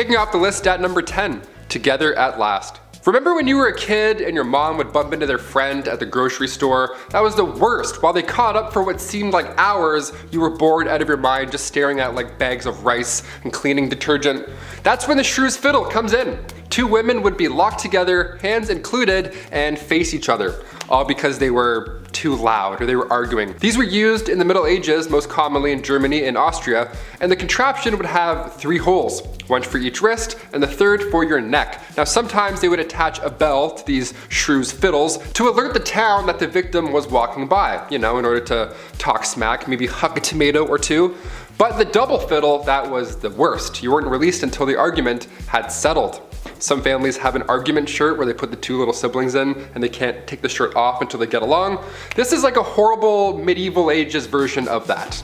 Kicking off the list at number 10, Together at Last. Remember when you were a kid and your mom would bump into their friend at the grocery store? That was the worst. While they caught up for what seemed like hours, you were bored out of your mind just staring at like bags of rice and cleaning detergent. That's when the shrews fiddle comes in. Two women would be locked together, hands included, and face each other, all because they were too loud or they were arguing. These were used in the Middle Ages, most commonly in Germany and Austria, and the contraption would have 3 holes, one for each wrist and the third for your neck. Now sometimes they would attach a bell to these shrews' fiddles to alert the town that the victim was walking by, in order to talk smack, maybe huck a tomato or two. But the double fiddle, that was the worst. You weren't released until the argument had settled. Some families have an argument shirt where they put the 2 little siblings in and they can't take the shirt off until they get along. This is like a horrible medieval ages version of that.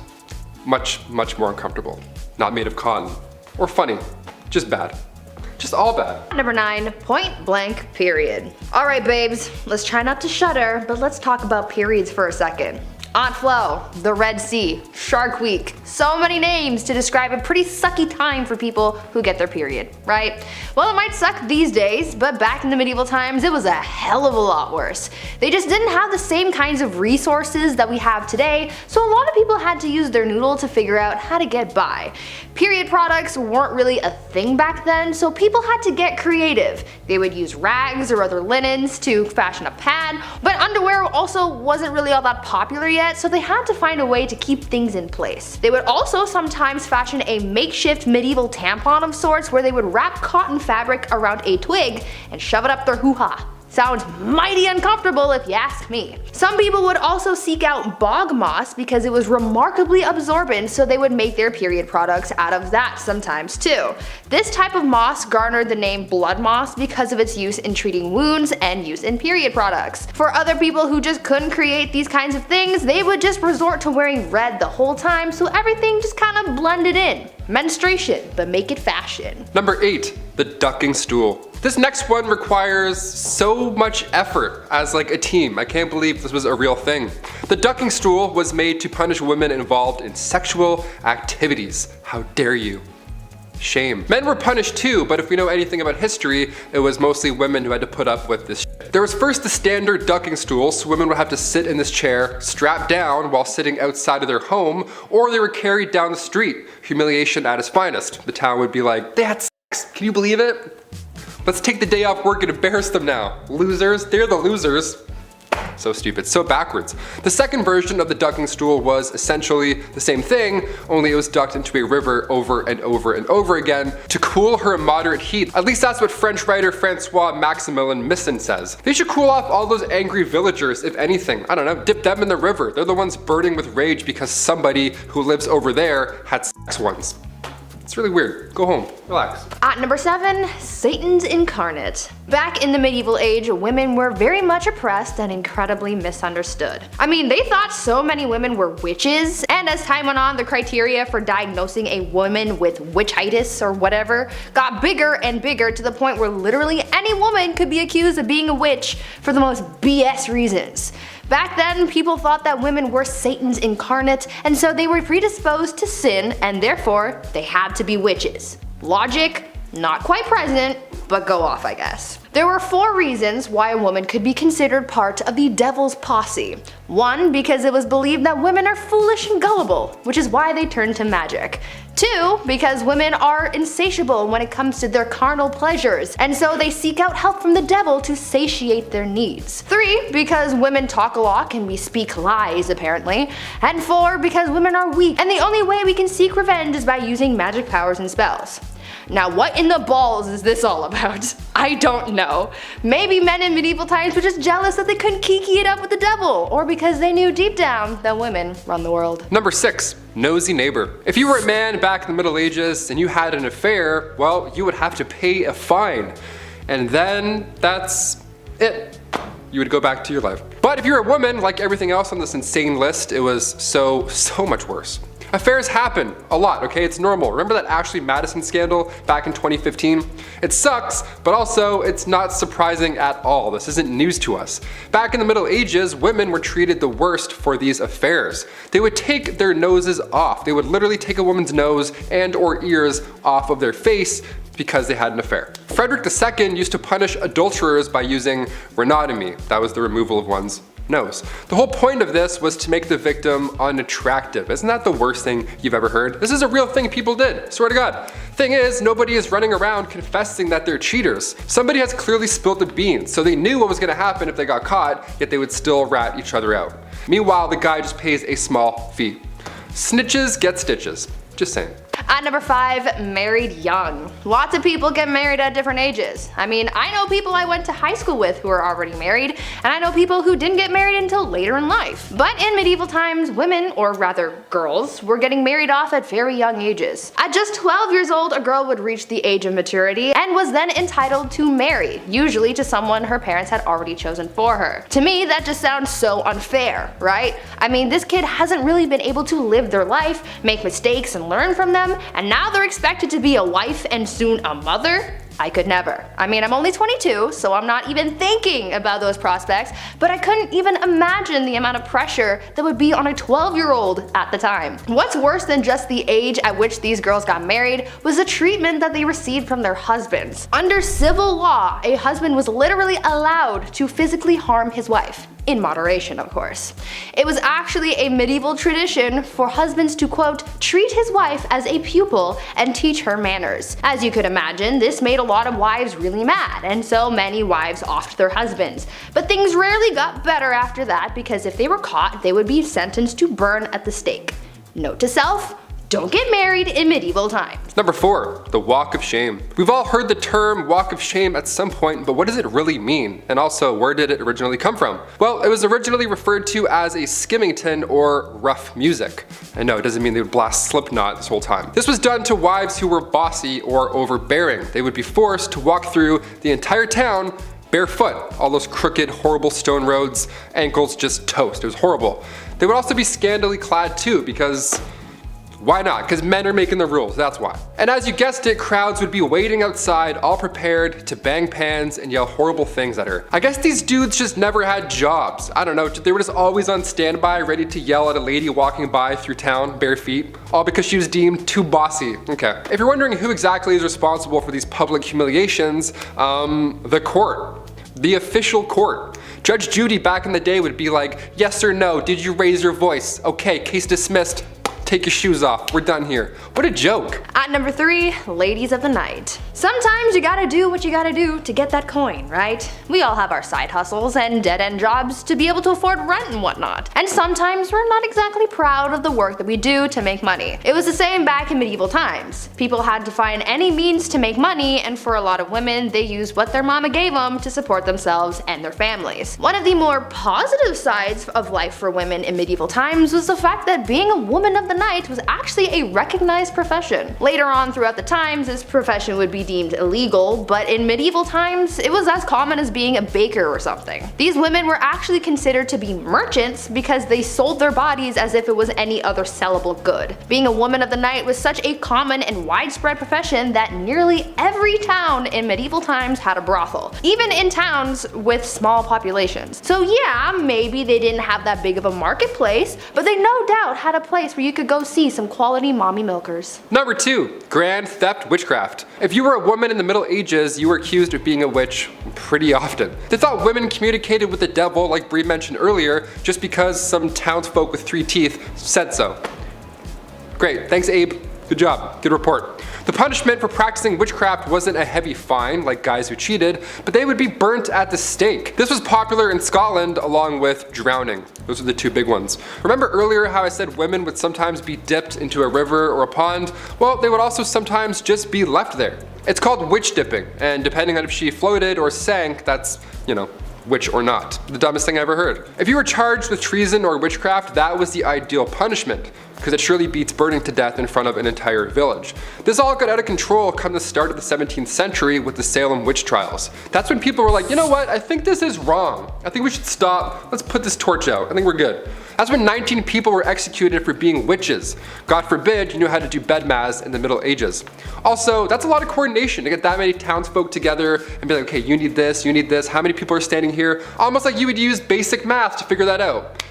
Much, much more uncomfortable. Not made of cotton. Or funny. Just bad. Just all bad. Number 9, point blank period. Alright babes, let's try not to shudder, but let's talk about periods for a second. Aunt Flo, the Red Sea, Shark Week, so many names to describe a pretty sucky time for people who get their period, right? Well, it might suck these days, but back in the medieval times it was a hell of a lot worse. They just didn't have the same kinds of resources that we have today, so a lot of people had to use their noodle to figure out how to get by. Period products weren't really a thing back then, so people had to get creative. They would use rags or other linens to fashion a pad, but underwear also wasn't really all that popular yet, so they had to find a way to keep things in place. They would also sometimes fashion a makeshift medieval tampon of sorts where they would wrap cotton fabric around a twig and shove it up their hoo-ha. Sounds mighty uncomfortable if you ask me. Some people would also seek out bog moss because it was remarkably absorbent, so they would make their period products out of that sometimes too. This type of moss garnered the name blood moss because of its use in treating wounds and use in period products. For other people who just couldn't create these kinds of things, they would just resort to wearing red the whole time, so everything just kind of blended in. Menstruation, but make it fashion. Number 8, the ducking stool. This next one requires so much effort as like a team. I can't believe this was a real thing. The ducking stool was made to punish women involved in sexual activities. How dare you? Shame. Men were punished too, but if we know anything about history, it was mostly women who had to put up with this shit. There was first the standard ducking stool, so women would have to sit in this chair, strapped down while sitting outside of their home, or they were carried down the street. Humiliation at its finest. The town would be like, they had sex, can you believe it? Let's take the day off work and embarrass them now. Losers, they're the losers. So stupid, so backwards. The second version of the ducking stool was essentially the same thing, only it was ducked into a river over and over and over again to cool her moderate heat. At least that's what French writer Francois Maximilien Misson says. They should cool off all those angry villagers, if anything. I don't know, dip them in the river. They're the ones burning with rage because somebody who lives over there had sex once. It's really weird. Go home. Relax. At number 7, Satan's incarnate. Back in the medieval age, women were very much oppressed and incredibly misunderstood. I mean, they thought so many women were witches, and as time went on, the criteria for diagnosing a woman with witchitis or whatever got bigger and bigger to the point where literally any woman could be accused of being a witch for the most BS reasons. Back then, people thought that women were Satan's incarnate, and so they were predisposed to sin, and therefore, they had to be witches. Logic, not quite present, but go off, I guess. There were 4 reasons why a woman could be considered part of the devil's posse. 1, because it was believed that women are foolish and gullible, which is why they turned to magic. 2, because women are insatiable when it comes to their carnal pleasures, and so they seek out help from the devil to satiate their needs. 3, because women talk a lot and we speak lies apparently. And 4, because women are weak, and the only way we can seek revenge is by using magic powers and spells. Now what in the balls is this all about? I don't know. Maybe men in medieval times were just jealous that they couldn't kiki it up with the devil, or because they knew deep down that women run the world. Number 6, nosy neighbor. If you were a man back in the Middle Ages and you had an affair, well, you would have to pay a fine. And then that's it. You would go back to your life. But if you're a woman, like everything else on this insane list, it was so much worse. Affairs happen a lot, okay? It's normal. Remember that Ashley Madison scandal back in 2015? It sucks, but also it's not surprising at all. This isn't news to us. Back in the Middle Ages, women were treated the worst for these affairs. They would take their noses off. They would literally take a woman's nose and or ears off of their face because they had an affair. Frederick II used to punish adulterers by using rhinotomy. That was the removal of one's nose. The whole point of this was to make the victim unattractive. Isn't that the worst thing you've ever heard? This is a real thing people did, swear to God. Thing is, nobody is running around confessing that they're cheaters. Somebody has clearly spilled the beans, so they knew what was gonna happen if they got caught, yet they would still rat each other out. Meanwhile, the guy just pays a small fee. Snitches get stitches. Just saying. At number 5, married young. Lots of people get married at different ages. I mean, I know people I went to high school with who are already married, and I know people who didn't get married until later in life. But in medieval times, women, or rather girls, were getting married off at very young ages. At just 12 years old, a girl would reach the age of maturity and was then entitled to marry, usually to someone her parents had already chosen for her. To me, that just sounds so unfair, right? I mean, this kid hasn't really been able to live their life, make mistakes and learn from them, and now they're expected to be a wife and soon a mother? I could never. I mean, I'm only 22, so I'm not even thinking about those prospects, but I couldn't even imagine the amount of pressure that would be on a 12-year-old at the time. What's worse than just the age at which these girls got married was the treatment that they received from their husbands. Under civil law, a husband was literally allowed to physically harm his wife. In moderation, of course. It was actually a medieval tradition for husbands to, quote, treat his wife as a pupil and teach her manners. As you could imagine, this made a lot of wives really mad, and so many wives offed their husbands. But things rarely got better after that, because if they were caught, they would be sentenced to burn at the stake. Note to self: don't get married in medieval times. Number 4, the walk of shame. We've all heard the term walk of shame at some point, but what does it really mean? And also, where did it originally come from? Well, it was originally referred to as a skimmington or rough music. And no, it doesn't mean they would blast Slipknot this whole time. This was done to wives who were bossy or overbearing. They would be forced to walk through the entire town barefoot. All those crooked, horrible stone roads, ankles just toast. It was horrible. They would also be scantily clad too, because why not? Because men are making the rules, that's why. And as you guessed it, crowds would be waiting outside, all prepared to bang pans and yell horrible things at her. I guess these dudes just never had jobs. I don't know, they were just always on standby, ready to yell at a lady walking by through town bare feet, all because she was deemed too bossy. Okay. If you're wondering who exactly is responsible for these public humiliations, the court. The official court. Judge Judy back in the day would be like, yes or no, did you raise your voice? Okay, case dismissed. Take your shoes off, we're done here. What a joke. At number 3, ladies of the night. Sometimes you gotta do what you gotta do to get that coin, right? We all have our side hustles and dead-end jobs to be able to afford rent and whatnot. And sometimes we're not exactly proud of the work that we do to make money. It was the same back in medieval times. People had to find any means to make money, and for a lot of women, they used what their mama gave them to support themselves and their families. One of the more positive sides of life for women in medieval times was the fact that being a woman of the night was actually a recognized profession. Later on throughout the times, this profession would be deemed illegal, but in medieval times, it was as common as being a baker or something. These women were actually considered to be merchants because they sold their bodies as if it was any other sellable good. Being a woman of the night was such a common and widespread profession that nearly every town in medieval times had a brothel, even in towns with small populations. So yeah, maybe they didn't have that big of a marketplace, but they no doubt had a place where you could go see some quality mommy milkers. Number 2, grand theft witchcraft. If you were a woman in the Middle Ages, you were accused of being a witch pretty often. They thought women communicated with the devil, like Bree mentioned earlier, just because some townsfolk with 3 teeth said so. Great, thanks Abe. Good job, good report. The punishment for practicing witchcraft wasn't a heavy fine like guys who cheated, but they would be burnt at the stake. This was popular in Scotland along with drowning. Those are the 2 big ones. Remember earlier how I said women would sometimes be dipped into a river or a pond? Well, they would also sometimes just be left there. It's called witch dipping, and depending on if she floated or sank, that's, witch or not. The dumbest thing I ever heard. If you were charged with treason or witchcraft, that was the ideal punishment, because it surely beats burning to death in front of an entire village. This all got out of control come the start of the 17th century with the Salem witch trials. That's when people were like, you know what, I think this is wrong. I think we should stop, let's put this torch out, I think we're good. That's when 19 people were executed for being witches. God forbid you knew how to do bedmas in the Middle Ages. Also, that's a lot of coordination to get that many townsfolk together and be like, okay, you need this, how many people are standing here? Almost like you would use basic math to figure that out.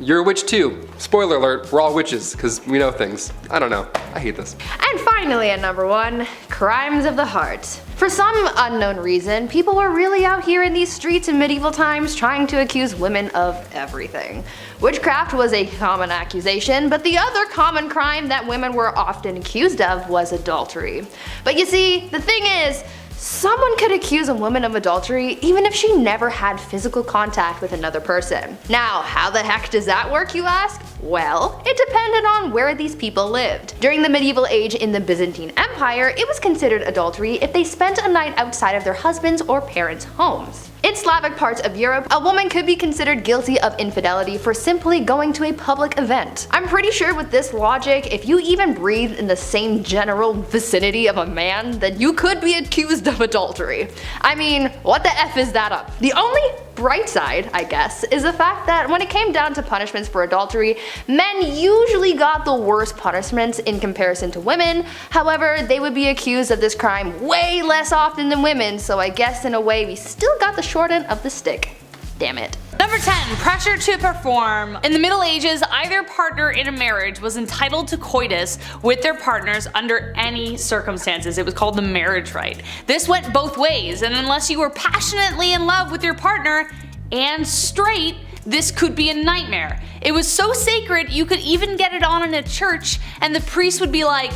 You're a witch too. Spoiler alert, we're all witches, because we know things. I don't know. I hate this. And finally at number 1, crimes of the heart. For some unknown reason, people were really out here in these streets in medieval times trying to accuse women of everything. Witchcraft was a common accusation, but the other common crime that women were often accused of was adultery. But you see, the thing is, someone could accuse a woman of adultery even if she never had physical contact with another person. Now, how the heck does that work, you ask? Well, it depended on where these people lived. During the medieval age in the Byzantine Empire, it was considered adultery if they spent a night outside of their husbands' or parents' homes. In Slavic parts of Europe, a woman could be considered guilty of infidelity for simply going to a public event. I'm pretty sure with this logic, if you even breathe in the same general vicinity of a man, then you could be accused of adultery. I mean, what the F is that up? The only bright side, I guess, is the fact that when it came down to punishments for adultery, men usually got the worst punishments in comparison to women. However, they would be accused of this crime way less often than women, so I guess in a way we still got the short end of the stick. Damn it. Number 10. Pressure to perform. In the Middle Ages, either partner in a marriage was entitled to coitus with their partners under any circumstances. It was called the marriage rite. This went both ways, and unless you were passionately in love with your partner and straight, this could be a nightmare. It was so sacred you could even get it on in a church and the priest would be like,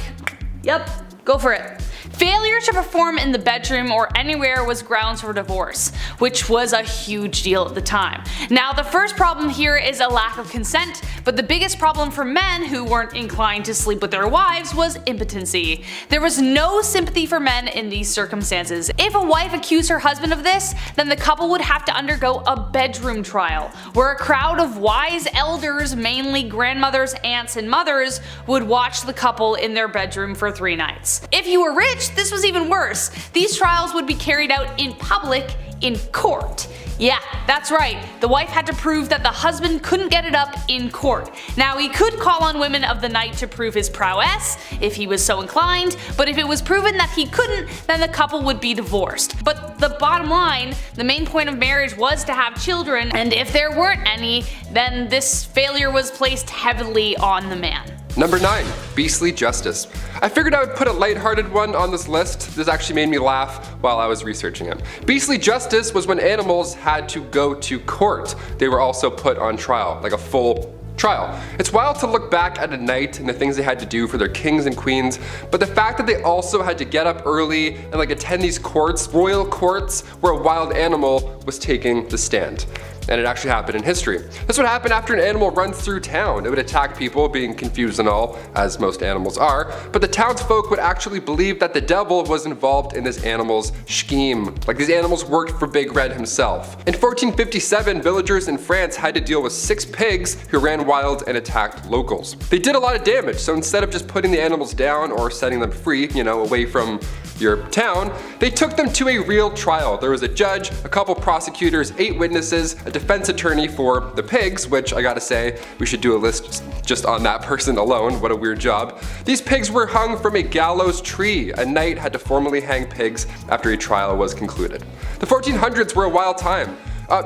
yep, go for it. Failure to perform in the bedroom or anywhere was grounds for divorce, which was a huge deal at the time. Now the first problem here is a lack of consent, but the biggest problem for men who weren't inclined to sleep with their wives was impotency. There was no sympathy for men in these circumstances. If a wife accused her husband of this, then the couple would have to undergo a bedroom trial, where a crowd of wise elders, mainly grandmothers, aunts, and mothers, would watch the couple in their bedroom for 3 nights. If you were rich, this was even worse. These trials would be carried out in public, in court. Yeah, that's right. The wife had to prove that the husband couldn't get it up in court. Now he could call on women of the night to prove his prowess, if he was so inclined, but if it was proven that he couldn't, then the couple would be divorced. But the bottom line, the main point of marriage was to have children, and if there weren't any, then this failure was placed heavily on the man. Number 9. Beastly justice. I figured I would put a lighthearted one on this list. This actually made me laugh while I was researching it. Beastly justice was when animals had to go to court. They were also put on trial, like a full trial. It's wild to look back at a night and the things they had to do for their kings and queens, but the fact that they also had to get up early and attend these courts, royal courts, where a wild animal was taking the stand. And it actually happened in history. That's what happened after an animal runs through town. It would attack people, being confused and all, as most animals are, but the townsfolk would actually believe that the devil was involved in this animal's scheme. Like these animals worked for Big Red himself. In 1457, villagers in France had to deal with 6 pigs who ran wild and attacked locals. They did a lot of damage, so instead of just putting the animals down or setting them free, away from your town, they took them to a real trial. There was a judge, a couple prosecutors, 8 witnesses, a defense attorney for the pigs, which I gotta say, we should do a list just on that person alone. What a weird job. These pigs were hung from a gallows tree. A knight had to formally hang pigs after a trial was concluded. The 1400s were a wild time.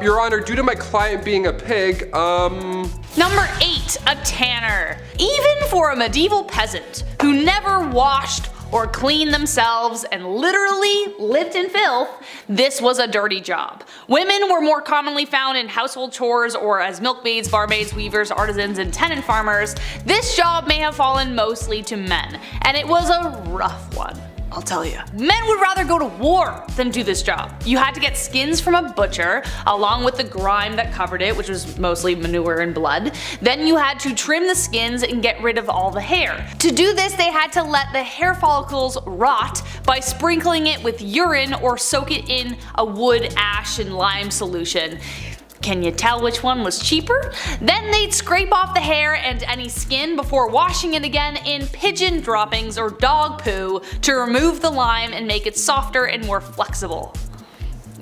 Your Honor, due to my client being a pig, Number 8. A tanner. Even for a medieval peasant who never washed or cleaned themselves and literally lived in filth, this was a dirty job. Women were more commonly found in household chores or as milkmaids, barmaids, weavers, artisans, and tenant farmers. This job may have fallen mostly to men, and it was a rough one, I'll tell you. Men would rather go to war than do this job. You had to get skins from a butcher, along with the grime that covered it, which was mostly manure and blood. Then you had to trim the skins and get rid of all the hair. To do this, they had to let the hair follicles rot by sprinkling it with urine or soak it in a wood, ash, and lime solution. Can you tell which one was cheaper? Then they'd scrape off the hair and any skin before washing it again in pigeon droppings or dog poo to remove the lime and make it softer and more flexible.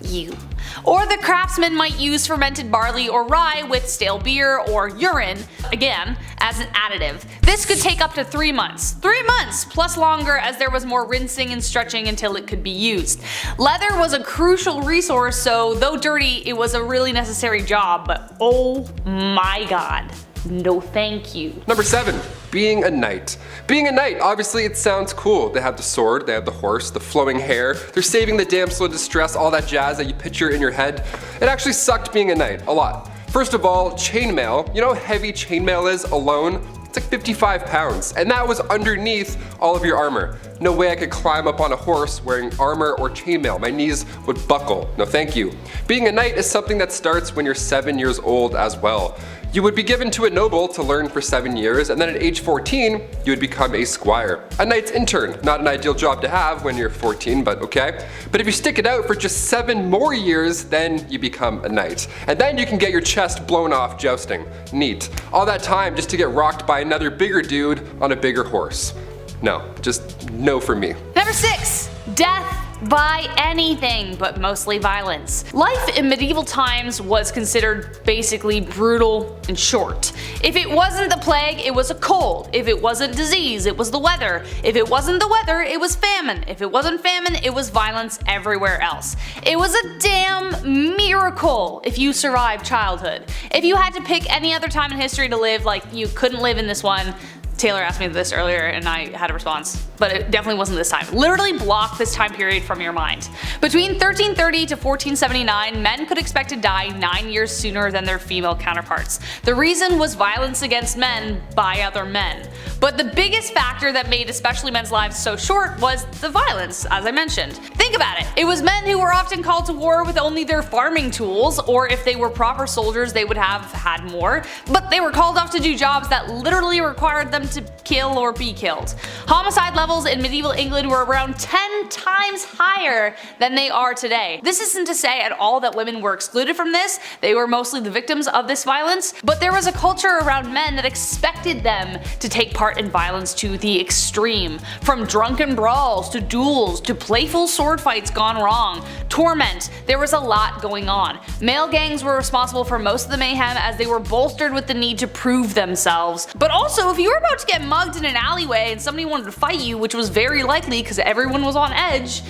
you. Or the craftsmen might use fermented barley or rye with stale beer or urine, again, as an additive. This could take up to 3 months. 3 months, plus longer as there was more rinsing and stretching until it could be used. Leather was a crucial resource, so though dirty, it was a really necessary job, but oh my god. No thank you. Number 7, being a knight. Being a knight, obviously it sounds cool. They have the sword, they have the horse, the flowing hair, they're saving the damsel in distress, all that jazz that you picture in your head. It actually sucked being a knight, a lot. First of all, chainmail. You know how heavy chainmail is alone? It's like 55 pounds, and that was underneath all of your armor. No way I could climb up on a horse wearing armor or chainmail. My knees would buckle. No thank you. Being a knight is something that starts when you're 7 years old as well. You would be given to a noble to learn for 7 years, and then at age 14, you would become a squire. A knight's intern, not an ideal job to have when you're 14, but okay. But if you stick it out for just 7 more years, then you become a knight. And then you can get your chest blown off jousting. Neat. All that time just to get rocked by another bigger dude on a bigger horse. No, just no for me. Number 6, death by anything, but mostly violence. Life in medieval times was considered basically brutal and short. If it wasn't the plague, it was a cold. If it wasn't disease, it was the weather. If it wasn't the weather, it was famine. If it wasn't famine, it was violence everywhere else. It was a damn miracle if you survived childhood. If you had to pick any other time in history to live, like you couldn't live in this one. Taylor asked me this earlier and I had a response, but it definitely wasn't this time. Literally block this time period from your mind. Between 1330 to 1479, men could expect to die 9 years sooner than their female counterparts. The reason was violence against men by other men. But the biggest factor that made especially men's lives so short was the violence, as I mentioned. Think about it. It was men who were often called to war with only their farming tools, or if they were proper soldiers they would have had more, but they were called off to do jobs that literally required them to kill or be killed. Homicide levels in medieval England were around 10 times higher than they are today. This isn't to say at all that women were excluded from this, they were mostly the victims of this violence, but there was a culture around men that expected them to take part in violence to the extreme. From drunken brawls, to duels, to playful sword fights gone wrong, torment, there was a lot going on. Male gangs were responsible for most of the mayhem as they were bolstered with the need to prove themselves. But also, if you were about to get mugged in an alleyway and somebody wanted to fight you, which was very likely because everyone was on edge,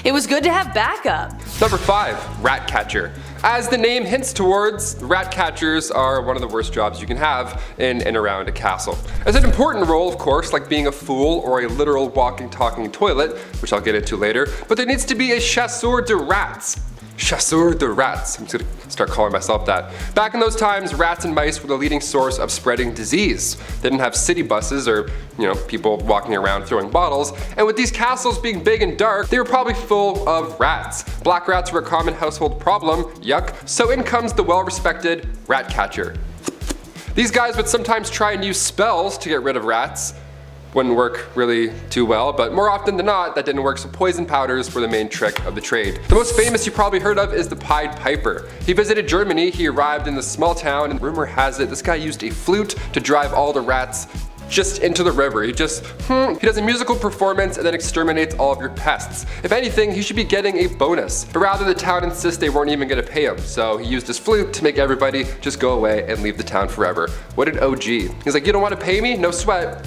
it was good to have backup. Number 5, rat catcher. As the name hints towards, rat catchers are one of the worst jobs you can have in and around a castle. It's an important role, of course, like being a fool or a literal walking, talking toilet, which I'll get into later, but there needs to be a chasseur de rats. Chasseur de rats. I'm just gonna start calling myself that. Back in those times, rats and mice were the leading source of spreading disease. They didn't have city buses or, people walking around throwing bottles, and with these castles being big and dark, they were probably full of rats. Black rats were a common household problem, yuck, so in comes the well-respected rat catcher. These guys would sometimes try and use spells to get rid of rats. Wouldn't work really too well, but more often than not, that didn't work, so poison powders were the main trick of the trade. The most famous you probably heard of is the Pied Piper. He visited Germany, he arrived in this small town, and rumor has it this guy used a flute to drive all the rats just into the river. He does a musical performance and then exterminates all of your pests. If anything, he should be getting a bonus, but rather the town insists they weren't even gonna pay him, so he used his flute to make everybody just go away and leave the town forever. What an OG. He's like, you don't wanna pay me? No sweat.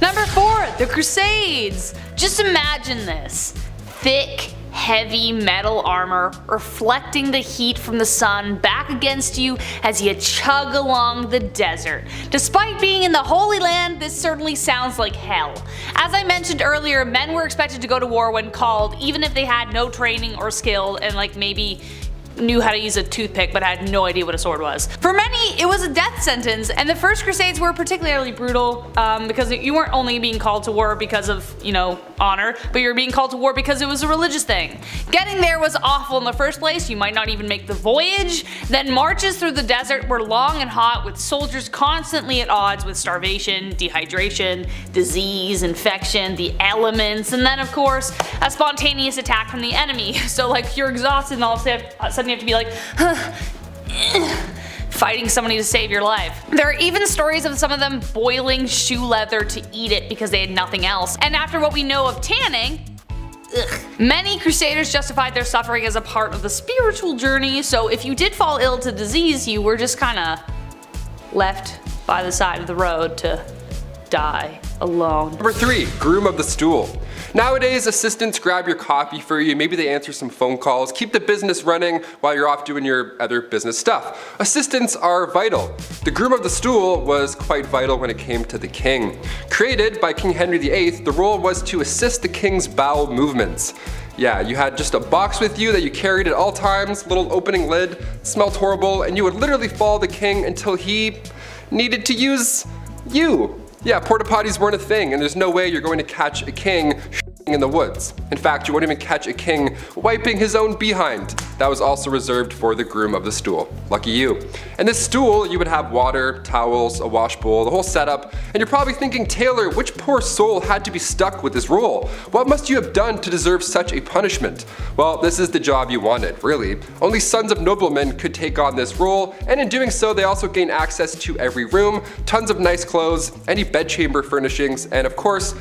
Number 4, the Crusades. Just imagine this. Thick, heavy metal armor reflecting the heat from the sun back against you as you chug along the desert. Despite being in the Holy Land, this certainly sounds like hell. As I mentioned earlier, men were expected to go to war when called, even if they had no training or skill and maybe knew how to use a toothpick but had no idea what a sword was. For many, it was a death sentence, and the first Crusades were particularly brutal because you weren't only being called to war because of, honor, but you were being called to war because it was a religious thing. Getting there was awful in the first place, you might not even make the voyage. Then marches through the desert were long and hot, with soldiers constantly at odds with starvation, dehydration, disease, infection, the elements, and then of course, a spontaneous attack from the enemy. So you're exhausted and all of a sudden you have to be like, fighting somebody to save your life. There are even stories of some of them boiling shoe leather to eat it because they had nothing else. And after what we know of tanning, Many crusaders justified their suffering as a part of the spiritual journey, so if you did fall ill to disease, you were just kinda left by the side of the road to die alone. Number 3, groom of the stool. Nowadays, assistants grab your coffee for you, maybe they answer some phone calls, keep the business running while you're off doing your other business stuff. Assistants are vital. The groom of the stool was quite vital when it came to the king. Created by King Henry VIII, the role was to assist the king's bowel movements. Yeah, you had just a box with you that you carried at all times, little opening lid, smelled horrible, and you would literally follow the king until he needed to use you. Yeah, porta potties weren't a thing, and there's no way you're going to catch a king in the woods. In fact, you won't even catch a king wiping his own behind. That was also reserved for the groom of the stool. Lucky you. And this stool, you would have water, towels, a wash bowl, the whole setup, and you're probably thinking, Taylor, which poor soul had to be stuck with this role? What must you have done to deserve such a punishment? Well, this is the job you wanted, really. Only sons of noblemen could take on this role, and in doing so, they also gain access to every room, tons of nice clothes, any bedchamber furnishings, and of course,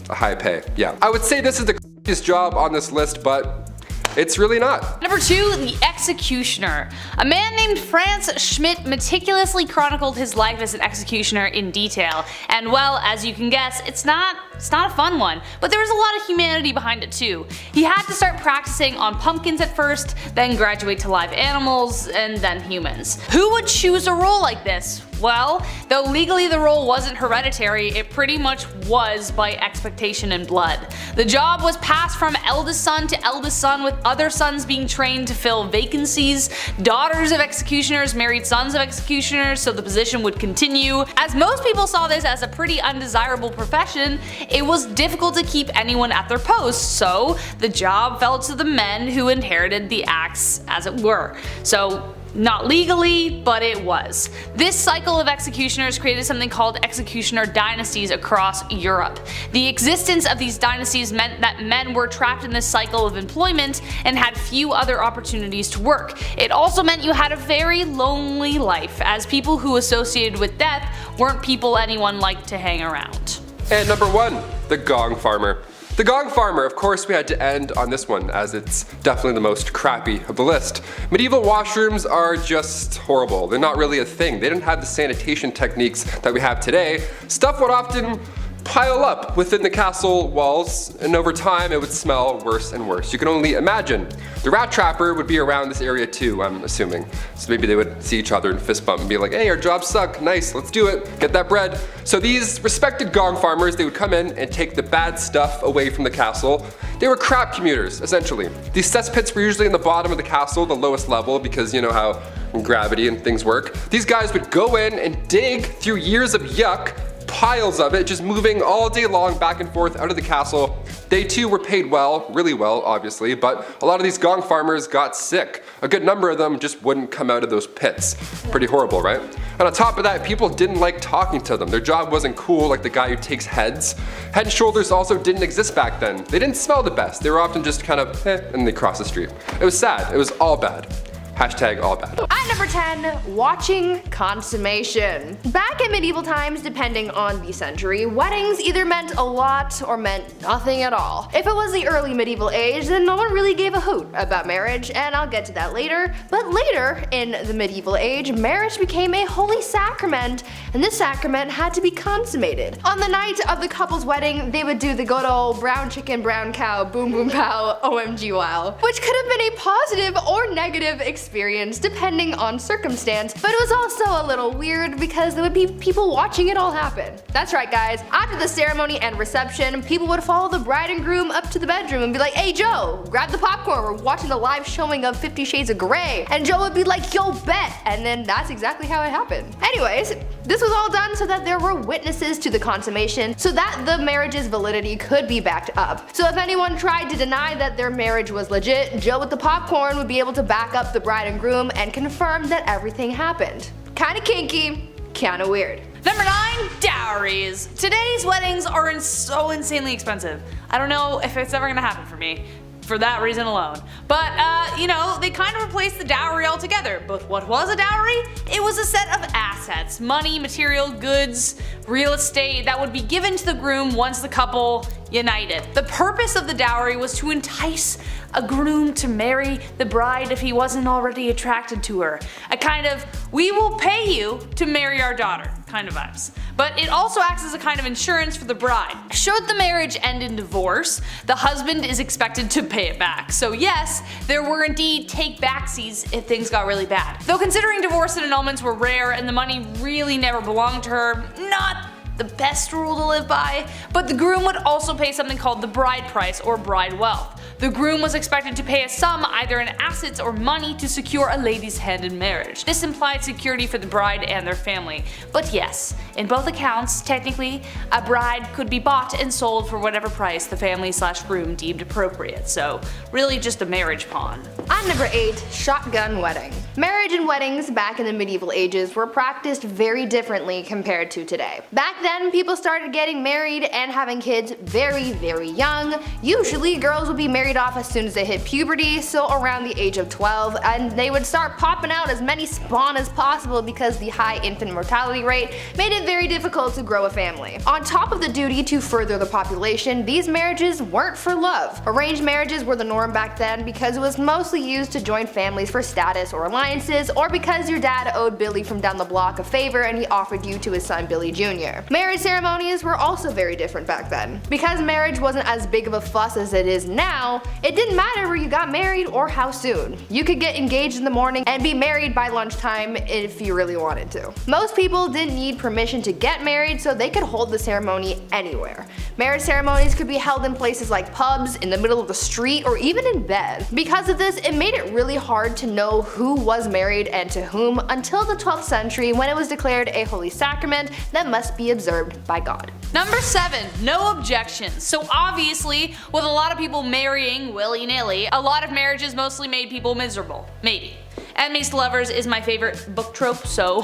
a high pay. Yeah. I would say this is the craziest job on this list, but it's really not. Number 2, the executioner. A man named Franz Schmidt meticulously chronicled his life as an executioner in detail, and well, as you can guess, it's not a fun one, but there was a lot of humanity behind it too. He had to start practicing on pumpkins at first, then graduate to live animals, and then humans. Who would choose a role like this? Well, though legally the role wasn't hereditary, it pretty much was by expectation and blood. The job was passed from eldest son to eldest son, with other sons being trained to fill vacancies. Daughters of executioners married sons of executioners, so the position would continue. As most people saw this as a pretty undesirable profession, it was difficult to keep anyone at their posts, so the job fell to the men who inherited the axe, as it were. So not legally, but it was. This cycle of executioners created something called executioner dynasties across Europe. The existence of these dynasties meant that men were trapped in this cycle of employment and had few other opportunities to work. It also meant you had a very lonely life, as people who associated with death weren't people anyone liked to hang around. And number 1, the gong farmer. The gong farmer, of course we had to end on this one, as it's definitely the most crappy of the list. Medieval washrooms are just horrible. They're not really a thing. They didn't have the sanitation techniques that we have today. Stuff would often pile up within the castle walls, and over time it would smell worse and worse. You can only imagine. The rat trapper would be around this area too, I'm assuming. So maybe they would see each other and fist bump and be like, hey, our jobs suck, nice, let's do it, get that bread. So these respected gong farmers, they would come in and take the bad stuff away from the castle. They were crap commuters, essentially. These cesspits were usually in the bottom of the castle, the lowest level, because you know how gravity and things work. These guys would go in and dig through years of yuck, piles of it, just moving all day long back and forth out of the castle. They too were paid well, really well obviously, but a lot of these gong farmers got sick. A good number of them just wouldn't come out of those pits. Pretty horrible, right? And on top of that, people didn't like talking to them. Their job wasn't cool, like the guy who takes heads. Head and shoulders also didn't exist back then. They didn't smell the best. They were often just kind of and they cross the street. It was sad. It was all bad. Hashtag all bad. At number 10, watching consummation. Back in medieval times, depending on the century, weddings either meant a lot or meant nothing at all. If it was the early medieval age, then no one really gave a hoot about marriage, and I'll get to that later. But later, in the medieval age, marriage became a holy sacrament, and this sacrament had to be consummated. On the night of the couple's wedding, they would do the good old brown chicken, brown cow, boom boom pow, OMG wow, which could have been a positive or negative experience depending on circumstance, but it was also a little weird because there would be people watching it all happen. That's right guys, after the ceremony and reception, people would follow the bride and groom up to the bedroom and be like, hey Joe, grab the popcorn, we're watching the live showing of 50 Shades of Grey. And Joe would be like, yo bet, and then that's exactly how it happened. Anyways, this was all done so that there were witnesses to the consummation, so that the marriage's validity could be backed up. So if anyone tried to deny that their marriage was legit, Joe with the popcorn would be able to back up the bride and groom and confirm that everything happened. Kinda kinky, kinda weird. Number 9, dowries. Today's weddings are so insanely expensive. I don't know if it's ever gonna happen for me, for that reason alone. But, you know, they kind of replaced the dowry altogether. But what was a dowry? It was a set of assets, money, material, goods, real estate that would be given to the groom once the couple united. The purpose of the dowry was to entice a groom to marry the bride if he wasn't already attracted to her. A kind of, we will pay you to marry our daughter kind of vibes. But it also acts as a kind of insurance for the bride. Should the marriage end in divorce, the husband is expected to pay it back. So yes, there were indeed take-backsies if things got really bad. Though considering divorce and annulments were rare and the money really never belonged to her, not the best rule to live by, but the groom would also pay something called the bride price or bride wealth. The groom was expected to pay a sum either in assets or money to secure a lady's hand in marriage. This implied security for the bride and their family. But yes, in both accounts, technically, a bride could be bought and sold for whatever price the family/groom deemed appropriate, so really just a marriage pawn. On number 8, shotgun wedding. Marriage and weddings back in the medieval ages were practiced very differently compared to today. Back then, people started getting married and having kids very, very young. Usually, girls would be married off as soon as they hit puberty, so around the age of 12, and they would start popping out as many spawn as possible because the high infant mortality rate made it very difficult to grow a family. On top of the duty to further the population, these marriages weren't for love. Arranged marriages were the norm back then because it was mostly used to join families for status or alliances, or because your dad owed Billy from down the block a favor and he offered you to his son Billy Jr. Marriage ceremonies were also very different back then. Because marriage wasn't as big of a fuss as it is now, it didn't matter where you got married or how soon. You could get engaged in the morning and be married by lunchtime if you really wanted to. Most people didn't need permission to get married, so they could hold the ceremony anywhere. Marriage ceremonies could be held in places like pubs, in the middle of the street, or even in bed. Because of this, it made it really hard to know who was married and to whom until the 12th century, when it was declared a holy sacrament that must be observed by God. Number 7, no objections. So obviously, with a lot of people marrying willy-nilly, a lot of marriages mostly made people miserable. Maybe. Enemies to lovers is my favorite book trope, so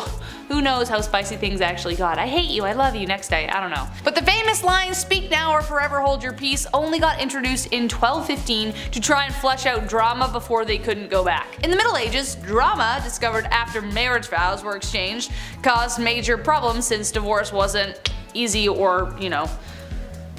who knows how spicy things actually got. I hate you, I love you, next day, I don't know. But the famous line, speak now or forever hold your peace, only got introduced in 1215 to try and flesh out drama before they couldn't go back. In the Middle Ages, drama, discovered after marriage vows were exchanged, caused major problems since divorce wasn't easy or,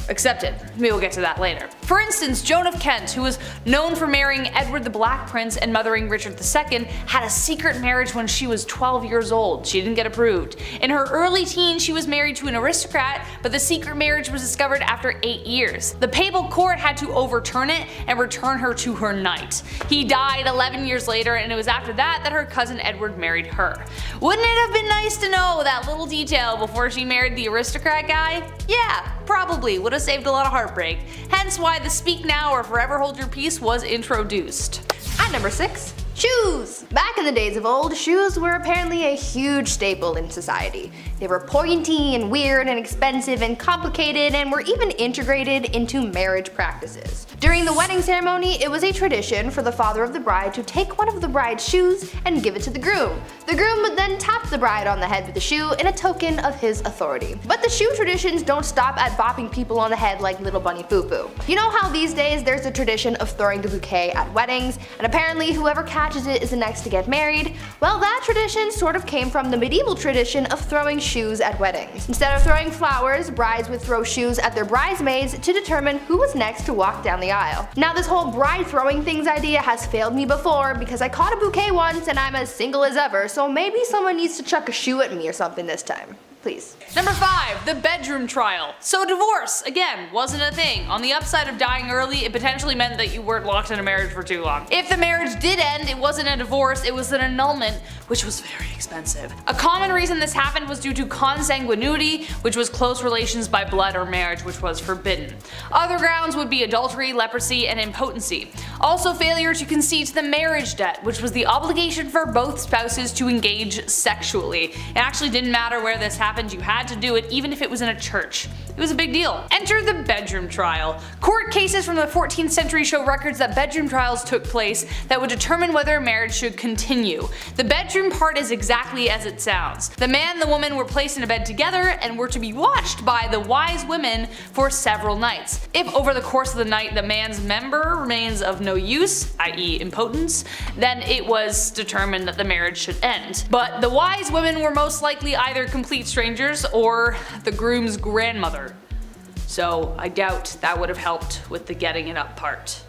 accepted. We will get to that later. For instance, Joan of Kent, who was known for marrying Edward the Black Prince and mothering Richard II, had a secret marriage when she was 12 years old. She didn't get approved. In her early teens, she was married to an aristocrat, but the secret marriage was discovered after 8 years. The papal court had to overturn it and return her to her knight. He died 11 years later, and it was after that that her cousin Edward married her. Wouldn't it have been nice to know that little detail before she married the aristocrat guy? Yeah, probably would have saved a lot of heartbreak, hence why the speak now or forever hold your peace was introduced. At number 6, shoes! Back in the days of old, shoes were apparently a huge staple in society. They were pointy and weird and expensive and complicated and were even integrated into marriage practices. During the wedding ceremony, it was a tradition for the father of the bride to take one of the bride's shoes and give it to the groom. The groom would then tap the bride on the head with the shoe in a token of his authority. But the shoe traditions don't stop at bopping people on the head like little bunny foo-foo. You know how these days there's a tradition of throwing the bouquet at weddings, and apparently whoever catches it is the next to get married? Well, that tradition sort of came from the medieval tradition of throwing shoes at weddings. Instead of throwing flowers, brides would throw shoes at their bridesmaids to determine who was next to walk down the aisle. Now, this whole bride throwing things idea has failed me before because I caught a bouquet once and I'm as single as ever, so maybe someone needs to chuck a shoe at me or something this time. Please. Number 5, the bedroom trial. So divorce, again, wasn't a thing. On the upside of dying early, it potentially meant that you weren't locked in a marriage for too long. If the marriage did end, it wasn't a divorce, it was an annulment, which was very expensive. A common reason this happened was due to consanguinity, which was close relations by blood or marriage, which was forbidden. Other grounds would be adultery, leprosy, and impotency. Also failure to concede to the marriage debt, which was the obligation for both spouses to engage sexually. It actually didn't matter where this happened, you had to do it even if it was in a church. It was a big deal. Enter the bedroom trial. Court cases from the 14th century show records that bedroom trials took place that would determine whether a marriage should continue. The bedroom part is exactly as it sounds. The man and the woman were placed in a bed together and were to be watched by the wise women for several nights. If over the course of the night the man's member remains of no use, i.e. impotence, then it was determined that the marriage should end. But the wise women were most likely either complete strangers or the groom's grandmother. So I doubt that would have helped with the getting it up part.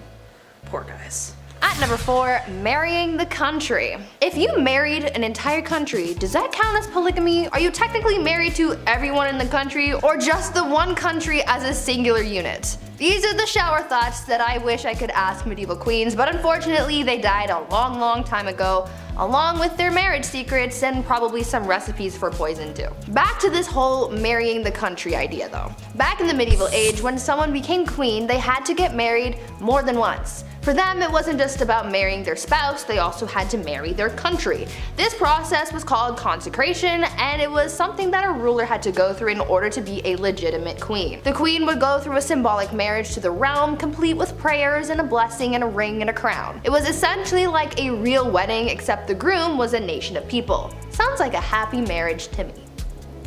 Poor guys. At number 4, marrying the country. If you married an entire country, does that count as polygamy? Are you technically married to everyone in the country, or just the one country as a singular unit? These are the shower thoughts that I wish I could ask medieval queens, but unfortunately they died a long time ago, along with their marriage secrets and probably some recipes for poison too. Back to this whole marrying the country idea though. Back in the medieval age, when someone became queen, they had to get married more than once. For them, it wasn't just about marrying their spouse, they also had to marry their country. This process was called consecration, and it was something that a ruler had to go through in order to be a legitimate queen. The queen would go through a symbolic marriage to the realm, complete with prayers and a blessing and a ring and a crown. It was essentially like a real wedding, except the groom was a nation of people. Sounds like a happy marriage to me.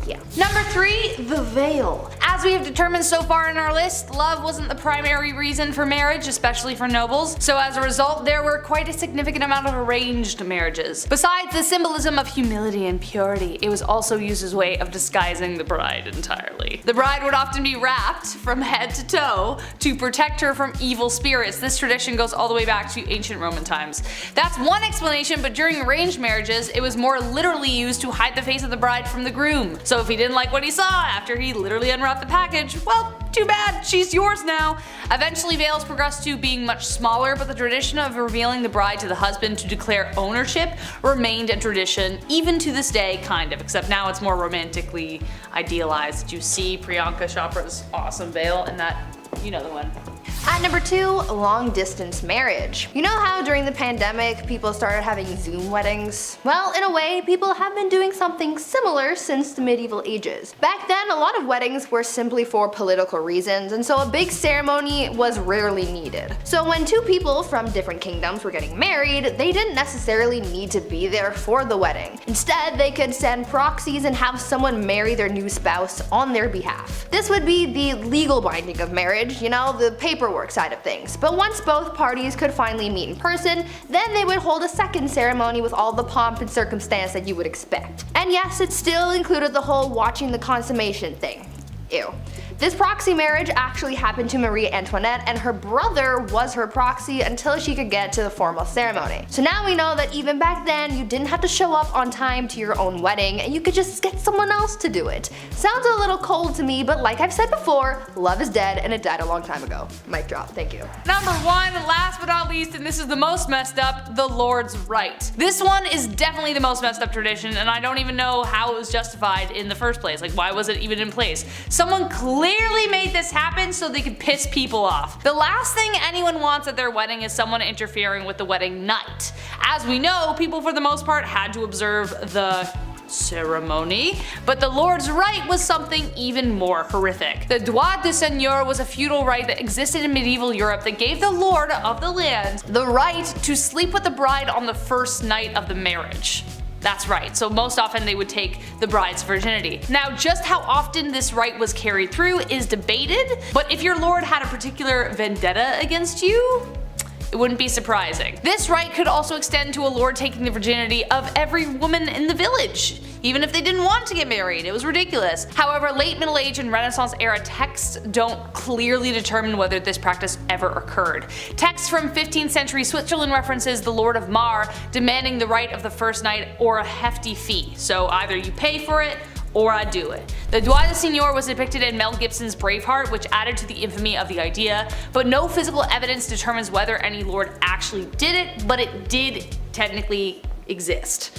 Yeah. Number 3, the veil. As we have determined so far in our list, love wasn't the primary reason for marriage, especially for nobles, so as a result there were quite a significant amount of arranged marriages. Besides the symbolism of humility and purity, it was also used as a way of disguising the bride entirely. The bride would often be wrapped from head to toe to protect her from evil spirits. This tradition goes all the way back to ancient Roman times. That's one explanation, but during arranged marriages, it was more literally used to hide the face of the bride from the groom. So if he didn't like what he saw after he literally unwrapped the package, well, too bad, she's yours now. Eventually veils progressed to being much smaller, but the tradition of revealing the bride to the husband to declare ownership remained a tradition even to this day, kind of, except now it's more romantically idealized. Did you see Priyanka Chopra's awesome veil in that? You know the one. At number 2, long distance marriage. You know how during the pandemic people started having Zoom weddings? Well, in a way, people have been doing something similar since the medieval ages. Back then, a lot of weddings were simply for political reasons, and so a big ceremony was rarely needed. So when two people from different kingdoms were getting married, they didn't necessarily need to be there for the wedding. Instead, they could send proxies and have someone marry their new spouse on their behalf. This would be the legal binding of marriage, you know, the paperwork side of things. But once both parties could finally meet in person, then they would hold a second ceremony with all the pomp and circumstance that you would expect. And yes, it still included the whole watching the consummation thing. Ew. This proxy marriage actually happened to Marie Antoinette, and her brother was her proxy until she could get to the formal ceremony. So now we know that even back then, you didn't have to show up on time to your own wedding, and you could just get someone else to do it. Sounds a little cold to me, but like I've said before, love is dead and it died a long time ago. Mic drop, thank you. Number 1, last but not least, and this is the most messed up, the Lord's Right. This one is definitely the most messed up tradition, and I don't even know how it was justified in the first place. Like, why was it even in place? Someone clearly made this happen so they could piss people off. The last thing anyone wants at their wedding is someone interfering with the wedding night. As we know, people for the most part had to observe the ceremony, but the Lord's Right was something even more horrific. The droit de seigneur was a feudal right that existed in medieval Europe that gave the lord of the land the right to sleep with the bride on the first night of the marriage. That's right, so most often they would take the bride's virginity. Now, just how often this right was carried through is debated, but if your lord had a particular vendetta against you, it wouldn't be surprising. This right could also extend to a lord taking the virginity of every woman in the village, even if they didn't want to get married. It was ridiculous. However, late Middle Age and Renaissance era texts don't clearly determine whether this practice ever occurred. Texts from 15th century Switzerland references the Lord of Mar demanding the right of the first night or a hefty fee. So either you pay for it or I do it. The droit de seigneur was depicted in Mel Gibson's Braveheart, which added to the infamy of the idea, but no physical evidence determines whether any lord actually did it, but it did technically exist.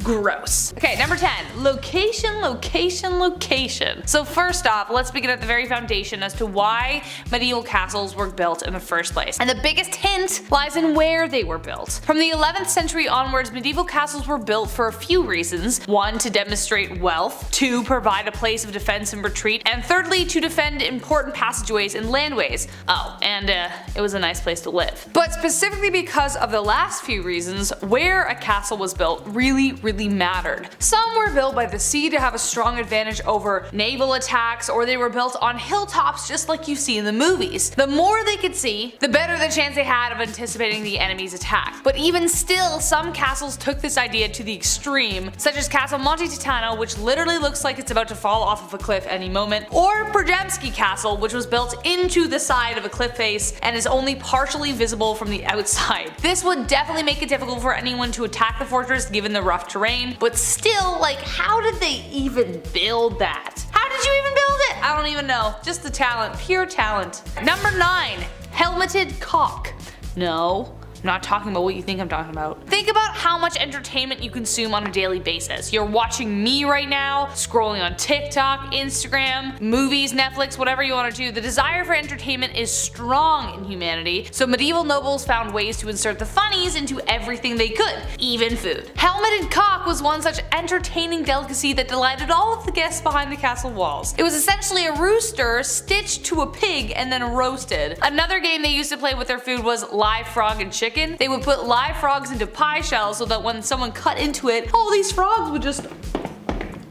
Gross. Okay, number 10. Location, location, location. So first off, let's begin at the very foundation as to why medieval castles were built in the first place. And the biggest hint lies in where they were built. From the 11th century onwards, medieval castles were built for a few reasons. 1, to demonstrate wealth. 2, provide a place of defense and retreat. And thirdly, to defend important passageways and landways. Oh, and it was a nice place to live. But specifically because of the last few reasons, where a castle was built really really mattered. Some were built by the sea to have a strong advantage over naval attacks, or they were built on hilltops just like you see in the movies. The more they could see, the better the chance they had of anticipating the enemy's attack. But even still, some castles took this idea to the extreme, such as Castle Monte Titano, which literally looks like it's about to fall off of a cliff any moment, or Przemski Castle, which was built into the side of a cliff face and is only partially visible from the outside. This would definitely make it difficult for anyone to attack the fortress given the rough terrain, but still, like, how did they even build that? How did you even build it? I don't even know. Just the talent, pure talent. Number 9, helmeted cock. No. I'm not talking about what you think I'm talking about. Think about how much entertainment you consume on a daily basis. You're watching me right now, scrolling on TikTok, Instagram, movies, Netflix, whatever you want to do. The desire for entertainment is strong in humanity, so medieval nobles found ways to insert the funnies into everything they could, even food. Helmeted cock was one such entertaining delicacy that delighted all of the guests behind the castle walls. It was essentially a rooster stitched to a pig and then roasted. Another game they used to play with their food was live frog and chicken. They would put live frogs into pie shells so that when someone cut into it, all these frogs would just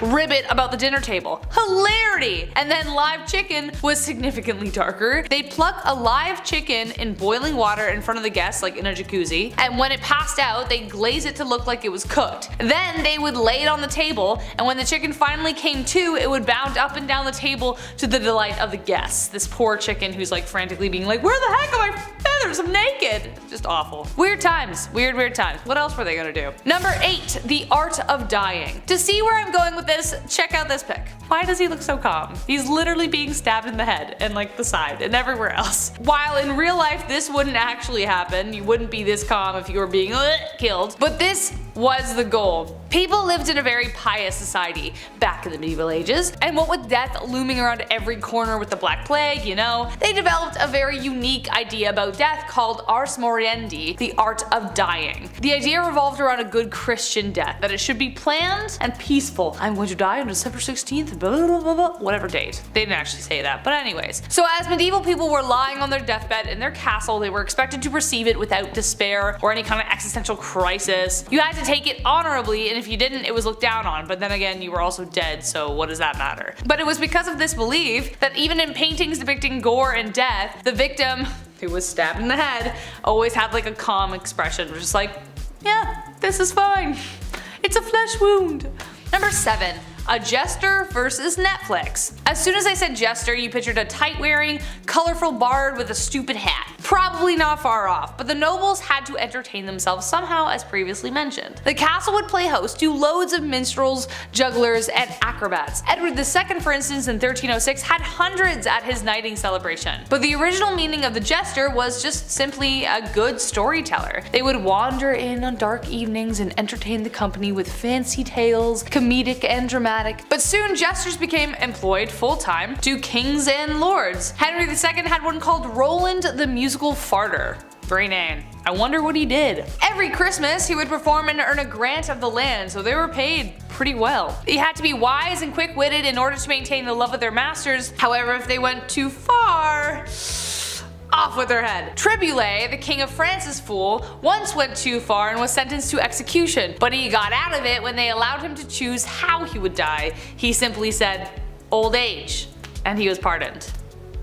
ribbit about the dinner table. Hilarity! And then live chicken was significantly darker. They'd pluck a live chicken in boiling water in front of the guests, like in a jacuzzi, and when it passed out, they'd glaze it to look like it was cooked. Then they would lay it on the table, and when the chicken finally came to, it would bound up and down the table to the delight of the guests. This poor chicken who's like frantically being like, where the heck are my feathers? I'm naked! Just awful. Weird times. Weird times. What else were they gonna do? Number 8, the art of dying. To see where I'm going with this, check out this pic. Why does he look so calm? He's literally being stabbed in the head and like the side and everywhere else. While in real life this wouldn't actually happen, you wouldn't be this calm if you were being killed, but this was the goal. People lived in a very pious society back in the medieval ages, and what with death looming around every corner with the Black Plague, you know, they developed a very unique idea about death called ars moriendi, the art of dying. The idea revolved around a good Christian death, that it should be planned and peaceful. I'm going to die on December 16th, blah, blah, blah, blah, whatever date. They didn't actually say that, but anyways. So as medieval people were lying on their deathbed in their castle, they were expected to perceive it without despair or any kind of existential crisis. You had to take it honorably, and if you didn't, it was looked down on, but then again, you were also dead, so what does that matter? But it was because of this belief that even in paintings depicting gore and death, the victim, who was stabbed in the head, always had like a calm expression, just like, yeah, this is fine. It's a flesh wound. Number 7. A jester versus Netflix. As soon as I said jester, you pictured a tight-wearing, colorful bard with a stupid hat. Probably not far off, but the nobles had to entertain themselves somehow, as previously mentioned. The castle would play host to loads of minstrels, jugglers, and acrobats. Edward II, for instance, in 1306 had hundreds at his knighting celebration. But the original meaning of the jester was just simply a good storyteller. They would wander in on dark evenings and entertain the company with fancy tales, comedic and dramatic. But soon jesters became employed full-time to kings and lords. Henry II had one called Roland the Musical Farter. Great name. I wonder what he did. Every Christmas he would perform and earn a grant of the land, so they were paid pretty well. They had to be wise and quick-witted in order to maintain the love of their masters. However, if they went too far, off with their head. Triboulet, the king of France's fool, once went too far and was sentenced to execution, but he got out of it when they allowed him to choose how he would die. He simply said, old age, and he was pardoned.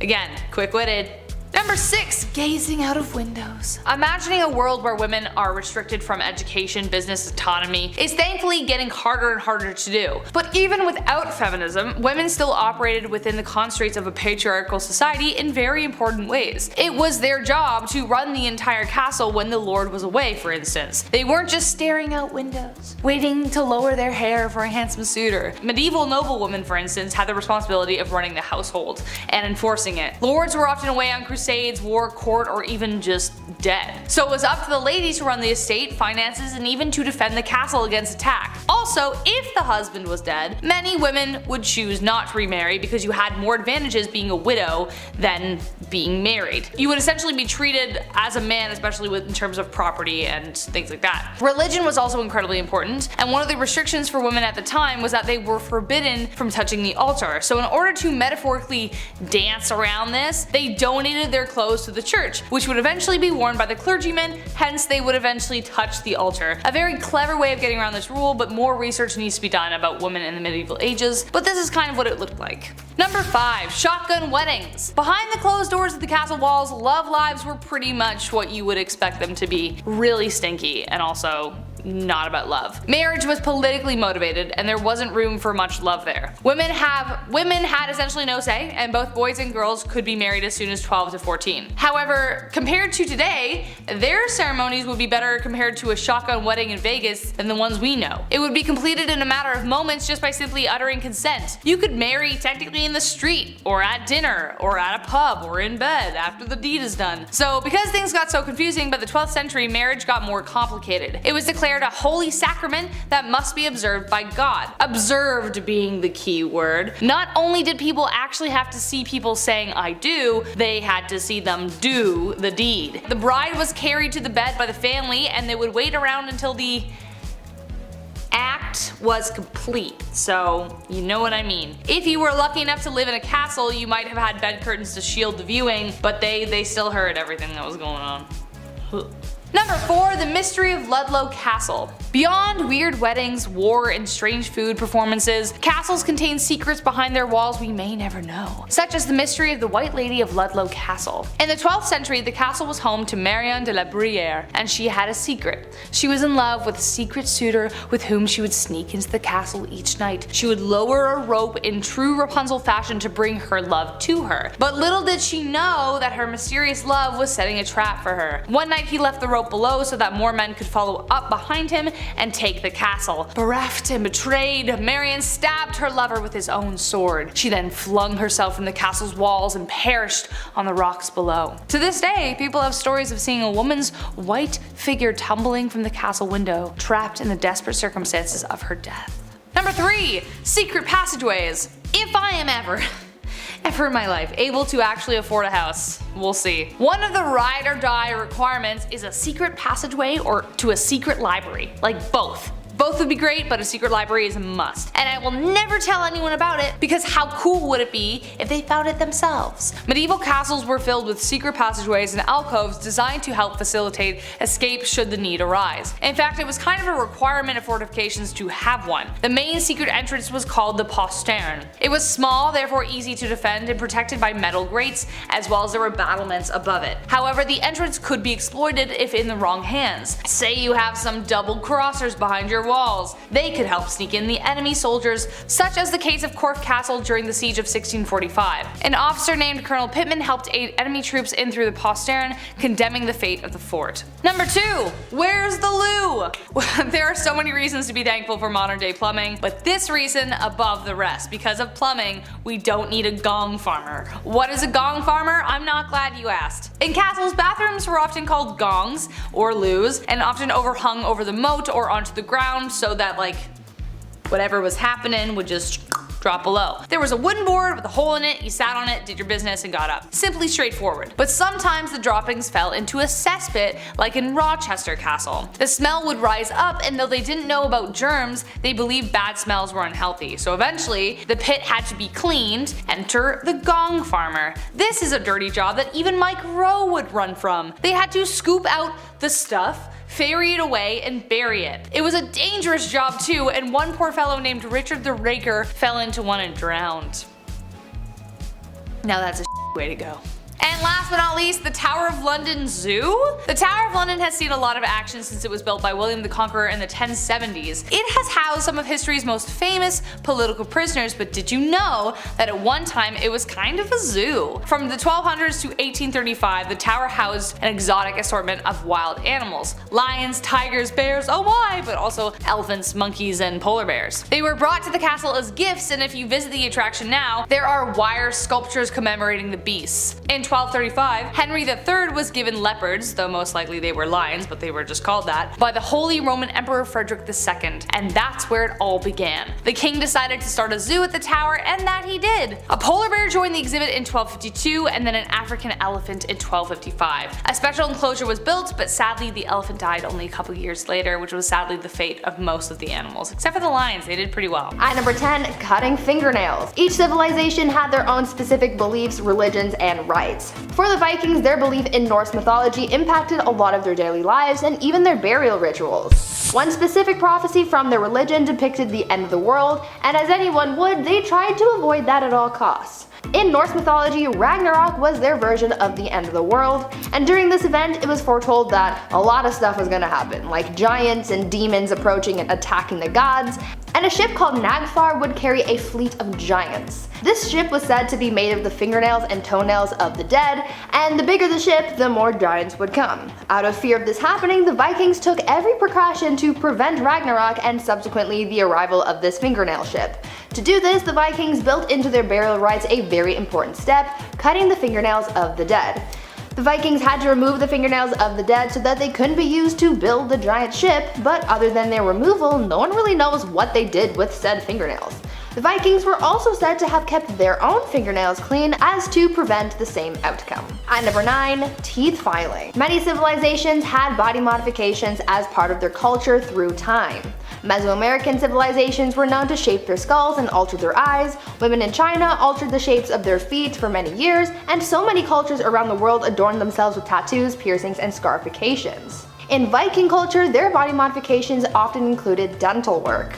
Again, quick-witted. Number 6. Gazing out of windows. Imagining a world where women are restricted from education, business, autonomy is thankfully getting harder and harder to do. But even without feminism, women still operated within the constraints of a patriarchal society in very important ways. It was their job to run the entire castle when the lord was away, for instance. They weren't just staring out windows, waiting to lower their hair for a handsome suitor. Medieval noblewomen, for instance, had the responsibility of running the household and enforcing it. Lords were often away on crusades, war, court, or even just dead. So it was up to the ladies to run the estate, finances, and even to defend the castle against attack. Also, if the husband was dead, many women would choose not to remarry because you had more advantages being a widow than being married. You would essentially be treated as a man, especially in terms of property and things like that. Religion was also incredibly important, and one of the restrictions for women at the time was that they were forbidden from touching the altar. So in order to metaphorically dance around this, they donated donated their clothes to the church, which would eventually be worn by the clergyman, hence they would eventually touch the altar. A very clever way of getting around this rule, but more research needs to be done about women in the medieval ages, but this is kind of what it looked like. Number 5. Shotgun weddings. Behind the closed doors of the castle walls, love lives were pretty much what you would expect them to be. Really stinky, and also not about love. Marriage was politically motivated and there wasn't room for much love there. Women had essentially no say, and both boys and girls could be married as soon as 12 to 14. However, compared to today, their ceremonies would be better compared to a shotgun wedding in Vegas than the ones we know. It would be completed in a matter of moments just by simply uttering consent. You could marry technically in the street, or at dinner, or at a pub, or in bed after the deed is done. So because things got so confusing by the 12th century, marriage got more complicated. It was declared a holy sacrament that must be observed by God. Observed being the key word. Not only did people actually have to see people saying I do, they had to see them do the deed. The bride was carried to the bed by the family and they would wait around until the act was complete, so you know what I mean. If you were lucky enough to live in a castle, you might have had bed curtains to shield the viewing, but they still heard everything that was going on. Number 4. The Mystery of Ludlow Castle. Beyond weird weddings, war, and strange food performances, castles contain secrets behind their walls we may never know, such as the mystery of the White Lady of Ludlow Castle. In the 12th century, the castle was home to Marion de la Bruyere, and she had a secret. She was in love with a secret suitor with whom she would sneak into the castle each night. She would lower a rope in true Rapunzel fashion to bring her love to her. But little did she know that her mysterious love was setting a trap for her. One night he left the rope below so that more men could follow up behind him and take the castle. Bereft and betrayed, Marion stabbed her lover with his own sword. She then flung herself from the castle's walls and perished on the rocks below. To this day, people have stories of seeing a woman's white figure tumbling from the castle window, trapped in the desperate circumstances of her death. Number 3. Secret passageways. If I am ever in my life able to actually afford a house, we'll see. One of the ride or die requirements is a secret passageway or to a secret library. Like both. Both would be great, but a secret library is a must. And I will never tell anyone about it because how cool would it be if they found it themselves? Medieval castles were filled with secret passageways and alcoves designed to help facilitate escape should the need arise. In fact, it was kind of a requirement of fortifications to have one. The main secret entrance was called the postern. It was small, therefore easy to defend and protected by metal grates, as well as there were battlements above it. However, the entrance could be exploited if in the wrong hands. Say you have some double crossers behind your walls. They could help sneak in the enemy soldiers, such as the case of Corfe Castle during the siege of 1645. An officer named Colonel Pittman helped aid enemy troops in through the postern, condemning the fate of the fort. Number 2. Where's the loo? There are so many reasons to be thankful for modern day plumbing, but this reason above the rest. Because of plumbing, we don't need a gong farmer. What is a gong farmer? I'm not glad you asked. In castles, bathrooms were often called gongs or loos, and often overhung over the moat or onto the ground so that like whatever was happening would just drop below. There was a wooden board with a hole in it, you sat on it, did your business, and got up. Simply straightforward. But sometimes the droppings fell into a cesspit like in Rochester Castle. The smell would rise up, and though they didn't know about germs, they believed bad smells were unhealthy. So eventually, the pit had to be cleaned. Enter the gong farmer. This is a dirty job that even Mike Rowe would run from. They had to scoop out the stuff, ferry it away, and bury it. It was a dangerous job too, and one poor fellow named Richard the Raker fell into one and drowned. Now that's a way to go. And last but not least, the Tower of London Zoo? The Tower of London has seen a lot of action since it was built by William the Conqueror in the 1070s. It has housed some of history's most famous political prisoners, but did you know that at one time it was kind of a zoo? From the 1200s to 1835, the tower housed an exotic assortment of wild animals. Lions, tigers, bears, oh my, but also elephants, monkeys, and polar bears. They were brought to the castle as gifts, and if you visit the attraction now, there are wire sculptures commemorating the beasts. In 1235, Henry III was given leopards, though most likely they were lions, but they were just called that, by the Holy Roman Emperor Frederick II, and that's where it all began. The king decided to start a zoo at the tower, and that he did. A polar bear joined the exhibit in 1252, and then an African elephant in 1255. A special enclosure was built, but sadly the elephant died only a couple years later, which was sadly the fate of most of the animals, except for the lions. They did pretty well. At number 10, cutting fingernails. Each civilization had their own specific beliefs, religions, and rites. rites. For the Vikings, their belief in Norse mythology impacted a lot of their daily lives and even their burial rituals. One specific prophecy from their religion depicted the end of the world, and as anyone would, they tried to avoid that at all costs. In Norse mythology, Ragnarok was their version of the end of the world, and during this event it was foretold that a lot of stuff was gonna happen, like giants and demons approaching and attacking the gods, and a ship called Nagfar would carry a fleet of giants. This ship was said to be made of the fingernails and toenails of the dead, and the bigger the ship, the more giants would come. Out of fear of this happening, the Vikings took every precaution to prevent Ragnarok and subsequently the arrival of this fingernail ship. To do this, the Vikings built into their burial rites a very important step, cutting the fingernails of the dead. The Vikings had to remove the fingernails of the dead so that they couldn't be used to build the giant ship, but other than their removal, no one really knows what they did with said fingernails. The Vikings were also said to have kept their own fingernails clean as to prevent the same outcome. At number 9, teeth filing. Many civilizations had body modifications as part of their culture through time. Mesoamerican civilizations were known to shape their skulls and alter their eyes, women in China altered the shapes of their feet for many years, and so many cultures around the world adorned themselves with tattoos, piercings, and scarifications. In Viking culture, their body modifications often included dental work.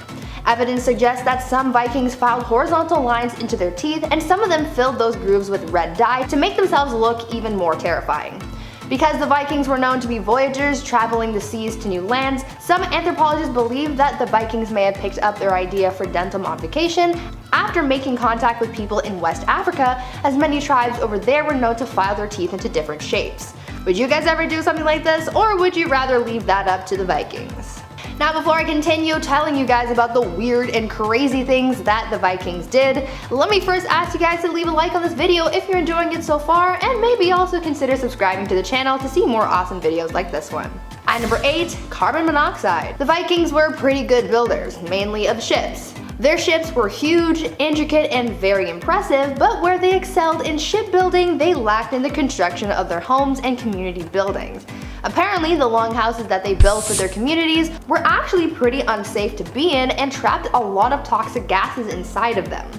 Evidence suggests that some Vikings filed horizontal lines into their teeth, and some of them filled those grooves with red dye to make themselves look even more terrifying. Because the Vikings were known to be voyagers traveling the seas to new lands, some anthropologists believe that the Vikings may have picked up their idea for dental modification after making contact with people in West Africa, as many tribes over there were known to file their teeth into different shapes. Would you guys ever do something like this, or would you rather leave that up to the Vikings? Now before I continue telling you guys about the weird and crazy things that the Vikings did, let me first ask you guys to leave a like on this video if you're enjoying it so far, and maybe also consider subscribing to the channel to see more awesome videos like this one. At number 8, carbon monoxide. The Vikings were pretty good builders, mainly of ships. Their ships were huge, intricate, and very impressive, but where they excelled in shipbuilding, they lacked in the construction of their homes and community buildings. Apparently, the longhouses that they built for their communities were actually pretty unsafe to be in and trapped a lot of toxic gases inside of them.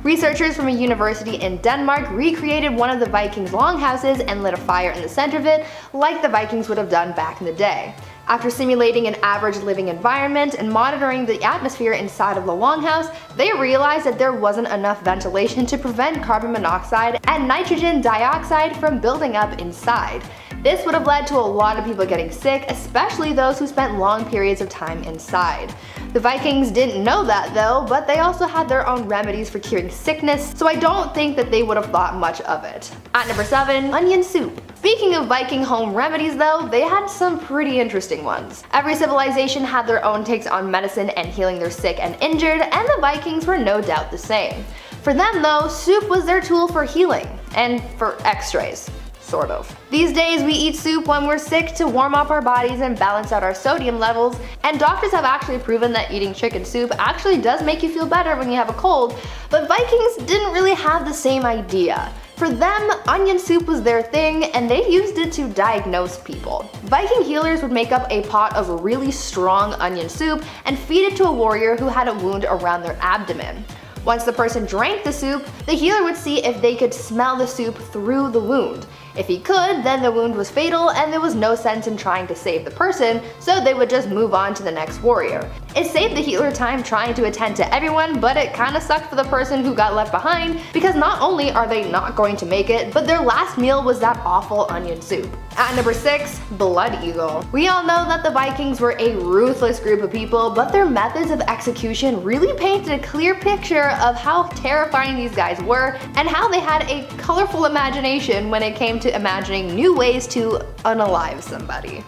Researchers from a university in Denmark recreated one of the Vikings' longhouses and lit a fire in the center of it, like the Vikings would have done back in the day. After simulating an average living environment and monitoring the atmosphere inside of the longhouse, they realized that there wasn't enough ventilation to prevent carbon monoxide and nitrogen dioxide from building up inside. This would have led to a lot of people getting sick, especially those who spent long periods of time inside. The Vikings didn't know that though, but they also had their own remedies for curing sickness, so I don't think that they would have thought much of it. At number 7, onion soup. Speaking of Viking home remedies though, they had some pretty interesting ones. Every civilization had their own takes on medicine and healing their sick and injured, and the Vikings were no doubt the same. For them though, soup was their tool for healing, and for x-rays. Sort of. These days we eat soup when we're sick to warm up our bodies and balance out our sodium levels, and doctors have actually proven that eating chicken soup actually does make you feel better when you have a cold, but Vikings didn't really have the same idea. For them, onion soup was their thing, and they used it to diagnose people. Viking healers would make up a pot of really strong onion soup and feed it to a warrior who had a wound around their abdomen. Once the person drank the soup, the healer would see if they could smell the soup through the wound. If he could, then the wound was fatal and there was no sense in trying to save the person, so they would just move on to the next warrior. It saved the healer time trying to attend to everyone, but it kinda sucked for the person who got left behind, because not only are they not going to make it, but their last meal was that awful onion soup. At number 6, blood eagle. We all know that the Vikings were a ruthless group of people, but their methods of execution really painted a clear picture of how terrifying these guys were and how they had a colorful imagination when it came to imagining new ways to unalive somebody.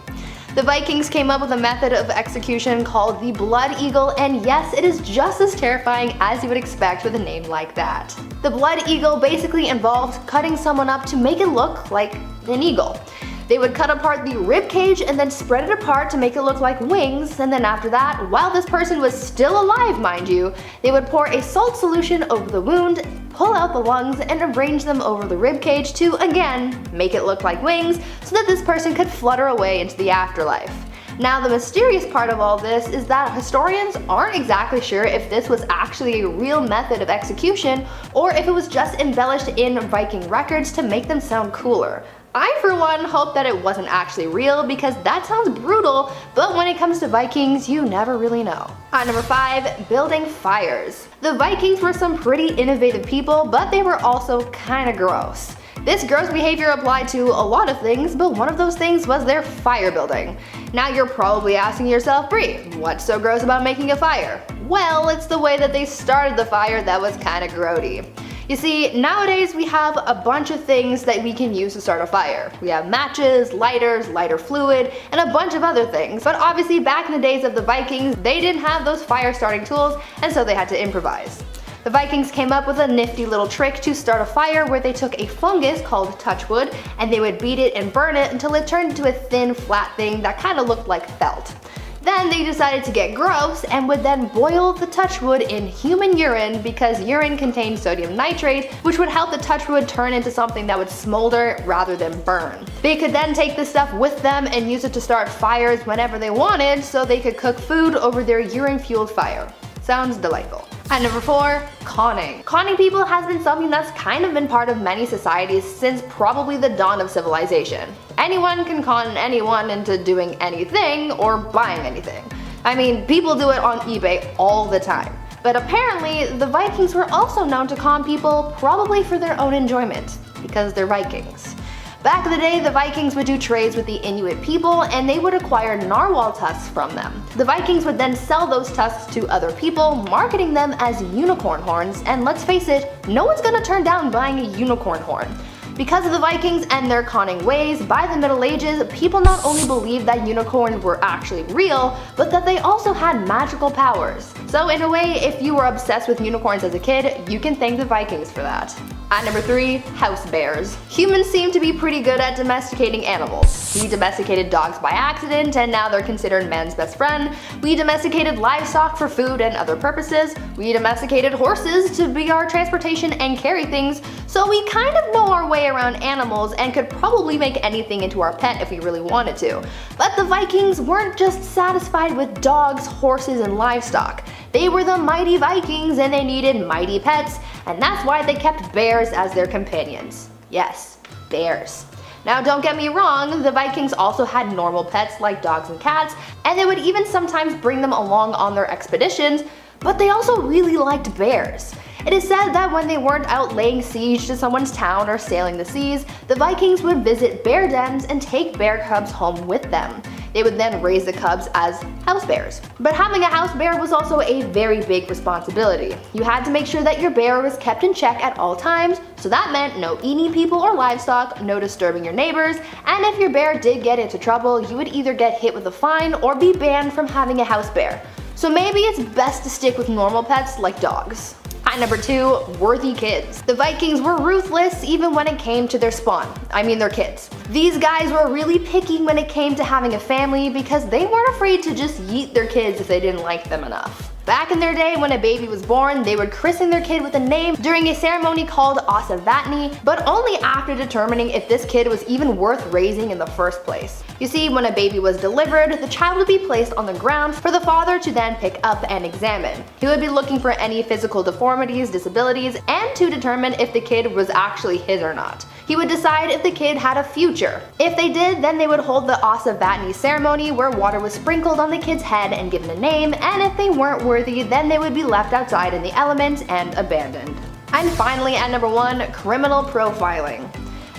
The Vikings came up with a method of execution called the blood eagle, and yes, it is just as terrifying as you would expect with a name like that. The blood eagle basically involved cutting someone up to make it look like an eagle. They would cut apart the rib cage and then spread it apart to make it look like wings, and then after that, while this person was still alive mind you, they would pour a salt solution over the wound, pull out the lungs, and arrange them over the rib cage to, again, make it look like wings so that this person could flutter away into the afterlife. Now the mysterious part of all this is that historians aren't exactly sure if this was actually a real method of execution or if it was just embellished in Viking records to make them sound cooler. I, for one, hope that it wasn't actually real because that sounds brutal, but when it comes to Vikings, you never really know. At number 5, building fires. The Vikings were some pretty innovative people, but they were also kinda gross. This gross behavior applied to a lot of things, but one of those things was their fire building. Now you're probably asking yourself, Brie, what's so gross about making a fire? Well, it's the way that they started the fire that was kinda grody. You see, nowadays we have a bunch of things that we can use to start a fire. We have matches, lighters, lighter fluid, and a bunch of other things. But obviously back in the days of the Vikings, they didn't have those fire starting tools, and so they had to improvise. The Vikings came up with a nifty little trick to start a fire where they took a fungus called touchwood and they would beat it and burn it until it turned into a thin, flat thing that kind of looked like felt. Then they decided to get gross and would then boil the touchwood in human urine because urine contained sodium nitrate, which would help the touchwood turn into something that would smolder rather than burn. They could then take this stuff with them and use it to start fires whenever they wanted so they could cook food over their urine-fueled fire. Sounds delightful. At number 4, conning. Conning people has been something that's kind of been part of many societies since probably the dawn of civilization. Anyone can con anyone into doing anything or buying anything. I mean, people do it on eBay all the time. But apparently, the Vikings were also known to con people probably for their own enjoyment, because they're Vikings. Back in the day, the Vikings would do trades with the Inuit people and they would acquire narwhal tusks from them. The Vikings would then sell those tusks to other people, marketing them as unicorn horns, and let's face it, no one's gonna turn down buying a unicorn horn. Because of the Vikings and their conning ways, by the Middle Ages, people not only believed that unicorns were actually real, but that they also had magical powers. So in a way, if you were obsessed with unicorns as a kid, you can thank the Vikings for that. At number 3, house bears. Humans seem to be pretty good at domesticating animals. We domesticated dogs by accident and now they're considered man's best friend. We domesticated livestock for food and other purposes. We domesticated horses to be our transportation and carry things. So we kind of know our way around animals and could probably make anything into our pet if we really wanted to. But the Vikings weren't just satisfied with dogs, horses, and livestock. They were the mighty Vikings and they needed mighty pets, and that's why they kept bears as their companions. Yes, bears. Now don't get me wrong, the Vikings also had normal pets like dogs and cats, and they would even sometimes bring them along on their expeditions, but they also really liked bears. It is said that when they weren't out laying siege to someone's town or sailing the seas, the Vikings would visit bear dens and take bear cubs home with them. They would then raise the cubs as house bears. But having a house bear was also a very big responsibility. You had to make sure that your bear was kept in check at all times, so that meant no eating people or livestock, no disturbing your neighbors, and if your bear did get into trouble, you would either get hit with a fine or be banned from having a house bear. So maybe it's best to stick with normal pets like dogs. At number 2, worthy kids. The Vikings were ruthless even when it came to their spawn. I mean their kids. These guys were really picky when it came to having a family because they weren't afraid to just yeet their kids if they didn't like them enough. Back in their day, when a baby was born, they would christen their kid with a name during a ceremony called Osavatni, but only after determining if this kid was even worth raising in the first place. You see, when a baby was delivered, the child would be placed on the ground for the father to then pick up and examine. He would be looking for any physical deformities, disabilities, and to determine if the kid was actually his or not. He would decide if the kid had a future. If they did, then they would hold the Osavatni ceremony where water was sprinkled on the kid's head and given a name, and if they weren't worthy, then they would be left outside in the elements and abandoned. And finally, at number 1, criminal profiling.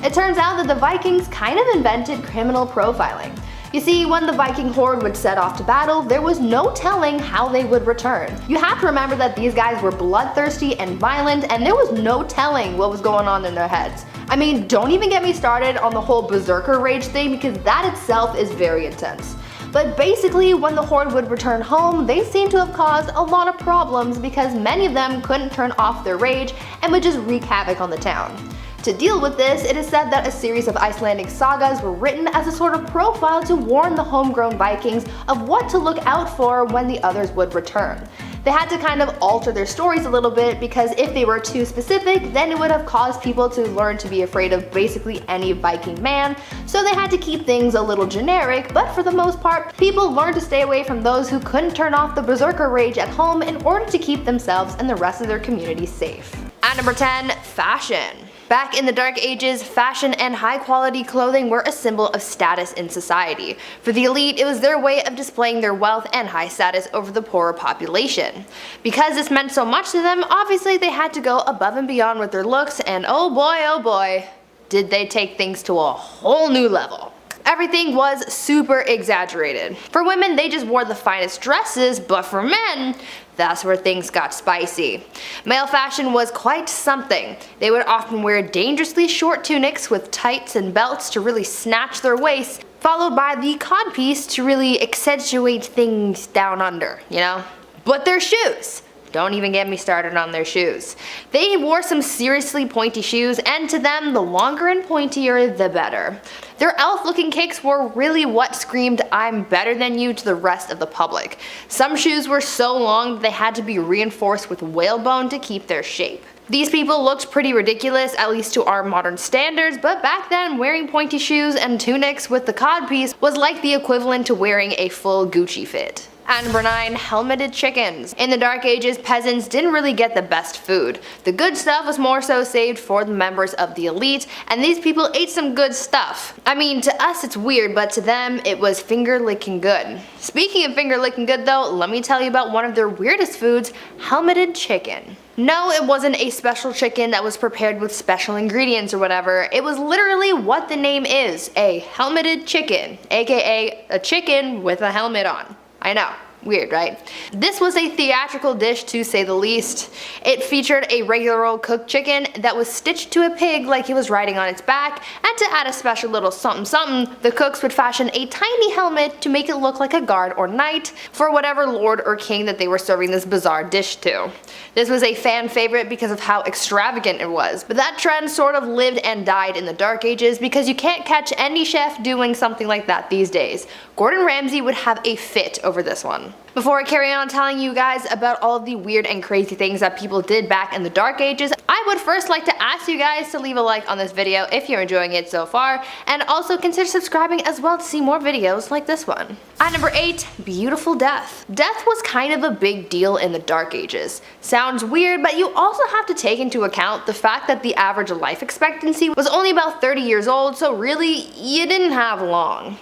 It turns out that the Vikings kind of invented criminal profiling. You see, when the Viking horde would set off to battle, there was no telling how they would return. You have to remember that these guys were bloodthirsty and violent, and there was no telling what was going on in their heads. I mean, don't even get me started on the whole berserker rage thing because that itself is very intense. But basically, when the horde would return home, they seemed to have caused a lot of problems because many of them couldn't turn off their rage and would just wreak havoc on the town. To deal with this, it is said that a series of Icelandic sagas were written as a sort of profile to warn the homegrown Vikings of what to look out for when the others would return. They had to kind of alter their stories a little bit because if they were too specific, then it would have caused people to learn to be afraid of basically any Viking man, so they had to keep things a little generic, but for the most part, people learned to stay away from those who couldn't turn off the berserker rage at home in order to keep themselves and the rest of their community safe. At number 10, fashion. Back in the Dark Ages, fashion and high quality clothing were a symbol of status in society. For the elite, it was their way of displaying their wealth and high status over the poorer population. Because this meant so much to them, obviously they had to go above and beyond with their looks, and oh boy, did they take things to a whole new level. Everything was super exaggerated. For women, they just wore the finest dresses, but for men, that's where things got spicy. Male fashion was quite something. They would often wear dangerously short tunics with tights and belts to really snatch their waists, followed by the codpiece to really accentuate things down under, you know? But their shoes! Don't even get me started on their shoes. They wore some seriously pointy shoes, and to them, the longer and pointier, the better. Their elf-looking kicks were really what screamed, "I'm better than you" to the rest of the public. Some shoes were so long that they had to be reinforced with whalebone to keep their shape. These people looked pretty ridiculous, at least to our modern standards, but back then wearing pointy shoes and tunics with the codpiece was like the equivalent to wearing a full Gucci fit. At number 9, helmeted chickens. In the Dark Ages, peasants didn't really get the best food. The good stuff was more so saved for the members of the elite, and these people ate some good stuff. I mean, to us it's weird, but to them it was finger-licking good. Speaking of finger-licking good though, let me tell you about one of their weirdest foods, helmeted chicken. No, it wasn't a special chicken that was prepared with special ingredients or whatever. It was literally what the name is, a helmeted chicken, aka a chicken with a helmet on. I know, weird, right? This was a theatrical dish to say the least. It featured a regular old cooked chicken that was stitched to a pig like he was riding on its back, and to add a special little something something, the cooks would fashion a tiny helmet to make it look like a guard or knight for whatever lord or king that they were serving this bizarre dish to. This was a fan favorite because of how extravagant it was, but that trend sort of lived and died in the Dark Ages because you can't catch any chef doing something like that these days. Gordon Ramsay would have a fit over this one. Before I carry on telling you guys about all of the weird and crazy things that people did back in the Dark Ages, I would first like to ask you guys to leave a like on this video if you're enjoying it so far, and also consider subscribing as well to see more videos like this one. At number 8, beautiful death. Death was kind of a big deal in the Dark Ages. Sounds weird, but you also have to take into account the fact that the average life expectancy was only about 30 years old, so really, you didn't have long.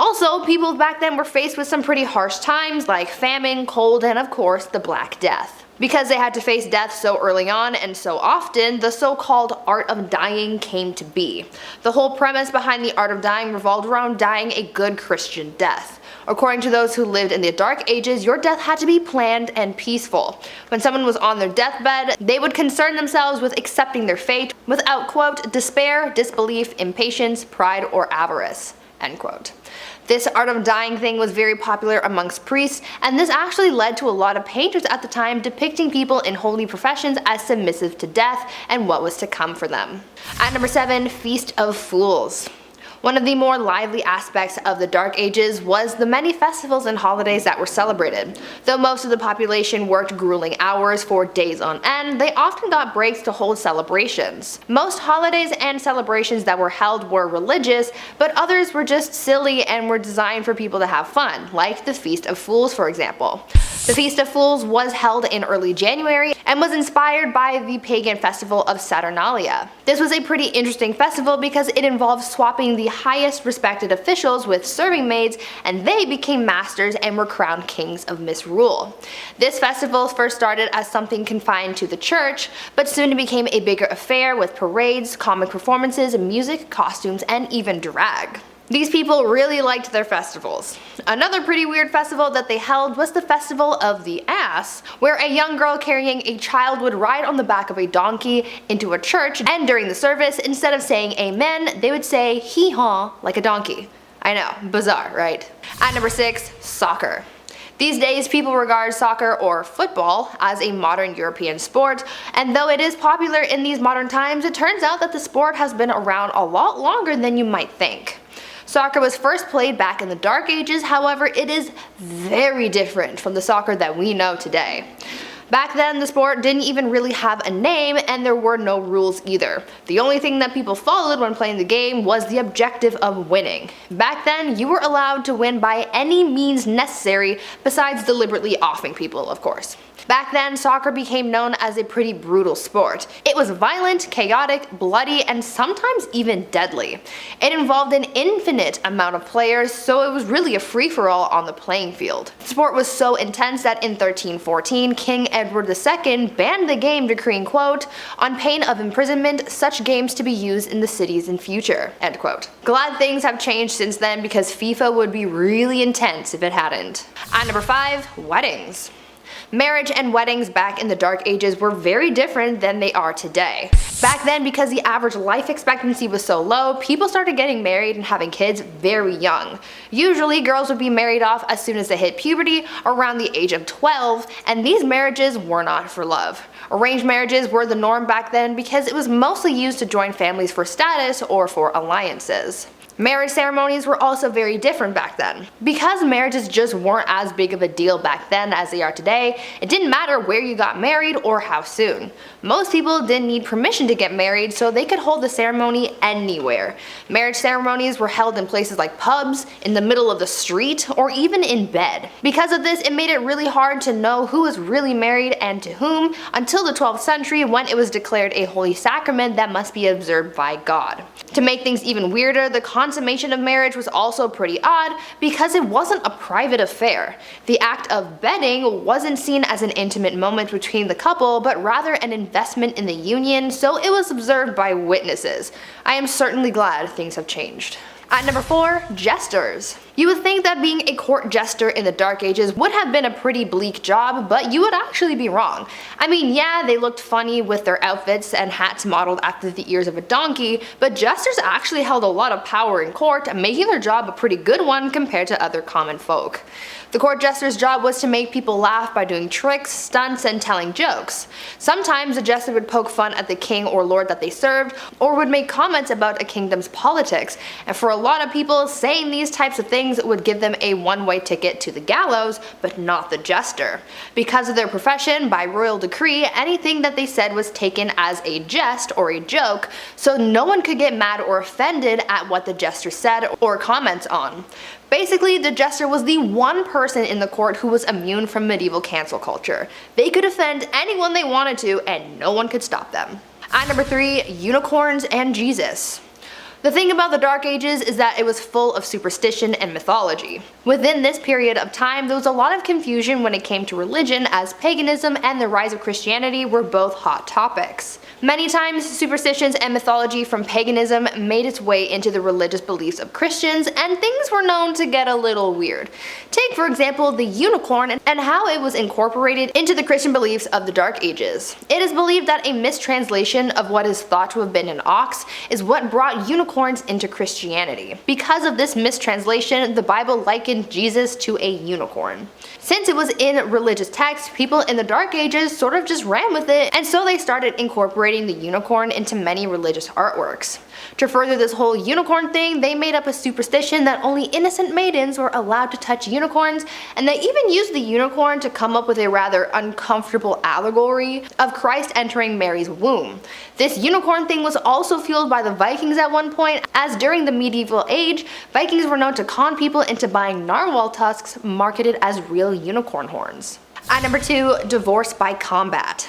Also, people back then were faced with some pretty harsh times like famine, cold, and of course the Black Death. Because they had to face death so early on and so often, the so-called art of dying came to be. The whole premise behind the art of dying revolved around dying a good Christian death. According to those who lived in the Dark Ages, your death had to be planned and peaceful. When someone was on their deathbed, they would concern themselves with accepting their fate without, quote, despair, disbelief, impatience, pride, or avarice, end quote. This art of dying thing was very popular amongst priests, and this actually led to a lot of painters at the time depicting people in holy professions as submissive to death and what was to come for them. At number 7, Feast of Fools. One of the more lively aspects of the Dark Ages was the many festivals and holidays that were celebrated. Though most of the population worked grueling hours for days on end, they often got breaks to hold celebrations. Most holidays and celebrations that were held were religious, but others were just silly and were designed for people to have fun, like the Feast of Fools, for example. The Feast of Fools was held in early January and was inspired by the pagan festival of Saturnalia. This was a pretty interesting festival because it involved swapping the highest respected officials with serving maids, and they became masters and were crowned kings of misrule. This festival first started as something confined to the church, but soon became a bigger affair with parades, comic performances, music, costumes, and even drag. These people really liked their festivals. Another pretty weird festival that they held was the Festival of the Ass, where a young girl carrying a child would ride on the back of a donkey into a church, and during the service, instead of saying amen, they would say hee-haw like a donkey. I know, bizarre, right? At number 6, soccer. These days, people regard soccer or football as a modern European sport, and though it is popular in these modern times, it turns out that the sport has been around a lot longer than you might think. Soccer was first played back in the Dark Ages, however, it is very different from the soccer that we know today. Back then, the sport didn't even really have a name, and there were no rules either. The only thing that people followed when playing the game was the objective of winning. Back then, you were allowed to win by any means necessary, besides deliberately offing people, of course. Back then, soccer became known as a pretty brutal sport. It was violent, chaotic, bloody, and sometimes even deadly. It involved an infinite amount of players, so it was really a free-for-all on the playing field. The sport was so intense that in 1314, King Edward II banned the game, decreeing, quote, "on pain of imprisonment, such games to be used in the cities in future," end quote. Glad things have changed since then, because FIFA would be really intense if it hadn't. At number 5, weddings. Marriage and weddings back in the Dark Ages were very different than they are today. Back then, because the average life expectancy was so low, people started getting married and having kids very young. Usually, girls would be married off as soon as they hit puberty, around the age of 12, and these marriages were not for love. Arranged marriages were the norm back then because it was mostly used to join families for status or for alliances. Marriage ceremonies were also very different back then. Because marriages just weren't as big of a deal back then as they are today, it didn't matter where you got married or how soon. Most people didn't need permission to get married, so they could hold the ceremony anywhere. Marriage ceremonies were held in places like pubs, in the middle of the street, or even in bed. Because of this, it made it really hard to know who was really married and to whom until the 12th century, when it was declared a holy sacrament that must be observed by God. To make things even weirder, the consummation of marriage was also pretty odd because it wasn't a private affair. The act of bedding wasn't seen as an intimate moment between the couple, but rather an investment in the union, so it was observed by witnesses. I am certainly glad things have changed. At number 4, jesters. You would think that being a court jester in the Dark Ages would have been a pretty bleak job, but you would actually be wrong. I mean, yeah, they looked funny with their outfits and hats modeled after the ears of a donkey, but jesters actually held a lot of power in court, making their job a pretty good one compared to other common folk. The court jester's job was to make people laugh by doing tricks, stunts, and telling jokes. Sometimes a jester would poke fun at the king or lord that they served, or would make comments about a kingdom's politics, and for a lot of people, saying these types of things would give them a one-way ticket to the gallows, but not the jester. Because of their profession, by royal decree, anything that they said was taken as a jest or a joke, so no one could get mad or offended at what the jester said or comments on. Basically, the jester was the one person in the court who was immune from medieval cancel culture. They could offend anyone they wanted to, and no one could stop them. At number 3, unicorns and Jesus. The thing about the Dark Ages is that it was full of superstition and mythology. Within this period of time, there was a lot of confusion when it came to religion, as paganism and the rise of Christianity were both hot topics. Many times, superstitions and mythology from paganism made its way into the religious beliefs of Christians, and things were known to get a little weird. Take, for example, the unicorn and how it was incorporated into the Christian beliefs of the Dark Ages. It is believed that a mistranslation of what is thought to have been an ox is what brought unicorns into Christianity. Because of this mistranslation, the Bible likened Jesus to a unicorn. Since it was in religious texts, people in the Dark Ages sort of just ran with it, and so they started incorporating the unicorn into many religious artworks. To further this whole unicorn thing, they made up a superstition that only innocent maidens were allowed to touch unicorns, and they even used the unicorn to come up with a rather uncomfortable allegory of Christ entering Mary's womb. This unicorn thing was also fueled by the Vikings at one point, as during the medieval age, Vikings were known to con people into buying narwhal tusks marketed as real unicorn horns. At number 2, divorce by combat.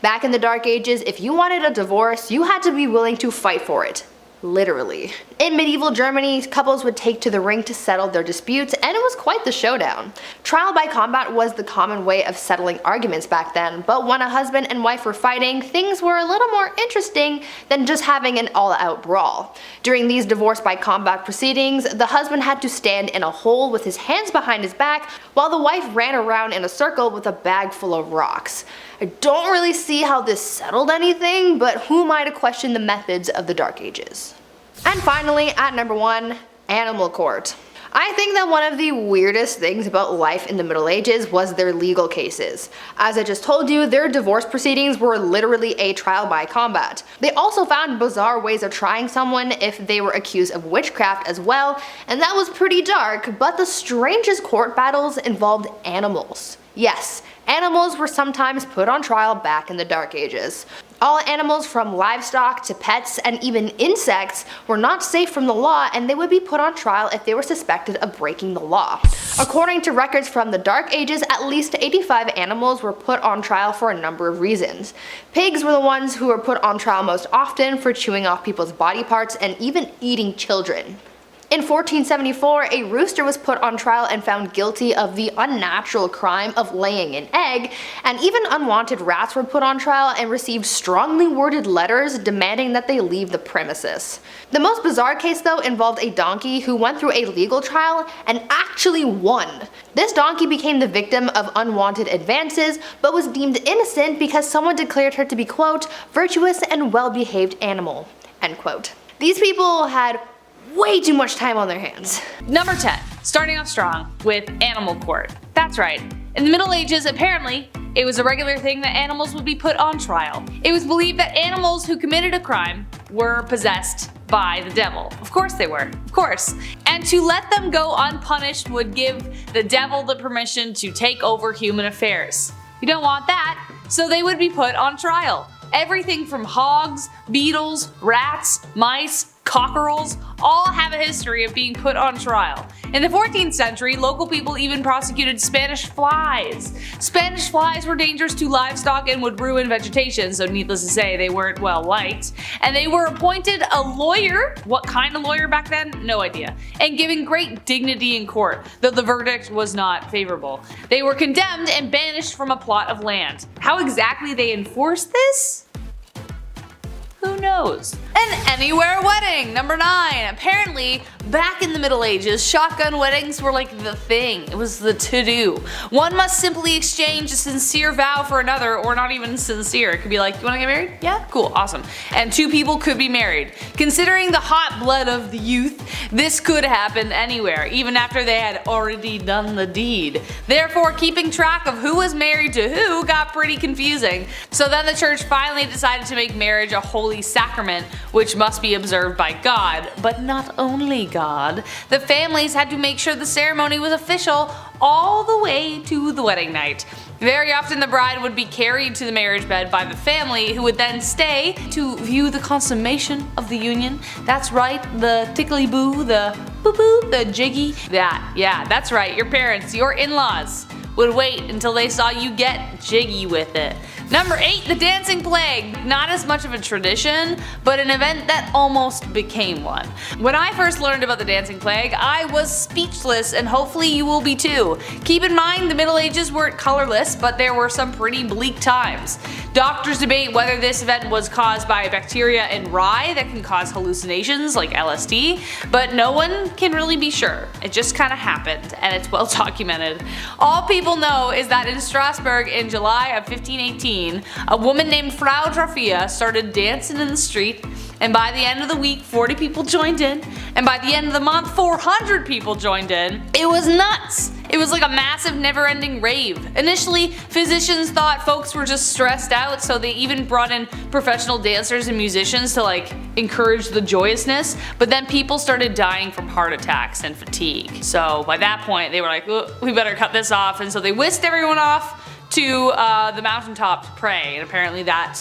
Back in the Dark Ages, if you wanted a divorce, you had to be willing to fight for it. Literally. In medieval Germany, couples would take to the ring to settle their disputes, and it was quite the showdown. Trial by combat was the common way of settling arguments back then, but when a husband and wife were fighting, things were a little more interesting than just having an all-out brawl. During these divorce by combat proceedings, the husband had to stand in a hole with his hands behind his back, while the wife ran around in a circle with a bag full of rocks. I don't really see how this settled anything, but who am I to question the methods of the Dark Ages? And finally, at number 1, animal court. I think that one of the weirdest things about life in the Middle Ages was their legal cases. As I just told you, their divorce proceedings were literally a trial by combat. They also found bizarre ways of trying someone if they were accused of witchcraft as well, and that was pretty dark, but the strangest court battles involved animals. Yes, animals were sometimes put on trial back in the Dark Ages. All animals from livestock to pets and even insects were not safe from the law, and they would be put on trial if they were suspected of breaking the law. According to records from the Dark Ages, at least 85 animals were put on trial for a number of reasons. Pigs were the ones who were put on trial most often for chewing off people's body parts and even eating children. In 1474, a rooster was put on trial and found guilty of the unnatural crime of laying an egg, and even unwanted rats were put on trial and received strongly worded letters demanding that they leave the premises. The most bizarre case though involved a donkey who went through a legal trial and actually won. This donkey became the victim of unwanted advances, but was deemed innocent because someone declared her to be, quote, virtuous and well-behaved animal, end quote. These people had way too much time on their hands. Number 10. Starting off strong with animal court. That's right. In the Middle Ages, apparently, it was a regular thing that animals would be put on trial. It was believed that animals who committed a crime were possessed by the devil. Of course they were. Of course. And to let them go unpunished would give the devil the permission to take over human affairs. You don't want that, so they would be put on trial. Everything from hogs, beetles, rats, mice, cockerels, all have a history of being put on trial. In the 14th century, local people even prosecuted Spanish flies. Spanish flies were dangerous to livestock and would ruin vegetation, so needless to say, they weren't well liked. And they were appointed a lawyer, what kind of lawyer back then? No idea, and given great dignity in court, though the verdict was not favorable. They were condemned and banished from a plot of land. How exactly they enforced this? Who knows? An anywhere wedding, number 9. Apparently, back in the Middle Ages, shotgun weddings were like the thing. It was the to-do. One must simply exchange a sincere vow for another, or not even sincere. It could be like, you wanna get married? Yeah? Cool, awesome. And 2 people could be married. Considering the hot blood of the youth, this could happen anywhere, even after they had already done the deed. Therefore, keeping track of who was married to who got pretty confusing. So then the church finally decided to make marriage a holy sacrament, which must be observed by God, but not only God. The families had to make sure the ceremony was official all the way to the wedding night. Very often the bride would be carried to the marriage bed by the family, who would then stay to view the consummation of the union. That's right, the tickly boo, the boo boo, the jiggy. Yeah, that's right, your parents, your in-laws would wait until they saw you get jiggy with it. Number 8, the dancing plague. Not as much of a tradition, but an event that almost became one. When I first learned about the dancing plague, I was speechless, and hopefully you will be too. Keep in mind the Middle Ages weren't colorless, but there were some pretty bleak times. Doctors debate whether this event was caused by a bacteria in rye that can cause hallucinations like LSD, but no one can really be sure. It just kinda happened, and it's well documented. All people know is that in Strasbourg in July of 1518, a woman named Frau Drafia started dancing in the street, and by the end of the week 40 people joined in, and by the end of the month 400 people joined in. It was nuts! It was like a massive never-ending rave. Initially, physicians thought folks were just stressed out, so they even brought in professional dancers and musicians to like encourage the joyousness, but then people started dying from heart attacks and fatigue. So by that point they were like, we better cut this off, and so they whisked everyone off to the mountaintop to pray, and apparently that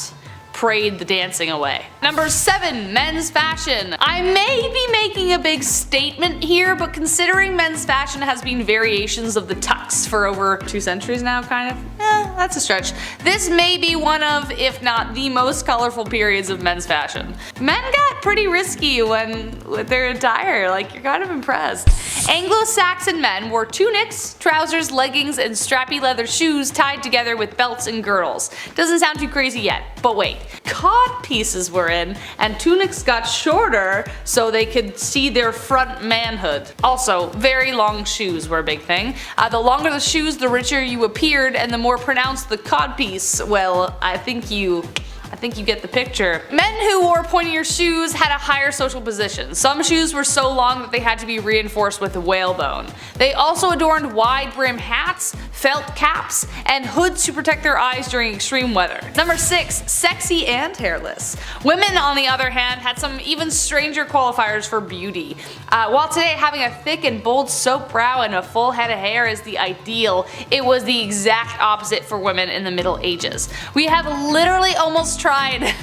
prayed the dancing away. Number 7, men's fashion. I may be making a big statement here, but considering men's fashion has been variations of the tux for over 2 centuries now, kind of, that's a stretch. This may be one of, if not the most colorful periods of men's fashion. Men got pretty risky with their attire, like you're kind of impressed. Anglo-Saxon men wore tunics, trousers, leggings, and strappy leather shoes tied together with belts and girdles. Doesn't sound too crazy yet, but wait. Cod pieces were in, and tunics got shorter so they could see their front manhood. Also, very long shoes were a big thing. The longer the shoes, the richer you appeared, and the more pronounced the codpiece. Well, I think you I think you get the picture. Men who wore pointier shoes had a higher social position. Some shoes were so long that they had to be reinforced with whalebone. They also adorned wide brim hats, felt caps, and hoods to protect their eyes during extreme weather. Number 6. Sexy and hairless. Women, on the other hand, had some even stranger qualifiers for beauty. While today having a thick and bold soap brow and a full head of hair is the ideal, it was the exact opposite for women in the Middle Ages. We have literally almost tried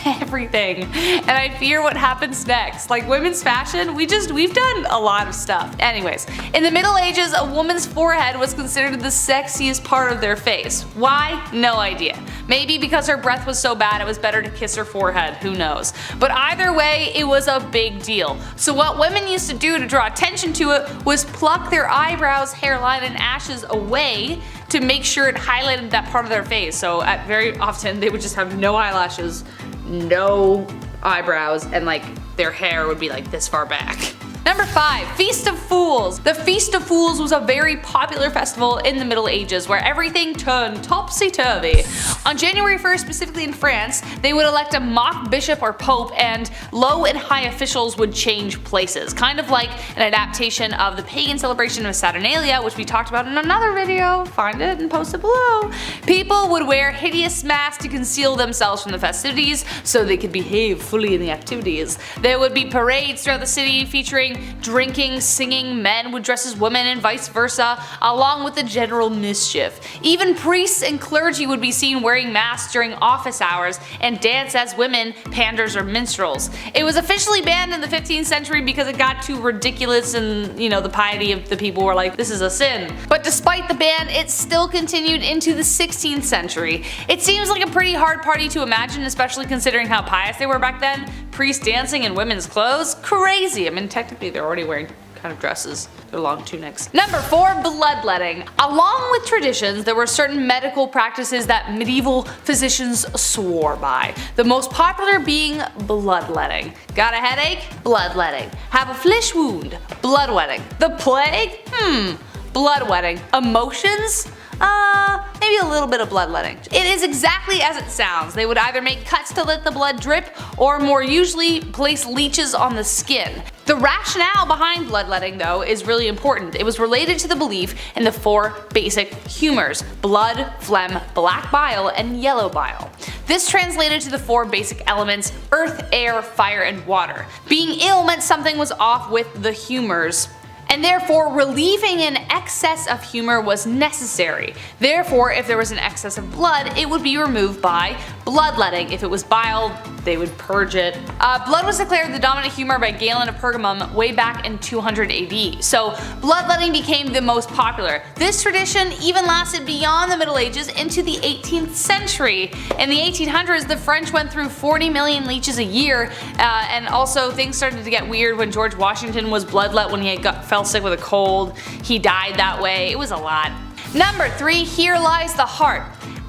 everything, and I fear what happens next. Like women's fashion, we've done a lot of stuff. Anyways, in the Middle Ages, a woman's forehead was considered the sexiest part of their face. Why? No idea. Maybe because her breath was so bad it was better to kiss her forehead, who knows. But either way, it was a big deal. So what women used to do to draw attention to it was pluck their eyebrows, hairline, and ashes away to make sure it highlighted that part of their face. So very often they would just have no eyelashes, no eyebrows, and like their hair would be like this far back. Number 5. Feast of Fools. The Feast of Fools was a very popular festival in the Middle Ages where everything turned topsy-turvy. On January 1st, specifically in France, they would elect a mock bishop or pope, and low and high officials would change places. Kind of like an adaptation of the pagan celebration of Saturnalia, which we talked about in another video. Find it and post it below. People would wear hideous masks to conceal themselves from the festivities so they could behave fully in the activities. There would be parades throughout the city featuring drinking, singing, men would dress as women and vice versa, along with the general mischief. Even priests and clergy would be seen wearing masks during office hours and dance as women, panders, or minstrels. It was officially banned in the 15th century because it got too ridiculous and, the piety of the people were like, this is a sin. But despite the ban, it still continued into the 16th century. It seems like a pretty hard party to imagine, especially considering how pious they were back then. Priests dancing in women's clothes? Crazy. I mean, technically they're already wearing kind of dresses. They're long tunics. Number 4. Bloodletting. Along with traditions, there were certain medical practices that medieval physicians swore by. The most popular being bloodletting. Got a headache? Bloodletting. Have a flesh wound? Bloodletting. The plague? Bloodletting. Emotions? Maybe a little bit of bloodletting. It is exactly as it sounds. They would either make cuts to let the blood drip, or more usually place leeches on the skin. The rationale behind bloodletting, though, is really important. It was related to the belief in the 4 basic humors: blood, phlegm, black bile, and yellow bile. This translated to the 4 basic elements: earth, air, fire, and water. Being ill meant something was off with the humors, and therefore relieving an excess of humor was necessary. Therefore, if there was an excess of blood, it would be removed by bloodletting. If it was bile, they would purge it. Blood was declared the dominant humor by Galen of Pergamum way back in 200 AD, so bloodletting became the most popular. This tradition even lasted beyond the Middle Ages into the 18th century. In the 1800s, the French went through 40 million leeches a year, and also things started to get weird when George Washington was bloodlet when he fell sick with a cold. He died that way. It was a lot. Number 3. Here lies the heart.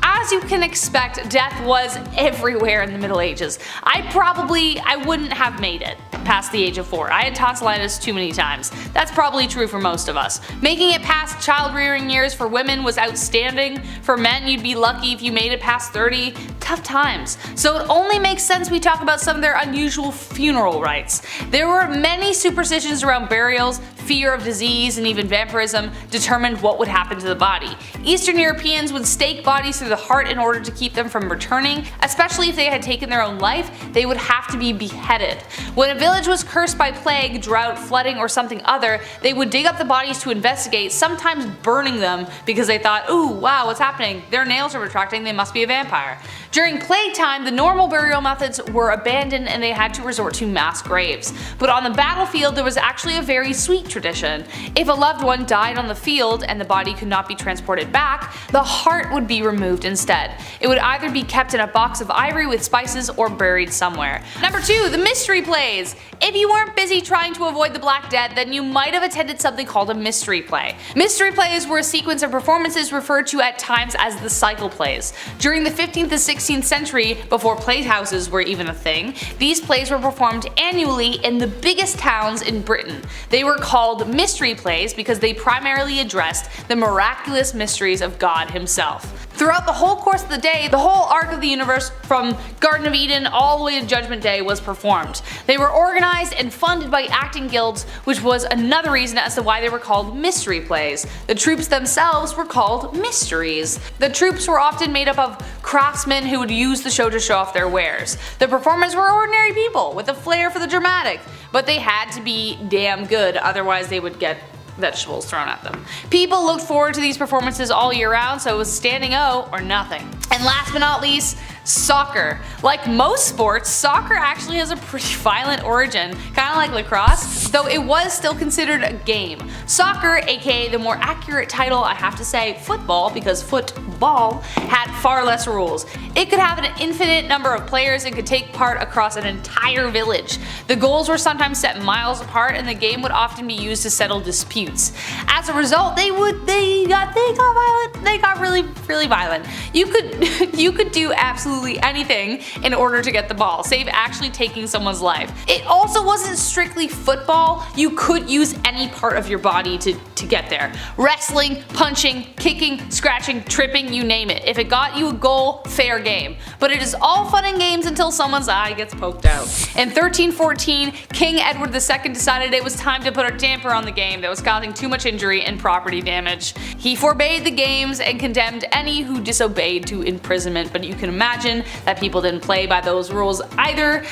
As you can expect, death was everywhere in the Middle Ages. I wouldn't have made it past the age of 4. I had tonsillitis too many times. That's probably true for most of us. Making it past child rearing years for women was outstanding. For men, you'd be lucky if you made it past 30. Tough times. So it only makes sense we talk about some of their unusual funeral rites. There were many superstitions around burials. Fear of disease and even vampirism determined what would happen to the body. Eastern Europeans would stake bodies through the heart in order to keep them from returning. Especially if they had taken their own life, they would have to be beheaded. When a village was cursed by plague, drought, flooding, or something other, they would dig up the bodies to investigate, sometimes burning them because they thought, ooh, wow, what's happening? Their nails are retracting, they must be a vampire. During plague time, the normal burial methods were abandoned and they had to resort to mass graves. But on the battlefield, there was actually a very sweet tradition. If a loved one died on the field and the body could not be transported back, the heart would be removed instead. It would either be kept in a box of ivory with spices or buried somewhere. Number 2. The mystery plays. If you weren't busy trying to avoid the Black Death, then you might have attended something called a mystery play. Mystery plays were a sequence of performances referred to at times as the cycle plays. During the 15th to 16th century, before playhouses were even a thing, these plays were performed annually in the biggest towns in Britain. They were called mystery plays because they primarily addressed the miraculous mysteries of God himself. Throughout the whole course of the day, the whole arc of the universe from Garden of Eden all the way to Judgment Day was performed. They were organized and funded by acting guilds, which was another reason as to why they were called mystery plays. The troops themselves were called mysteries. The troops were often made up of craftsmen who would use the show to show off their wares. The performers were ordinary people with a flair for the dramatic, but they had to be damn good, otherwise they would get vegetables thrown at them. People looked forward to these performances all year round, so it was standing O or nothing. And last but not least, soccer. Like most sports, soccer actually has a pretty violent origin, kind of like lacrosse, though it was still considered a game. Soccer, aka the more accurate title, I have to say football, because football had far less rules. It could have an infinite number of players and could take part across an entire village. The goals were sometimes set miles apart, and the game would often be used to settle disputes. As a result, they got violent. They got really violent. You could do absolutely anything in order to get the ball, save actually taking someone's life. It also wasn't strictly football. You could use any part of your body to get there. Wrestling, punching, kicking, scratching, tripping, you name it. If it got you a goal, fair game. But it is all fun and games until someone's eye gets poked out. In 1314, King Edward II decided it was time to put a damper on the game that was causing too much injury and property damage. He forbade the games and condemned any who disobeyed to imprisonment, but you can imagine that people didn't play by those rules either,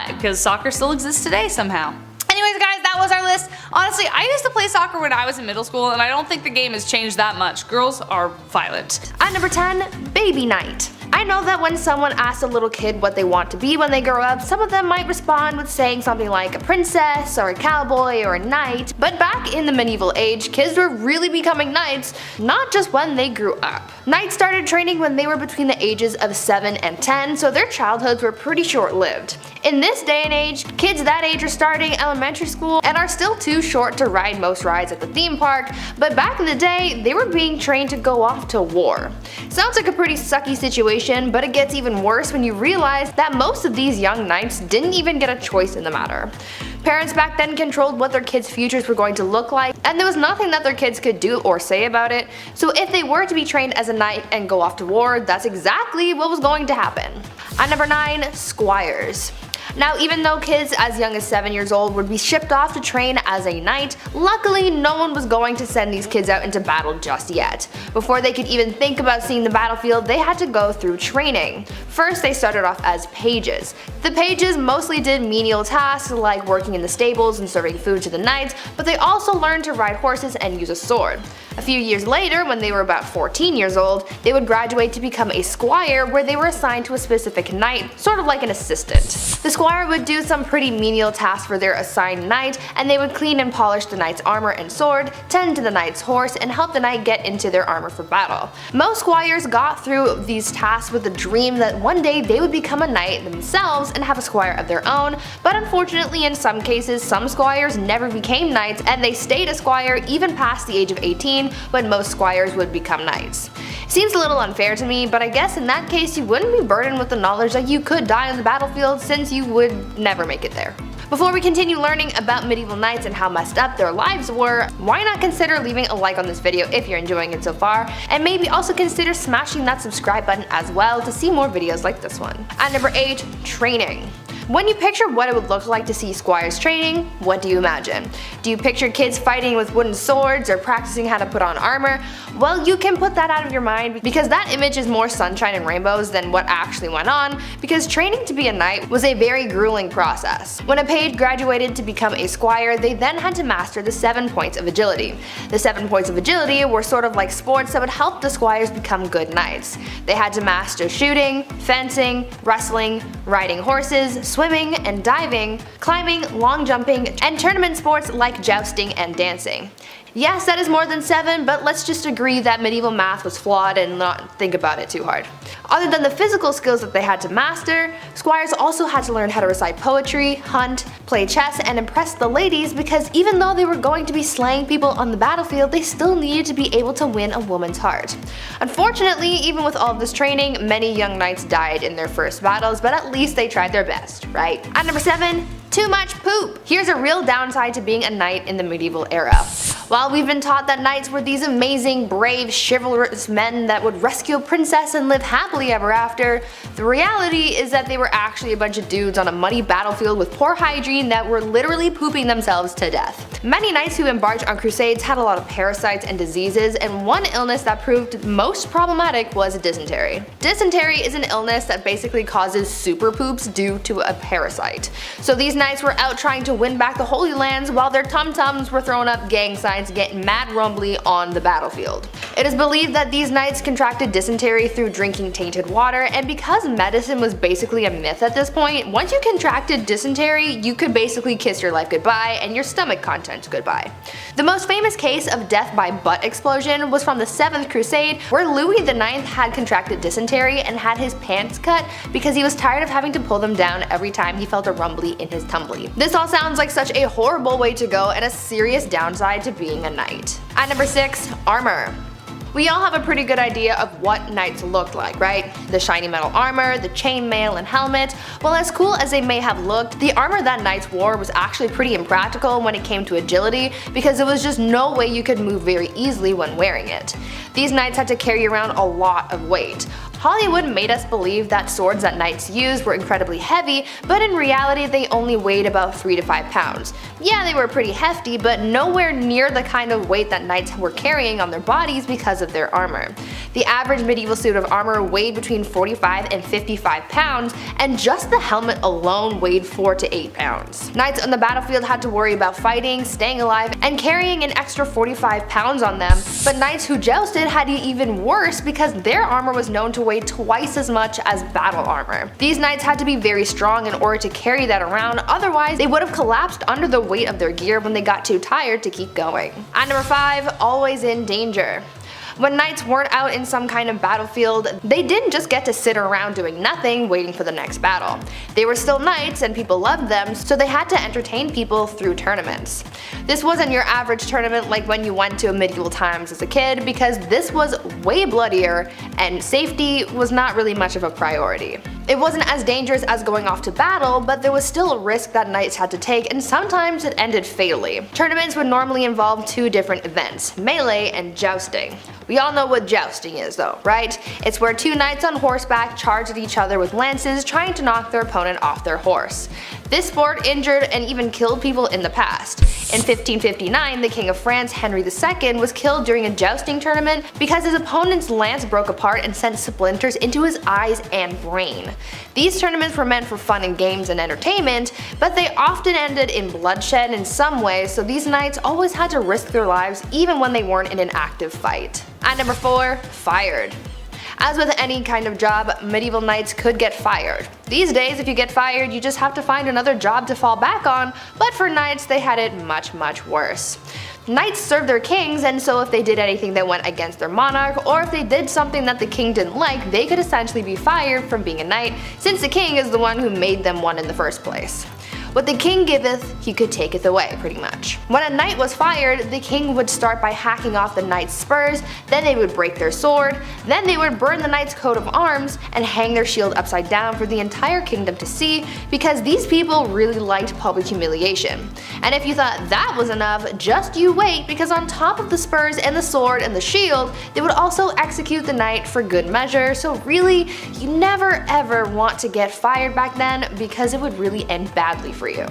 because soccer still exists today somehow. Anyways guys, that was our list. Honestly, I used to play soccer when I was in middle school, and I don't think the game has changed that much. Girls are violent. At number 10, baby night. I know that when someone asks a little kid what they want to be when they grow up, some of them might respond with saying something like a princess or a cowboy or a knight, but back in the medieval age, kids were really becoming knights, not just when they grew up. Knights started training when they were between the ages of 7 and 10, so their childhoods were pretty short-lived. In this day and age, kids that age are starting elementary school and are still too short to ride most rides at the theme park, but back in the day, they were being trained to go off to war. Sounds like a pretty sucky situation, but it gets even worse when you realize that most of these young knights didn't even get a choice in the matter. Parents back then controlled what their kids' futures were going to look like, and there was nothing that their kids could do or say about it, so if they were to be trained as a knight and go off to war, that's exactly what was going to happen. At number 9, squires. Now, even though kids as young as 7 years old would be shipped off to train as a knight, luckily no one was going to send these kids out into battle just yet. Before they could even think about seeing the battlefield, they had to go through training. First, they started off as pages. The pages mostly did menial tasks like working in the stables and serving food to the knights, but they also learned to ride horses and use a sword. A few years later, when they were about 14 years old, they would graduate to become a squire, where they were assigned to a specific knight, sort of like an assistant. The squire would do some pretty menial tasks for their assigned knight, and they would clean and polish the knight's armor and sword, tend to the knight's horse, and help the knight get into their armor for battle. Most squires got through these tasks with a dream that one day they would become a knight themselves and have a squire of their own, but unfortunately in some cases, some squires never became knights and they stayed a squire even past the age of 18, when most squires would become knights. Seems a little unfair to me, but I guess in that case you wouldn't be burdened with the knowledge that you could die on the battlefield, since you would never make it there. Before we continue learning about medieval knights and how messed up their lives were, why not consider leaving a like on this video if you're enjoying it so far, and maybe also consider smashing that subscribe button as well to see more videos like this one. At number 8, training. When you picture what it would look like to see squires training, what do you imagine? Do you picture kids fighting with wooden swords or practicing how to put on armor? Well, you can put that out of your mind, because that image is more sunshine and rainbows than what actually went on, because training to be a knight was a very grueling process. When a page graduated to become a squire, they then had to master the 7 points of agility. The 7 points of agility were sort of like sports that would help the squires become good knights. They had to master shooting, fencing, wrestling, riding horses, swimming and diving, climbing, long jumping, and tournament sports like jousting and dancing. Yes, that is more than 7, but let's just agree that medieval math was flawed and not think about it too hard. Other than the physical skills that they had to master, squires also had to learn how to recite poetry, hunt, play chess, and impress the ladies, because even though they were going to be slaying people on the battlefield, they still needed to be able to win a woman's heart. Unfortunately, even with all of this training, many young knights died in their first battles, but at least they tried their best, right? At number 7, too much poop. Here's a real downside to being a knight in the medieval era. While we've been taught that knights were these amazing, brave, chivalrous men that would rescue a princess and live happily ever after, the reality is that they were actually a bunch of dudes on a muddy battlefield with poor hygiene that were literally pooping themselves to death. Many knights who embarked on crusades had a lot of parasites and diseases, and one illness that proved most problematic was dysentery. Dysentery is an illness that basically causes super poops due to a parasite. So these knights were out trying to win back the Holy Lands while their tum-tums were throwing up gang signs getting mad rumbly on the battlefield. It is believed that these knights contracted dysentery through drinking tainted water, and because medicine was basically a myth at this point, once you contracted dysentery, you could basically kiss your life goodbye and your stomach contents goodbye. The most famous case of death by butt explosion was from the 7th Crusade, where Louis IX had contracted dysentery and had his pants cut because he was tired of having to pull them down every time he felt a rumbly in his tumbly. This all sounds like such a horrible way to go and a serious downside to being a knight. At number 6, armor. We all have a pretty good idea of what knights looked like, right? The shiny metal armor, the chainmail and helmet. Well, as cool as they may have looked, the armor that knights wore was actually pretty impractical when it came to agility, because there was just no way you could move very easily when wearing it. These knights had to carry around a lot of weight. Hollywood made us believe that swords that knights used were incredibly heavy, but in reality they only weighed about 3 to 5 pounds. Yeah, they were pretty hefty, but nowhere near the kind of weight that knights were carrying on their bodies because of their armor. The average medieval suit of armor weighed between 45 and 55 pounds, and just the helmet alone weighed 4 to 8 pounds. Knights on the battlefield had to worry about fighting, staying alive, and carrying an extra 45 pounds on them, but knights who jousted had it even worse because their armor was known to weigh twice as much as battle armor. These knights had to be very strong in order to carry that around, otherwise they would have collapsed under the weight of their gear when they got too tired to keep going. At number 5, always in danger. When knights weren't out in some kind of battlefield, they didn't just get to sit around doing nothing waiting for the next battle. They were still knights and people loved them, so they had to entertain people through tournaments. This wasn't your average tournament like when you went to medieval times as a kid, because this was way bloodier and safety was not really much of a priority. It wasn't as dangerous as going off to battle, but there was still a risk that knights had to take, and sometimes it ended fatally. Tournaments would normally involve 2 different events, melee and jousting. We all know what jousting is though, right? It's where 2 knights on horseback charge at each other with lances, trying to knock their opponent off their horse. This sport injured and even killed people in the past. In 1559, the King of France, Henry II, was killed during a jousting tournament because his opponent's lance broke apart and sent splinters into his eyes and brain. These tournaments were meant for fun and games and entertainment, but they often ended in bloodshed in some way, so these knights always had to risk their lives even when they weren't in an active fight. At number 4, fired. As with any kind of job, medieval knights could get fired. These days, if you get fired, you just have to find another job to fall back on, but for knights they had it much worse. Knights served their kings, and so if they did anything that went against their monarch, or if they did something that the king didn't like, they could essentially be fired from being a knight, since the king is the one who made them one in the first place. What the king giveth, he could taketh away, pretty much. When a knight was fired, the king would start by hacking off the knight's spurs, then they would break their sword, then they would burn the knight's coat of arms, and hang their shield upside down for the entire kingdom to see, because these people really liked public humiliation. And if you thought that was enough, just you wait, because on top of the spurs and the sword and the shield, they would also execute the knight for good measure, so really, you never ever want to get fired back then, because it would really end badly for you.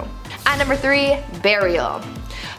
At number 3, burial.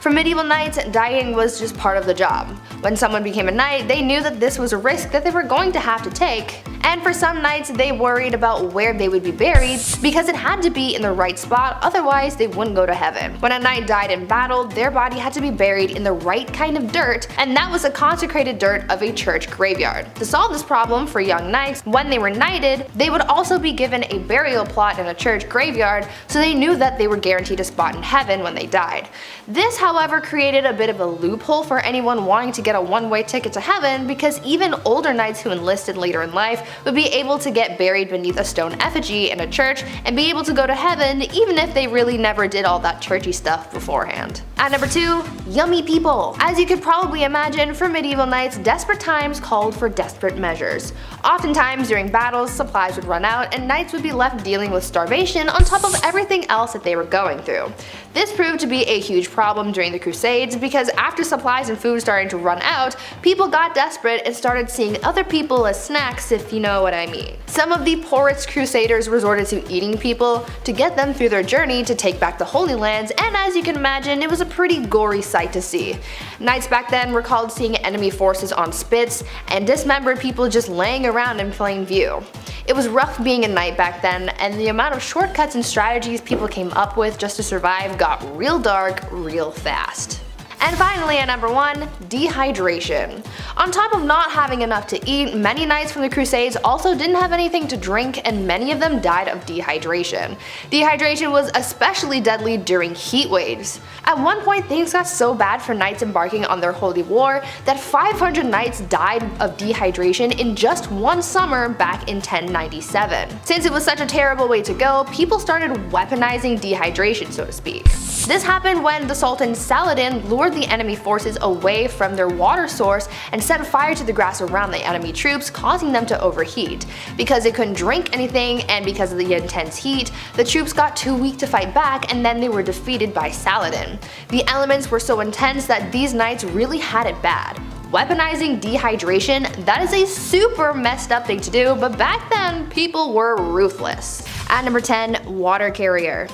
For medieval knights, dying was just part of the job. When someone became a knight, they knew that this was a risk that they were going to have to take. And for some knights, they worried about where they would be buried because it had to be in the right spot, otherwise they wouldn't go to heaven. When a knight died in battle, their body had to be buried in the right kind of dirt, and that was the consecrated dirt of a church graveyard. To solve this problem for young knights, when they were knighted, they would also be given a burial plot in a church graveyard, so they knew that they were guaranteed a spot in heaven when they died. This This, however, created a bit of a loophole for anyone wanting to get a one-way ticket to heaven, because even older knights who enlisted later in life would be able to get buried beneath a stone effigy in a church and be able to go to heaven even if they really never did all that churchy stuff beforehand. At number 2, yummy people. As you could probably imagine, for medieval knights, desperate times called for desperate measures. Oftentimes during battles, supplies would run out and knights would be left dealing with starvation on top of everything else that they were going through. This proved to be a huge problem during the Crusades, because after supplies and food started to run out, people got desperate and started seeing other people as snacks, if you know what I mean. Some of the poorest crusaders resorted to eating people to get them through their journey to take back the Holy Lands, and as you can imagine, it was a pretty gory sight to see. Knights back then recalled seeing enemy forces on spits and dismembered people just laying around in plain view. It was rough being a knight back then, and the amount of shortcuts and strategies people came up with just to survive got real dark real fast. And finally, at number 1, dehydration. On top of not having enough to eat, many knights from the Crusades also didn't have anything to drink, and many of them died of dehydration. Dehydration was especially deadly during heat waves. At one point, things got so bad for knights embarking on their holy war that 500 knights died of dehydration in just one summer back in 1097. Since it was such a terrible way to go, people started weaponizing dehydration, so to speak. This happened when the Sultan Saladin lured the enemy forces away from their water source and set fire to the grass around the enemy troops, causing them to overheat. Because they couldn't drink anything and because of the intense heat, the troops got too weak to fight back, and then they were defeated by Saladin. The elements were so intense that these knights really had it bad. Weaponizing dehydration, that is a super messed up thing to do, but back then people were ruthless. At number 10, water carrier.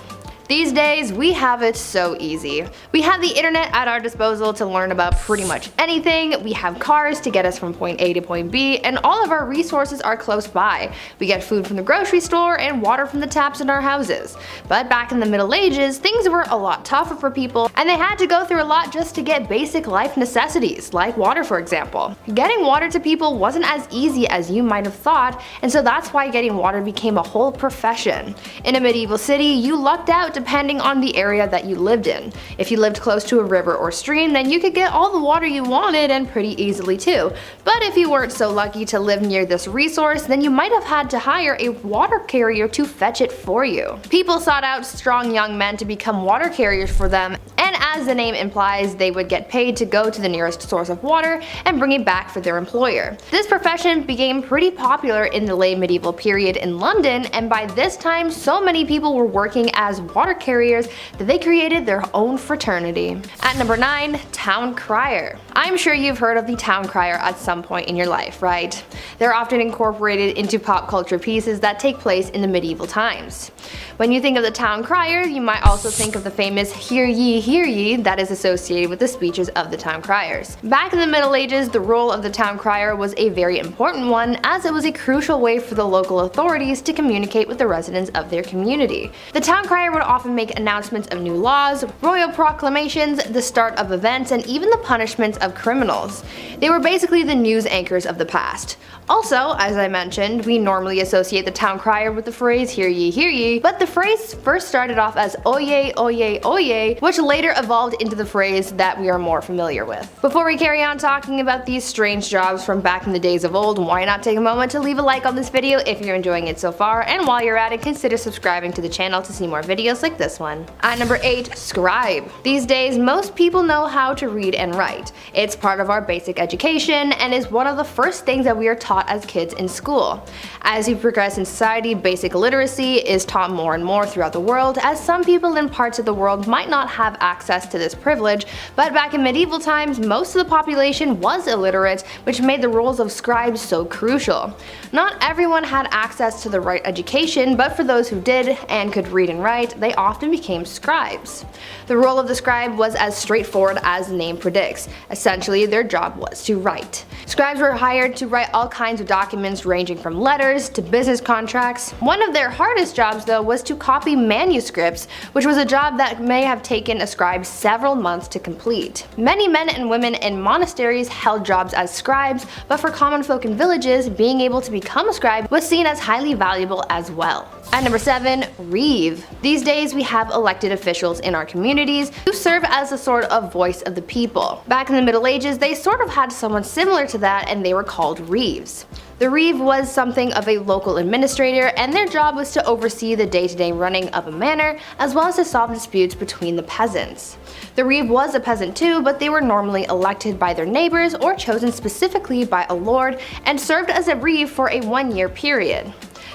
These days, we have it so easy. We have the internet at our disposal to learn about pretty much anything, we have cars to get us from point A to point B, and all of our resources are close by. We get food from the grocery store and water from the taps in our houses. But back in the Middle Ages, things were a lot tougher for people, and they had to go through a lot just to get basic life necessities, like water for example. Getting water to people wasn't as easy as you might have thought, and so that's why getting water became a whole profession. In a medieval city, you lucked out depending on the area that you lived in. If you lived close to a river or stream, then you could get all the water you wanted, and pretty easily too. But if you weren't so lucky to live near this resource, then you might have had to hire a water carrier to fetch it for you. People sought out strong young men to become water carriers for them, and as the name implies, they would get paid to go to the nearest source of water and bring it back for their employer. This profession became pretty popular in the late medieval period in London, and by this time so many people were working as water carriers that they created their own fraternity. At number 9, town crier. I'm sure you've heard of the town crier at some point in your life, right? They're often incorporated into pop culture pieces that take place in the medieval times. When you think of the town crier, you might also think of the famous hear ye that is associated with the speeches of the town criers. Back in the Middle Ages, the role of the town crier was a very important one, as it was a crucial way for the local authorities to communicate with the residents of their community. The town crier would often make announcements of new laws, royal proclamations, the start of events, and even the punishments of criminals. They were basically the news anchors of the past. Also, as I mentioned, we normally associate the town crier with the phrase hear ye, but the phrase first started off as oye, oye, oye, which later evolved into the phrase that we are more familiar with. Before we carry on talking about these strange jobs from back in the days of old, why not take a moment to leave a like on this video if you're enjoying it so far, and while you're at it, consider subscribing to the channel to see more videos like this one. At number 8, scribe. These days, most people know how to read and write. It's part of our basic education and is one of the first things that we are taught as kids in school. As you progress in society, basic literacy is taught more and more throughout the world, as some people in parts of the world might not have access to this privilege, but back in medieval times, most of the population was illiterate, which made the roles of scribes so crucial. Not everyone had access to the right education, but for those who did and could read and write, they often became scribes. The role of the scribe was as straightforward as the name predicts. Essentially, their job was to write. Scribes were hired to write all kinds of documents ranging from letters to business contracts. One of their hardest jobs though was to copy manuscripts, which was a job that may have taken a scribes several months to complete. Many men and women in monasteries held jobs as scribes, but for common folk in villages, being able to become a scribe was seen as highly valuable as well. At number 7, reeve. These days we have elected officials in our communities who serve as a sort of voice of the people. Back in the Middle Ages, they sort of had someone similar to that, and they were called reeves. The reeve was something of a local administrator, and their job was to oversee the day-to-day running of a manor, as well as to solve disputes between the peasants. The reeve was a peasant too, but they were normally elected by their neighbors or chosen specifically by a lord, and served as a reeve for a 1-year period.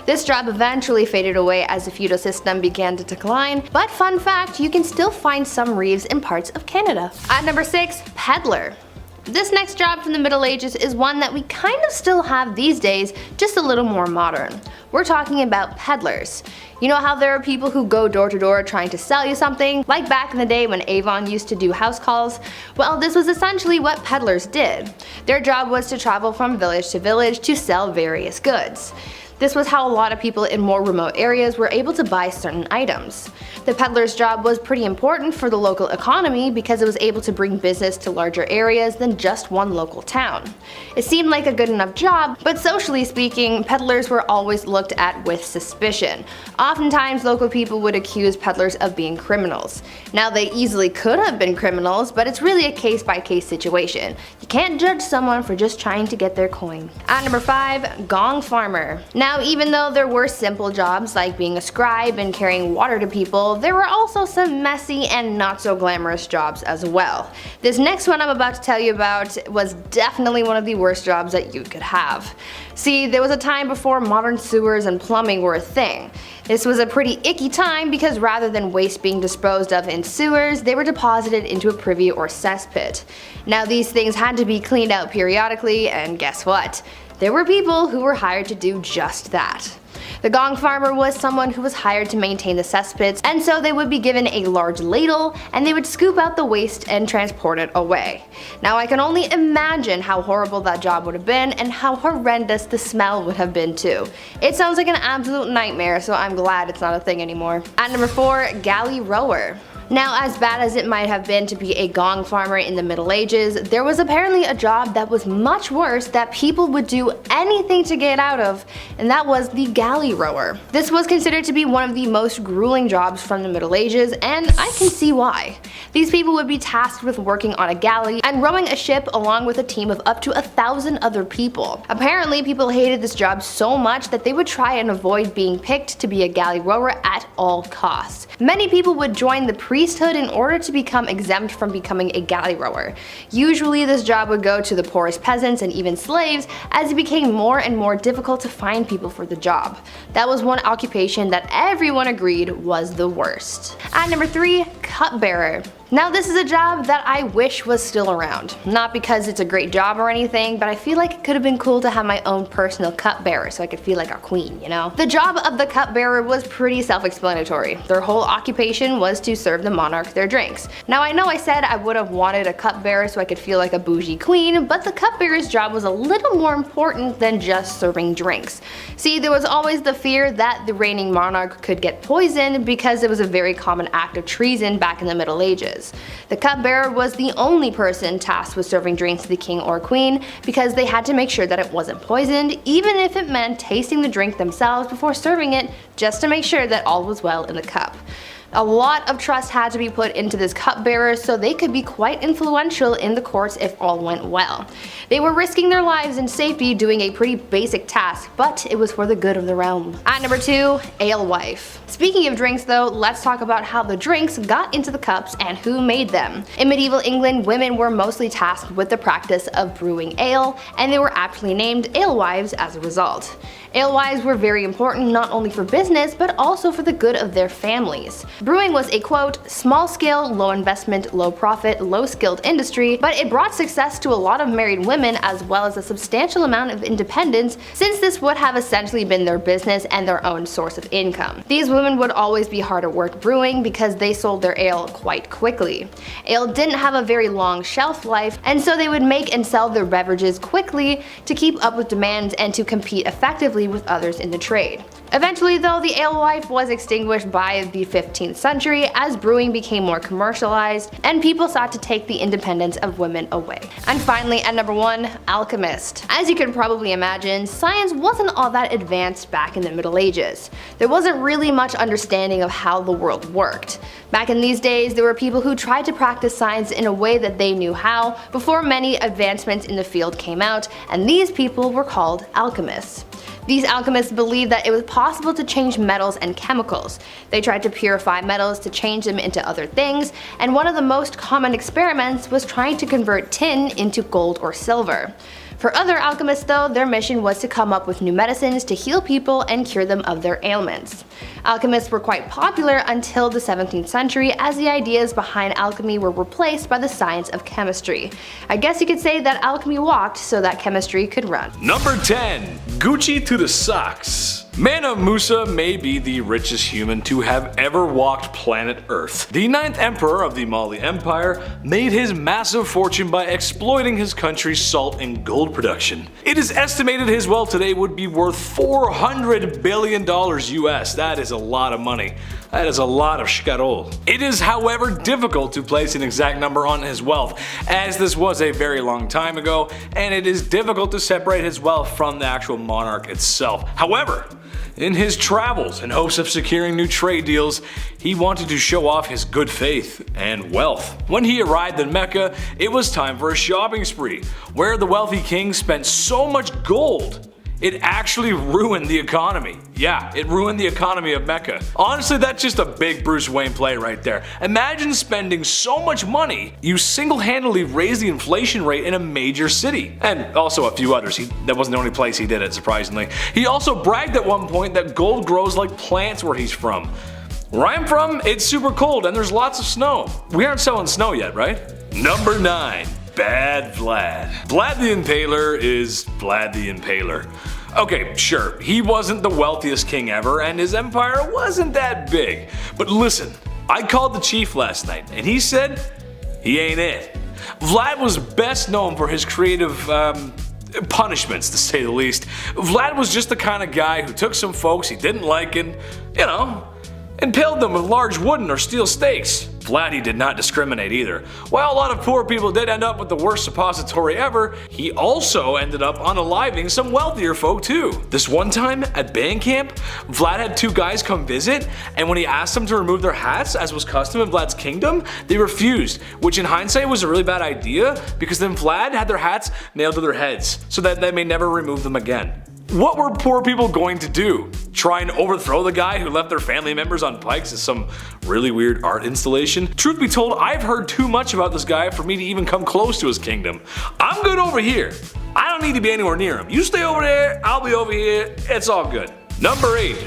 This job eventually faded away as the feudal system began to decline, but fun fact, you can still find some reeves in parts of Canada. At number 6, peddler. This next job from the Middle Ages is one that we kind of still have these days, just a little more modern. We're talking about peddlers. You know how there are people who go door to door trying to sell you something, like back in the day when Avon used to do house calls? Well, this was essentially what peddlers did. Their job was to travel from village to village to sell various goods. This was how a lot of people in more remote areas were able to buy certain items. The peddler's job was pretty important for the local economy because it was able to bring business to larger areas than just one local town. It seemed like a good enough job, but socially speaking, peddlers were always looked at with suspicion. Oftentimes, local people would accuse peddlers of being criminals. Now, they easily could have been criminals, but it's really a case-by-case situation. You can't judge someone for just trying to get their coin. At number 5, gong farmer. Now, even though there were simple jobs like being a scribe and carrying water to people, there were also some messy and not so glamorous jobs as well. This next one I'm about to tell you about was definitely one of the worst jobs that you could have. See, there was a time before modern sewers and plumbing were a thing. This was a pretty icky time because rather than waste being disposed of in sewers, they were deposited into a privy or cesspit. Now, these things had to be cleaned out periodically, and guess what? There were people who were hired to do just that. The gong farmer was someone who was hired to maintain the cesspits, and so they would be given a large ladle and they would scoop out the waste and transport it away. Now, I can only imagine how horrible that job would have been and how horrendous the smell would have been too. It sounds like an absolute nightmare, so I'm glad it's not a thing anymore. At number 4, galley rower. Now, as bad as it might have been to be a gong farmer in the Middle Ages, there was apparently a job that was much worse that people would do anything to get out of, and that was the galley rower. This was considered to be one of the most grueling jobs from the Middle Ages, and I can see why. These people would be tasked with working on a galley and rowing a ship along with a team of up to 1,000 other people. Apparently, people hated this job so much that they would try and avoid being picked to be a galley rower at all costs. Many people would join the priesthood in order to become exempt from becoming a galley rower. Usually this job would go to the poorest peasants and even slaves, as it became more and more difficult to find people for the job. That was one occupation that everyone agreed was the worst. At number 3, cupbearer. Now, this is a job that I wish was still around. Not because it's a great job or anything, but I feel like it could have been cool to have my own personal cupbearer so I could feel like a queen, you know? The job of the cupbearer was pretty self-explanatory. Their whole occupation was to serve the monarch their drinks. Now, I know I said I would have wanted a cupbearer so I could feel like a bougie queen, but the cupbearer's job was a little more important than just serving drinks. See, there was always the fear that the reigning monarch could get poisoned because it was a very common act of treason back in the Middle Ages. The cupbearer was the only person tasked with serving drinks to the king or queen because they had to make sure that it wasn't poisoned, even if it meant tasting the drink themselves before serving it, just to make sure that all was well in the cup. A lot of trust had to be put into this cupbearer so they could be quite influential in the courts if all went well. They were risking their lives and safety doing a pretty basic task, but it was for the good of the realm. At number 2, alewife. Speaking of drinks though, let's talk about how the drinks got into the cups and who made them. In medieval England, women were mostly tasked with the practice of brewing ale, and they were aptly named alewives as a result. Alewives were very important not only for business, but also for the good of their families. Brewing was a quote, small scale, low investment, low profit, low skilled industry, but it brought success to a lot of married women as well as a substantial amount of independence, since this would have essentially been their business and their own source of income. These women would always be hard at work brewing because they sold their ale quite quickly. Ale didn't have a very long shelf life, and so they would make and sell their beverages quickly to keep up with demand and to compete effectively with others in the trade. Eventually though, the alewife was extinguished by the 15th century as brewing became more commercialized and people sought to take the independence of women away. And finally, at number 1, alchemist. As you can probably imagine, science wasn't all that advanced back in the Middle Ages. There wasn't really much understanding of how the world worked. Back in these days, there were people who tried to practice science in a way that they knew how before many advancements in the field came out, and these people were called alchemists. These alchemists believed that it was possible to change metals and chemicals. They tried to purify metals to change them into other things, and one of the most common experiments was trying to convert tin into gold or silver. For other alchemists though, their mission was to come up with new medicines to heal people and cure them of their ailments. Alchemists were quite popular until the 17th century as the ideas behind alchemy were replaced by the science of chemistry. I guess you could say that alchemy walked so that chemistry could run. Number 10. Gucci to the socks. Mansa Musa may be the richest human to have ever walked planet Earth. The 9th emperor of the Mali Empire made his massive fortune by exploiting his country's salt and gold production. It is estimated his wealth today would be worth $400 billion US. That is a lot of money. That is a lot of shkarol. It is, however, difficult to place an exact number on his wealth, as this was a very long time ago, and it is difficult to separate his wealth from the actual monarch itself. However, in his travels, in hopes of securing new trade deals, he wanted to show off his good faith and wealth. When he arrived in Mecca, it was time for a shopping spree, where the wealthy king spent so much gold it actually ruined the economy. Yeah, it ruined the economy of Mecca. Honestly, that's just a big Bruce Wayne play right there. Imagine spending so much money, you single-handedly raised the inflation rate in a major city. And also a few others. That wasn't the only place he did it, surprisingly. He also bragged at one point that gold grows like plants where he's from. Where I'm from, it's super cold and there's lots of snow. We aren't selling snow yet, right? Number 9. Bad Vlad. Vlad the Impaler is Vlad the Impaler. Okay, sure, he wasn't the wealthiest king ever and his empire wasn't that big. But listen, I called the chief last night and he said he ain't it. Vlad was best known for his creative punishments, to say the least. Vlad was just the kind of guy who took some folks he didn't like and, impaled them with large wooden or steel stakes. Vlad, he did not discriminate either. While a lot of poor people did end up with the worst suppository ever, he also ended up unaliving some wealthier folk too. This one time at band camp, Vlad had 2 guys come visit, and when he asked them to remove their hats, as was custom in Vlad's kingdom, they refused, which in hindsight was a really bad idea because then Vlad had their hats nailed to their heads so that they may never remove them again. What were poor people going to do? Try and overthrow the guy who left their family members on pikes as some really weird art installation? Truth be told, I've heard too much about this guy for me to even come close to his kingdom. I'm good over here. I don't need to be anywhere near him. You stay over there, I'll be over here, it's all good. Number 8.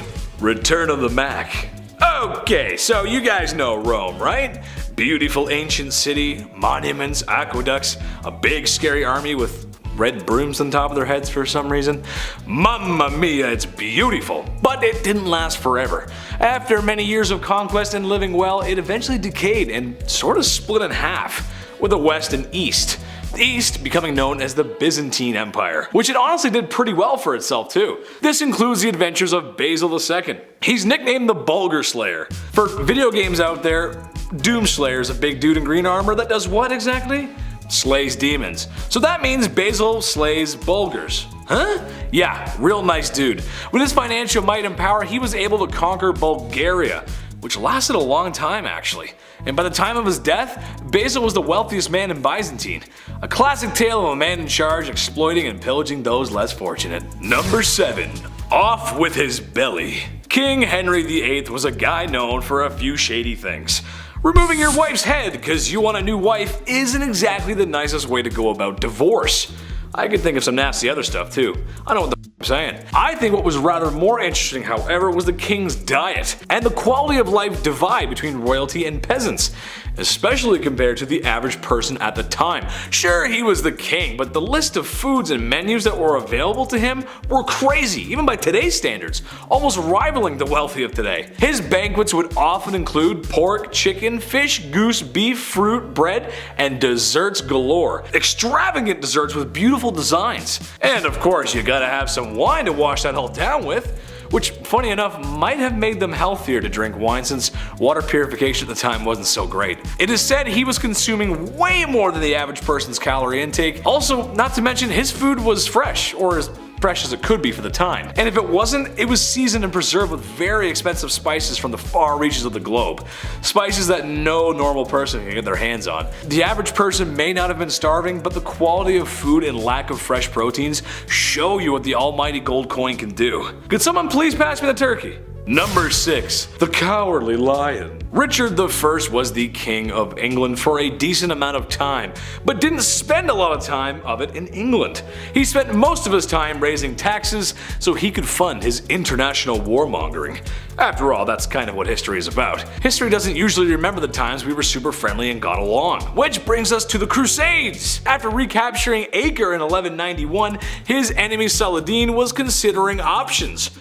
Return of the Mac. Okay, so you guys know Rome, right? Beautiful ancient city, monuments, aqueducts, a big scary army with red brooms on top of their heads for some reason. Mamma mia, it's beautiful. But it didn't last forever. After many years of conquest and living well, it eventually decayed and sort of split in half, with a west and east. The East becoming known as the Byzantine Empire, which it honestly did pretty well for itself too. This includes the adventures of Basil II. He's nicknamed the Bulgar Slayer. For video games out there, Doomslayer is a big dude in green armor that does what exactly? Slays demons. So that means Basil slays Bulgars. Huh? Yeah, real nice dude. With his financial might and power, he was able to conquer Bulgaria, which lasted a long time actually. And by the time of his death, Basil was the wealthiest man in Byzantine. A classic tale of a man in charge exploiting and pillaging those less fortunate. Number 7. Off with his belly. King Henry VIII was a guy known for a few shady things. Removing your wife's head because you want a new wife isn't exactly the nicest way to go about divorce. I could think of some nasty other stuff too. I know what the I'm saying. I think what was rather more interesting, however, was the king's diet and the quality of life divide between royalty and peasants, especially compared to the average person at the time. Sure, he was the king, but the list of foods and menus that were available to him were crazy, even by today's standards, almost rivaling the wealthy of today. His banquets would often include pork, chicken, fish, goose, beef, fruit, bread, and desserts galore. Extravagant desserts with beautiful designs. And of course, you gotta have some wine to wash that all down with. which funny enough might have made them healthier to drink wine since water purification at the time wasn't so great. It is said he was consuming way more than the average person's calorie intake. Also, not to mention his food was fresh, or as fresh as it could be for the time. And if it wasn't, it was seasoned and preserved with very expensive spices from the far reaches of the globe. Spices that no normal person can get their hands on. The average person may not have been starving, but the quality of food and lack of fresh proteins show you what the almighty gold coin can do. Could someone please pass me the turkey? Number 6. The Cowardly Lion. Richard I was the King of England for a decent amount of time, but didn't spend a lot of time of it in England. He spent most of his time raising taxes so he could fund his international warmongering. After all, that's kind of what history is about. History doesn't usually remember the times we were super friendly and got along. Which brings us to the Crusades! After recapturing Acre in 1191, his enemy Saladin was considering options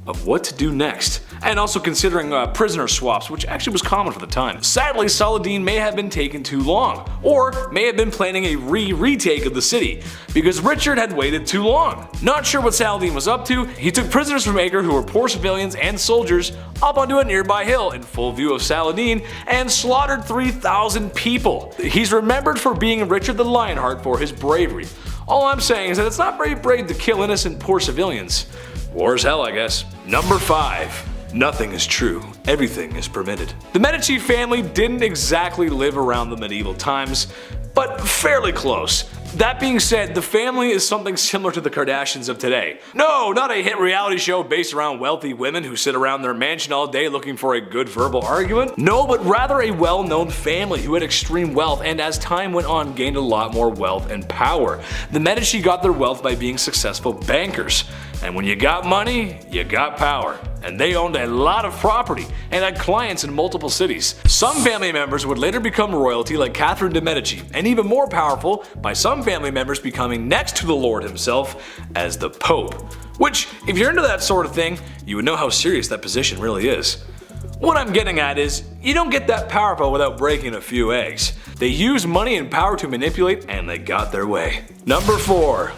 of what to do next, and also considering prisoner swaps, which actually was common for the time. Sadly, Saladin may have been taken too long, or may have been planning a retake of the city, because Richard had waited too long. Not sure what Saladin was up to, he took prisoners from Acre who were poor civilians and soldiers up onto a nearby hill in full view of Saladin and slaughtered 3,000 people. He's remembered for being Richard the Lionheart for his bravery. All I'm saying is that it's not very brave to kill innocent poor civilians. War is hell, I guess. Number 5. Nothing is true. Everything is permitted. The Medici family didn't exactly live around the medieval times, but fairly close. That being said, the family is something similar to the Kardashians of today. No, not a hit reality show based around wealthy women who sit around their mansion all day looking for a good verbal argument. No, but rather a well-known family who had extreme wealth and as time went on gained a lot more wealth and power. The Medici got their wealth by being successful bankers. And when you got money, you got power. And they owned a lot of property and had clients in multiple cities. Some family members would later become royalty like Catherine de' Medici, and even more powerful by some family members becoming next to the Lord himself as the Pope. Which, if you're into that sort of thing, you would know how serious that position really is. What I'm getting at is, you don't get that powerful without breaking a few eggs. They used money and power to manipulate, and they got their way. Number 4.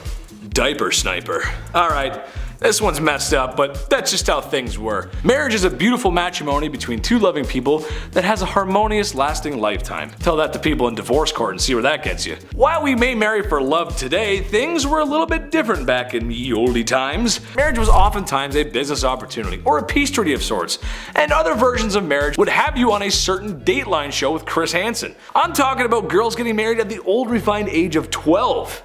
Diaper Sniper. Alright, this one's messed up, but that's just how things were. Marriage is a beautiful matrimony between two loving people that has a harmonious, lasting lifetime. Tell that to people in divorce court and see where that gets you. While we may marry for love today, things were a little bit different back in ye olde times. Marriage was oftentimes a business opportunity, or a peace treaty of sorts, and other versions of marriage would have you on a certain Dateline show with Chris Hansen. I'm talking about girls getting married at the old refined age of 12.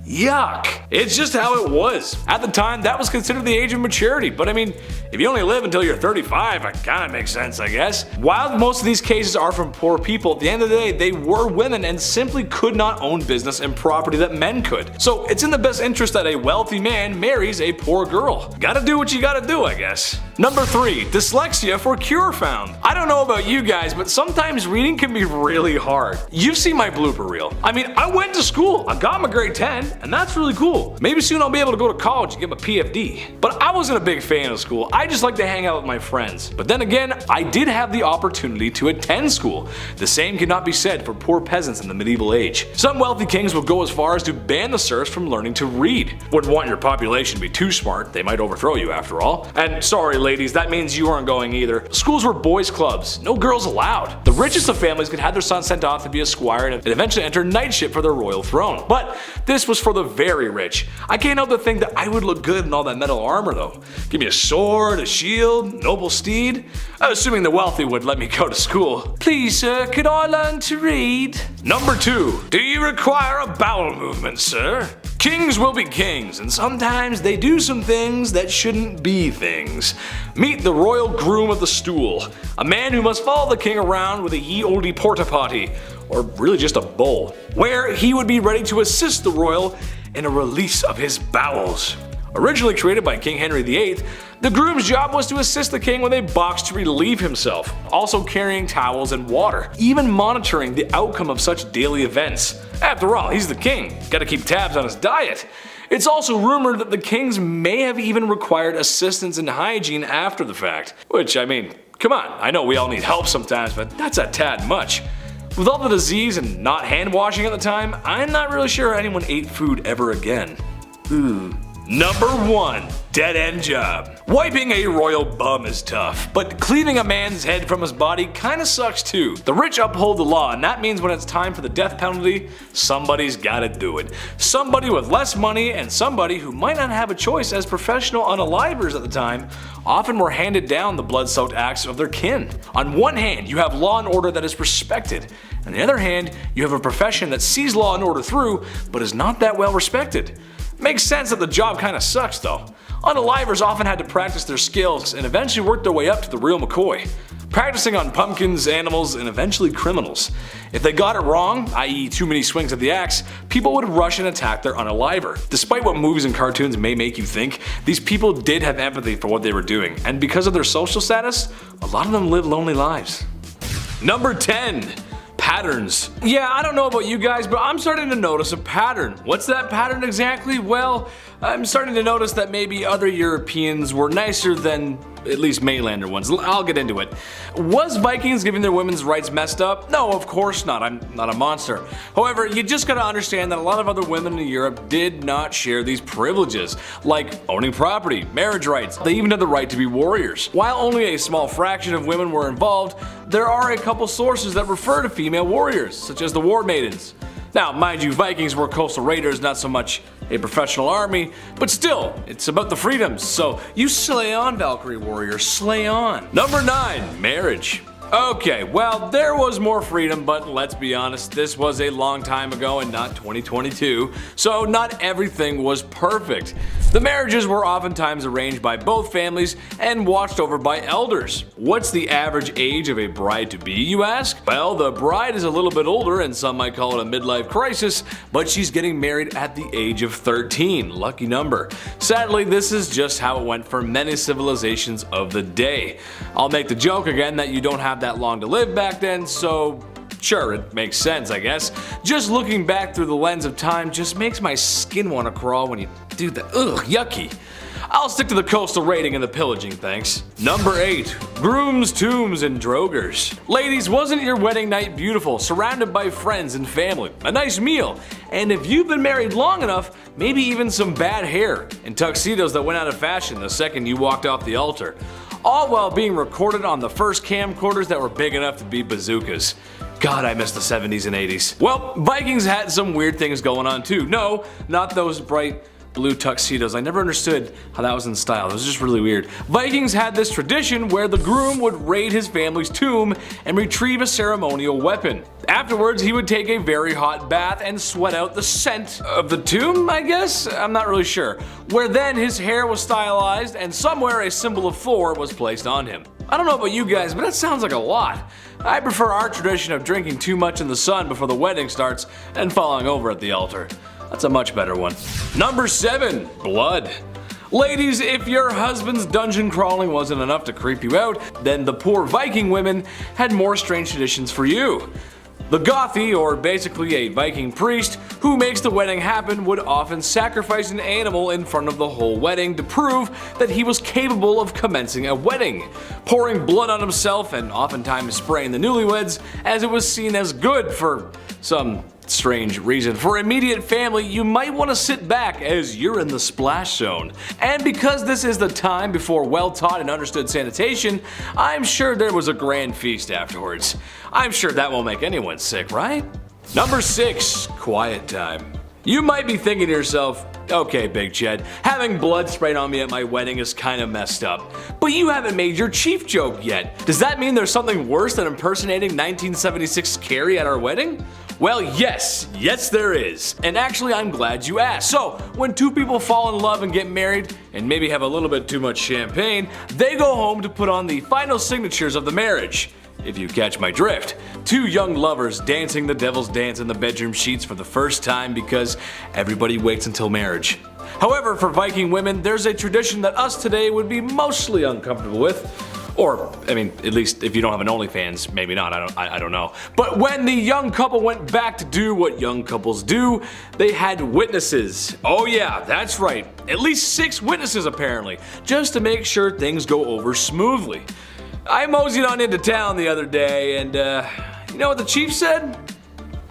Yuck. It's just how it was. At the time, that was considered the age of maturity, but I mean, if you only live until you're 35, it kinda makes sense, I guess. While most of these cases are from poor people, at the end of the day, they were women and simply could not own business and property that men could. So it's in the best interest that a wealthy man marries a poor girl. Gotta do what you gotta do, I guess. Number 3. Dyslexia for cure found. I don't know about you guys, but sometimes reading can be really hard. You've seen my blooper reel. I mean, I went to school, I got my grade 10, and that's really cool. Maybe soon I'll be able to go to college and get my PFD. But I wasn't a big fan of school, I just like to hang out with my friends. But then again, I did have the opportunity to attend school. The same cannot be said for poor peasants in the medieval age. Some wealthy kings would go as far as to ban the serfs from learning to read. Wouldn't want your population to be too smart, they might overthrow you after all. And sorry ladies, that means you aren't going either. Schools were boys clubs, no girls allowed. The richest of families could have their son sent off to be a squire and eventually enter knightship for their royal throne. But this was for the very rich. I can't help but think that I would look good in all that metal armor though. Give me a sword, a shield, noble steed. Assuming the wealthy would let me go to school. Please sir, could I learn to read? Number 2. Do you require a bowel movement, sir? Kings will be kings, and sometimes they do some things that shouldn't be things. Meet the royal groom of the stool, a man who must follow the king around with a ye olde porta potty, or really just a bowl, where he would be ready to assist the royal in a release of his bowels. Originally created by King Henry VIII, the groom's job was to assist the king with a box to relieve himself, also carrying towels and water, even monitoring the outcome of such daily events. After all, he's the king, gotta keep tabs on his diet. It's also rumored that the kings may have even required assistance in hygiene after the fact. Which, I mean, come on, I know we all need help sometimes, but that's a tad much. With all the disease and not hand washing at the time, I'm not really sure anyone ate food ever again. Ooh. Number 1. Dead end job. Wiping a royal bum is tough, but cleaving a man's head from his body kinda sucks too. The rich uphold the law, and that means when it's time for the death penalty, somebody's gotta do it. Somebody with less money and somebody who might not have a choice, as professional unalivers at the time often were handed down the blood-soaked acts of their kin. On one hand, you have law and order that is respected. On the other hand, you have a profession that sees law and order through, but is not that well respected. Makes sense that the job kinda sucks though. Unalivers often had to practice their skills and eventually work their way up to the real McCoy, practicing on pumpkins, animals, and eventually criminals. If they got it wrong, i.e. too many swings of the axe, people would rush and attack their unaliver. Despite what movies and cartoons may make you think, these people did have empathy for what they were doing, and because of their social status, a lot of them lived lonely lives. Number 10. Patterns. Yeah, I don't know about you guys, but I'm starting to notice a pattern. What's that pattern exactly? Well, I'm starting to notice that maybe other Europeans were nicer than at least mainlander ones. I'll get into it. Was Vikings giving their women's rights messed up? No, of course not. I'm not a monster. However, you just gotta understand that a lot of other women in Europe did not share these privileges, like owning property, marriage rights. They even had the right to be warriors. While only a small fraction of women were involved, there are a couple sources that refer to female warriors, such as the War Maidens. Now, mind you, Vikings were coastal raiders, not so much a professional army, but still, it's about the freedoms, so you slay on, Valkyrie warrior, slay on. Number 9. Marriage. Okay, well, there was more freedom, but let's be honest, this was a long time ago and not 2022, so not everything was perfect. The marriages were oftentimes arranged by both families and watched over by elders. What's the average age of a bride-to-be, you ask? Well, the bride is a little bit older, and some might call it a midlife crisis, but she's getting married at the age of 13. Lucky number. Sadly, this is just how it went for many civilizations of the day. I'll make the joke again that you don't have that long to live back then, so sure, it makes sense, I guess. Just looking back through the lens of time just makes my skin want to crawl when you do that. Ugh, yucky. I'll stick to the coastal raiding and the pillaging, thanks. Number 8. Grooms, tombs, and drogers. Ladies, wasn't your wedding night beautiful, surrounded by friends and family, a nice meal, and if you've been married long enough, maybe even some bad hair, and tuxedos that went out of fashion the second you walked off the altar. All while being recorded on the first camcorders that were big enough to be bazookas. God, I miss the 70s and 80s. Well, Vikings had some weird things going on too. No, not those bright blue tuxedos. I never understood how that was in style. It was just really weird. Vikings had this tradition where the groom would raid his family's tomb and retrieve a ceremonial weapon. Afterwards, he would take a very hot bath and sweat out the scent of the tomb, I guess? I'm not really sure. Where then his hair was stylized and somewhere a symbol of Thor was placed on him. I don't know about you guys, but that sounds like a lot. I prefer our tradition of drinking too much in the sun before the wedding starts and falling over at the altar. That's a much better one. Number 7. Blood. Ladies, if your husband's dungeon crawling wasn't enough to creep you out, then the poor Viking women had more strange traditions for you. The Gothi, or basically a Viking priest, who makes the wedding happen, would often sacrifice an animal in front of the whole wedding to prove that he was capable of commencing a wedding, pouring blood on himself and oftentimes spraying the newlyweds, as it was seen as good for some strange reason. For immediate family, you might want to sit back as you're in the splash zone. And because this is the time before well-taught and understood sanitation, I'm sure there was a grand feast afterwards. I'm sure that won't make anyone sick, right? Number 6. Quiet time. You might be thinking to yourself, okay, Big Jed, having blood sprayed on me at my wedding is kinda messed up. But you haven't made your chief joke yet. Does that mean there's something worse than impersonating 1976 Carrie at our wedding? Well, yes there is. And actually, I'm glad you asked. So, when two people fall in love and get married, and maybe have a little bit too much champagne, they go home to put on the final signatures of the marriage. If you catch my drift. Two young lovers dancing the devil's dance in the bedroom sheets for the first time because everybody waits until marriage. However, for Viking women, there's a tradition that us today would be mostly uncomfortable with. Or, I mean, at least if you don't have an OnlyFans, maybe not, I don't know. But when the young couple went back to do what young couples do, they had witnesses. Oh yeah, that's right. At least 6 witnesses apparently, just to make sure things go over smoothly. I moseyed on into town the other day and you know what the chief said?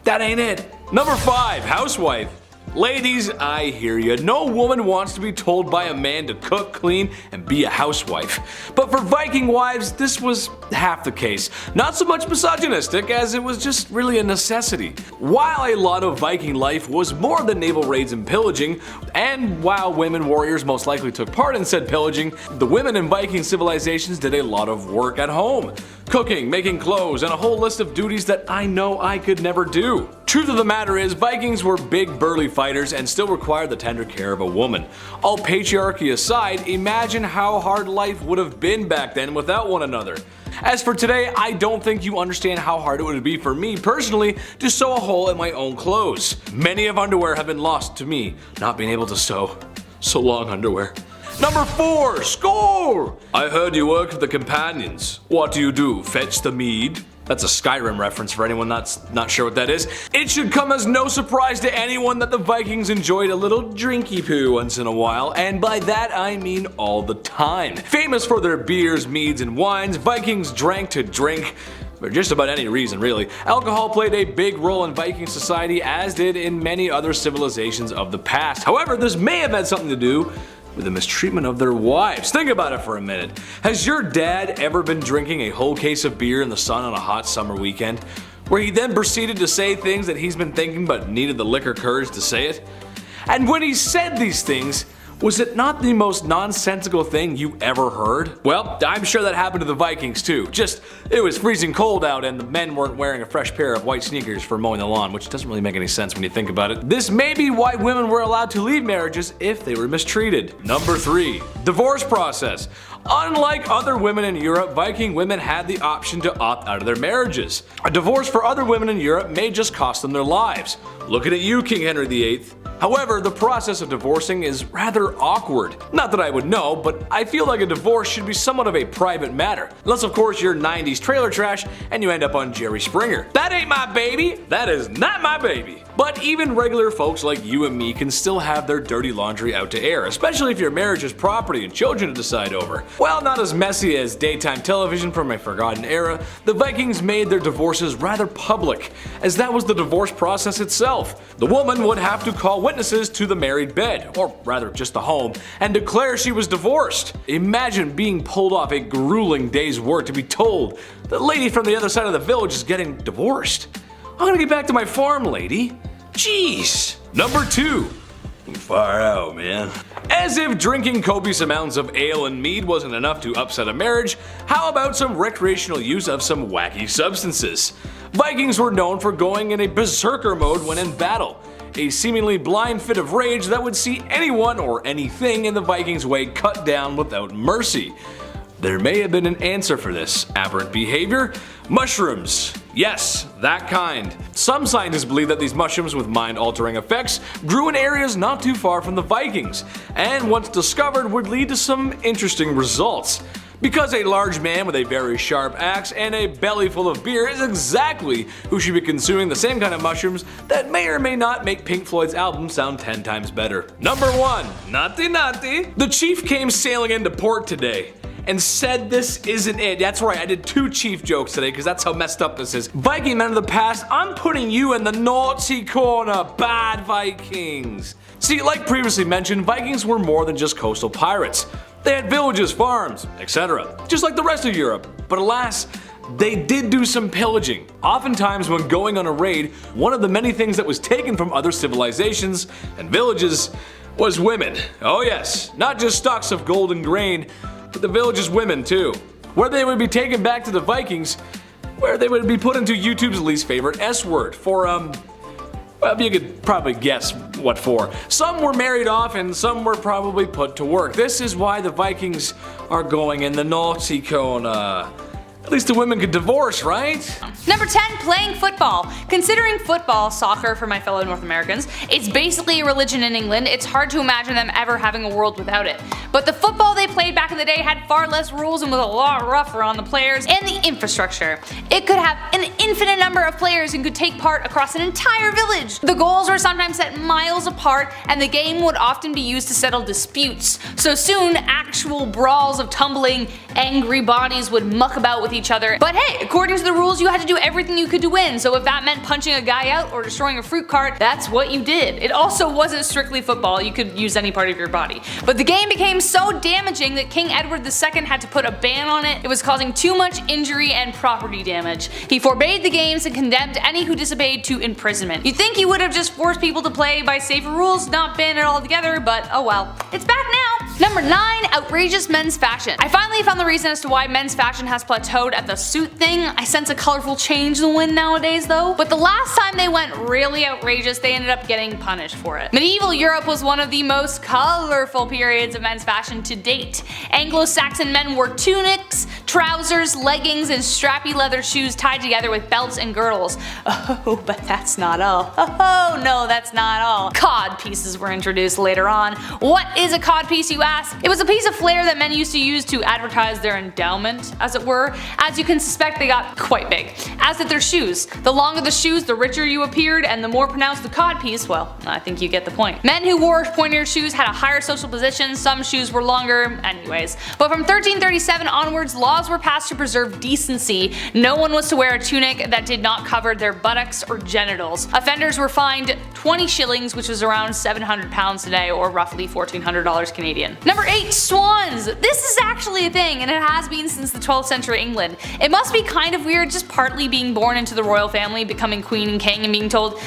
That ain't it. Number 5, housewife. Ladies, I hear ya. No woman wants to be told by a man to cook, clean, and be a housewife. But for Viking wives, this was half the case. Not so much misogynistic as it was just really a necessity. While a lot of Viking life was more than naval raids and pillaging, and while women warriors most likely took part in said pillaging, the women in Viking civilizations did a lot of work at home. Cooking, making clothes, and a whole list of duties that I know I could never do. Truth of the matter is, Vikings were big burly fighters and still required the tender care of a woman. All patriarchy aside, imagine how hard life would have been back then without one another. As for today, I don't think you understand how hard it would be for me personally to sew a hole in my own clothes. Many of underwear have been lost to me, not being able to sew. So long, underwear. Number 4, score! I heard you work with the companions. What do? Fetch the mead? That's a Skyrim reference for anyone that's not sure what that is. It should come as no surprise to anyone that the Vikings enjoyed a little drinky poo once in a while, and by that I mean all the time. Famous for their beers, meads, and wines, Vikings drank to drink. For just about any reason, really. Alcohol played a big role in Viking society, as did in many other civilizations of the past. However, this may have had something to do with the mistreatment of their wives. Think about it for a minute. Has your dad ever been drinking a whole case of beer in the sun on a hot summer weekend, where he then proceeded to say things that he's been thinking but needed the liquor courage to say it? And when he said these things, was it not the most nonsensical thing you ever heard? Well, I'm sure that happened to the Vikings too. Just, it was freezing cold out and the men weren't wearing a fresh pair of white sneakers for mowing the lawn, which doesn't really make any sense when you think about it. This may be why women were allowed to leave marriages if they were mistreated. Number 3, divorce process. Unlike other women in Europe, Viking women had the option to opt out of their marriages. A divorce for other women in Europe may just cost them their lives. Looking at you, King Henry VIII. However, the process of divorcing is rather awkward. Not that I would know, but I feel like a divorce should be somewhat of a private matter. Unless of course you're 90s trailer trash and you end up on Jerry Springer. That ain't my baby! That is not my baby! But even regular folks like you and me can still have their dirty laundry out to air, especially if your marriage is property and children to decide over. While not as messy as daytime television from a forgotten era, the Vikings made their divorces rather public, as that was the divorce process itself. The woman would have to call witnesses to the married bed, or rather just the home, and declare she was divorced. Imagine being pulled off a grueling day's work to be told the lady from the other side of the village is getting divorced. I'm gonna get back to my farm, lady. Jeez. Number 2. Far out, man. As if drinking copious amounts of ale and mead wasn't enough to upset a marriage, how about some recreational use of some wacky substances? Vikings were known for going in a berserker mode when in battle. A seemingly blind fit of rage that would see anyone or anything in the Vikings' way cut down without mercy. There may have been an answer for this aberrant behavior. Mushrooms. Yes, that kind. Some scientists believe that these mushrooms with mind-altering effects grew in areas not too far from the Vikings, and once discovered would lead to some interesting results. Because a large man with a very sharp axe and a belly full of beer is exactly who should be consuming the same kind of mushrooms that may or may not make Pink Floyd's album sound 10 times better. Number 1. Naughty naughty. The chief came sailing into port today and said this isn't it. That's right, I did 2 chief jokes today because that's how messed up this is. Viking men of the past, I'm putting you in the naughty corner, bad Vikings. See, like previously mentioned, Vikings were more than just coastal pirates. They had villages, farms, etc. Just like the rest of Europe. But alas, they did do some pillaging. Oftentimes when going on a raid, one of the many things that was taken from other civilizations and villages was women. Oh yes, not just stocks of gold and grain, but the village's women too. Where they would be taken back to the Vikings, where they would be put into YouTube's least favorite S word for well, you could probably guess what for. Some were married off and some were probably put to work. This is why the Vikings are going in the naughty corner. At least the women could divorce, right? Number 10, playing football. Considering football, soccer for my fellow North Americans, is basically a religion in England, it's hard to imagine them ever having a world without it. But the football they played back in the day had far less rules and was a lot rougher on the players and the infrastructure. It could have an infinite number of players and could take part across an entire village. The goals were sometimes set miles apart, and the game would often be used to settle disputes. So soon, actual brawls of tumbling, angry bodies would muck about with each other. But hey, according to the rules, you had to do everything you could to win, so if that meant punching a guy out or destroying a fruit cart, that's what you did. It also wasn't strictly football, you could use any part of your body. But the game became so damaging that King Edward II had to put a ban on it. It was causing too much injury and property damage. He forbade the games and condemned any who disobeyed to imprisonment. You'd think he would have just forced people to play by safer rules, not ban it altogether, but oh well. It's back now! Number 9. Outrageous men's fashion. I finally found the reason as to why men's fashion has plateaued at the suit thing. I sense a colorful change in the wind nowadays though. But the last time they went really outrageous, they ended up getting punished for it. Medieval Europe was one of the most colorful periods of men's fashion to date. Anglo-Saxon men wore tunics, trousers, leggings, and strappy leather shoes tied together with belts and girdles. Oh, but that's not all. Oh no, that's not all. Cod pieces were introduced later on. What is a cod piece, you ask? It was a piece of flair that men used to use to advertise their endowment, as it were. As you can suspect, they got quite big. As did their shoes. The longer the shoes, the richer you appeared, and the more pronounced the cod piece, well, I think you get the point. Men who wore pointier shoes had a higher social position, some shoes were longer, anyways. But from 1337 onwards, laws were passed to preserve decency. No one was to wear a tunic that did not cover their buttocks or genitals. Offenders were fined 20 shillings, which was around £700 today, or roughly $1,400 Canadian. Number 8. Swans. This is actually a thing, and it has been since the 12th century England. It must be kind of weird just partly being born into the royal family, becoming queen and king, and being told,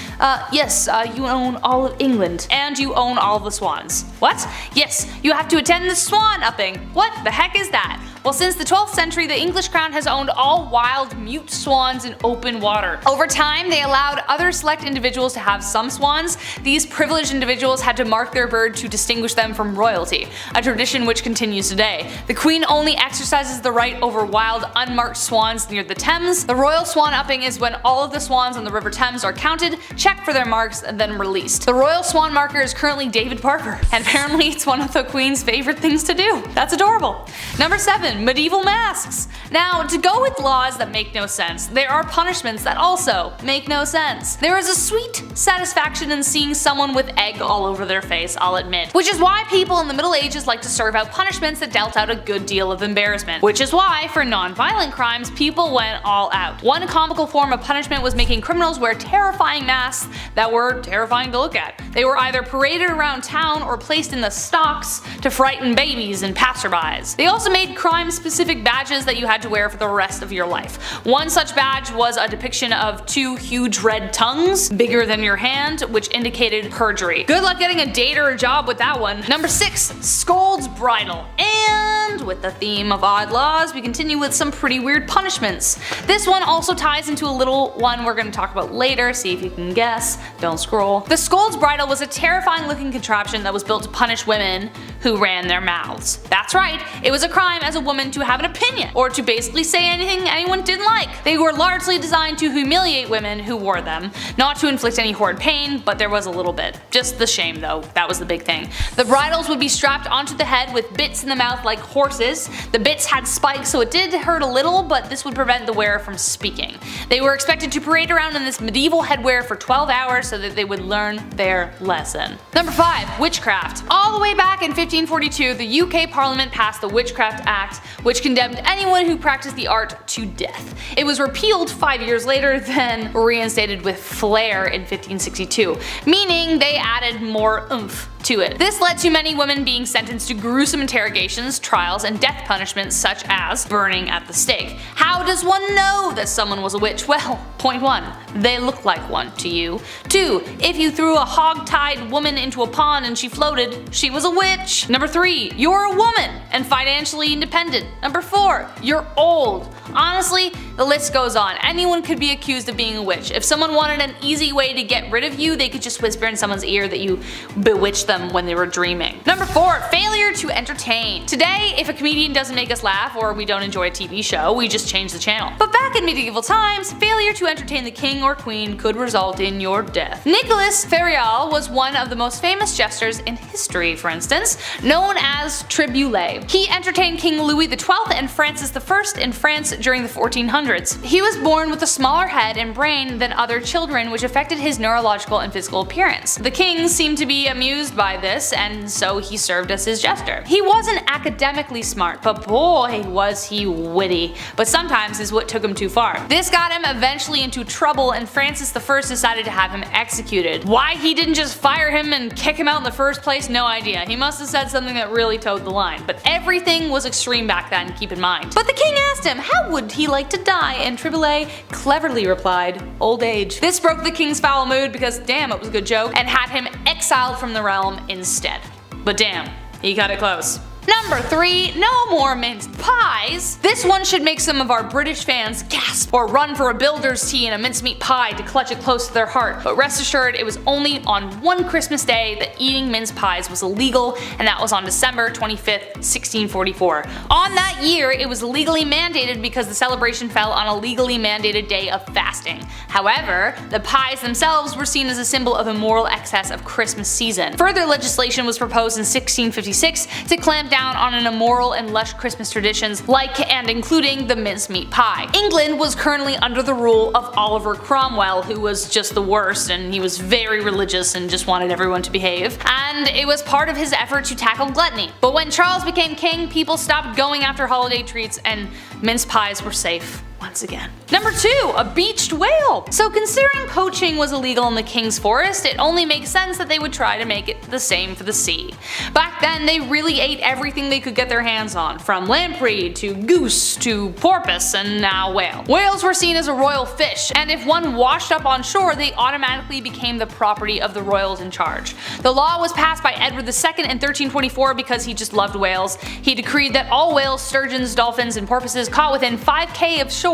yes, you own all of England, and you own all of the swans. What? Yes, you have to attend the swan upping. What the heck is that? Well, since the 12th century, the English crown has owned all wild, mute swans in open water. Over time, they allowed other select individuals to have some swans. These privileged individuals had to mark their bird to distinguish them from royalty, a tradition which continues today. The Queen only exercises the right over wild, unmarked swans near the Thames. The royal swan upping is when all of the swans on the River Thames are counted, checked for their marks, and then released. The royal swan marker is currently David Parker, and apparently it's one of the Queen's favorite things to do. That's adorable. Number 7. Medieval masks. Now, to go with laws that make no sense, there are punishments that also make no sense. There is a sweet satisfaction in seeing someone with egg all over their face, I'll admit. Which is why people in the Middle Ages like to serve out punishments that dealt out a good deal of embarrassment. Which is why, for non-violent crimes, people went all out. One comical form of punishment was making criminals wear terrifying masks that were terrifying to look at. They were either paraded around town or placed in the stocks to frighten babies and passerbys. They also made crime-specific badges that you had to wear for the rest of your life. One such badge was a depiction of 2 huge red tongues, bigger than your hand, which indicated perjury. Good luck getting a date or a job with that one. Number 6. Scold's bridle. And with the theme of odd laws, we continue with some pretty weird punishments. This one also ties into a little one we're going to talk about later, see if you can guess. Don't scroll. The Scold's bridle was a terrifying looking contraption that was built to punish women who ran their mouths. That's right, it was a crime as a woman to have an opinion, or to basically say anything anyone didn't like. They were largely designed to humiliate women who wore them, not to inflict any horrid pain, but there was a little bit. Just the shame though, that was the big thing. The bridles would be strapped onto the head with bits in the mouth like horses. The bits had spikes, so it did hurt a little, but this would prevent the wearer from speaking. They were expected to parade around in this medieval headwear for 12 hours so that they would learn their lesson. Number 5. Witchcraft. All the way back in 1542, the UK Parliament passed the Witchcraft Act, which condemned anyone who practiced the art to death. It was repealed 5 years later, then reinstated with flair in 1562, meaning they added more oomph to it. This led to many women being sentenced to gruesome interrogations, trials, and death punishments such as burning at the stake. How does one know that someone was a witch? Well, point 1, they look like one to you. 2, if you threw a hog-tied woman into a pond and she floated, she was a witch. Number 3, you're a woman and financially independent. Number 4, you're old. Honestly, the list goes on. Anyone could be accused of being a witch. If someone wanted an easy way to get rid of you, they could just whisper in someone's ear that you bewitched them when they were dreaming. Number 4, failure failure to entertain. Today, if a comedian doesn't make us laugh or we don't enjoy a TV show, we just change the channel. But back in medieval times, failure to entertain the king or queen could result in your death. Nicolas Ferial was one of the most famous jesters in history, for instance, known as Triboulet. He entertained King Louis XII and Francis I in France during the 1400s. He was born with a smaller head and brain than other children, which affected his neurological and physical appearance. The king seemed to be amused by this, and so he served as his jester. He wasn't academically smart, but boy was he witty. But sometimes his wit took him too far. This got him eventually into trouble, and Francis I decided to have him executed. Why he didn't just fire him and kick him out in the first place, no idea. He must have said something that really towed the line. But everything was extreme back then, keep in mind. But the king asked him how would he like to die, and Triboulet cleverly replied, old age. This broke the king's foul mood because damn, it was a good joke, and had him exiled from the realm instead. But damn, he cut it close. Number 3, no more minced pies. This one should make some of our British fans gasp or run for a builder's tea and a mincemeat pie to clutch it close to their heart. But rest assured, it was only on one Christmas day that eating mince pies was illegal, and that was on December 25th, 1644. On that year, it was legally mandated because the celebration fell on a legally mandated day of fasting. However, the pies themselves were seen as a symbol of the moral excess of Christmas season. Further legislation was proposed in 1656 to clamp down on an immoral and lush Christmas traditions like and including the mincemeat pie. England was currently under the rule of Oliver Cromwell, who was just the worst, and he was very religious and just wanted everyone to behave. And it was part of his effort to tackle gluttony. But when Charles became king, people stopped going after holiday treats and mince pies were safe. Once again. Number 2, a beached whale. So considering poaching was illegal in the king's forest, it only makes sense that they would try to make it the same for the sea. Back then, they really ate everything they could get their hands on, from lamprey to goose to porpoise and now whale. Whales were seen as a royal fish, and if one washed up on shore, they automatically became the property of the royals in charge. The law was passed by Edward II in 1324 because he just loved whales. He decreed that all whales, sturgeons, dolphins, and porpoises caught within 5K of shore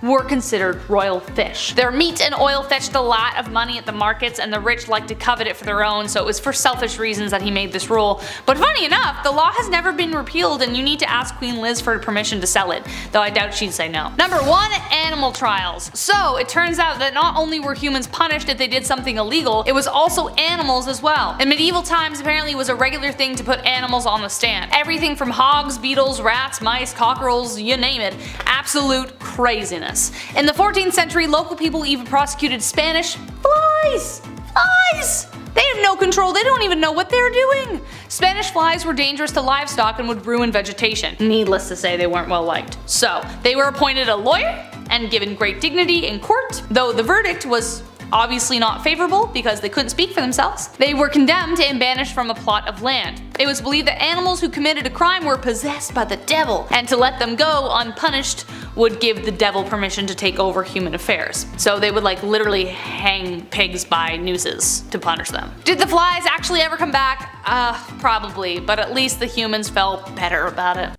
were considered royal fish. Their meat and oil fetched a lot of money at the markets, and the rich liked to covet it for their own, so it was for selfish reasons that he made this rule. But funny enough, the law has never been repealed, and you need to ask Queen Liz for permission to sell it, though I doubt she'd say no. Number 1, animal trials. So it turns out that not only were humans punished if they did something illegal, it was also animals as well. In medieval times, apparently it was a regular thing to put animals on the stand. Everything from hogs, beetles, rats, mice, cockerels, you name it. Absolute craziness. In the 14th century, local people even prosecuted Spanish flies. Flies! They have no control, they don't even know what they're doing. Spanish flies were dangerous to livestock and would ruin vegetation. Needless to say, they weren't well liked. So, they were appointed a lawyer and given great dignity in court, though the verdict was obviously not favorable because they couldn't speak for themselves. They were condemned and banished from a plot of land. It was believed that animals who committed a crime were possessed by the devil, and to let them go unpunished would give the devil permission to take over human affairs. So they would like literally hang pigs by nooses to punish them. Did the flies actually ever come back? Probably, but at least the humans felt better about it.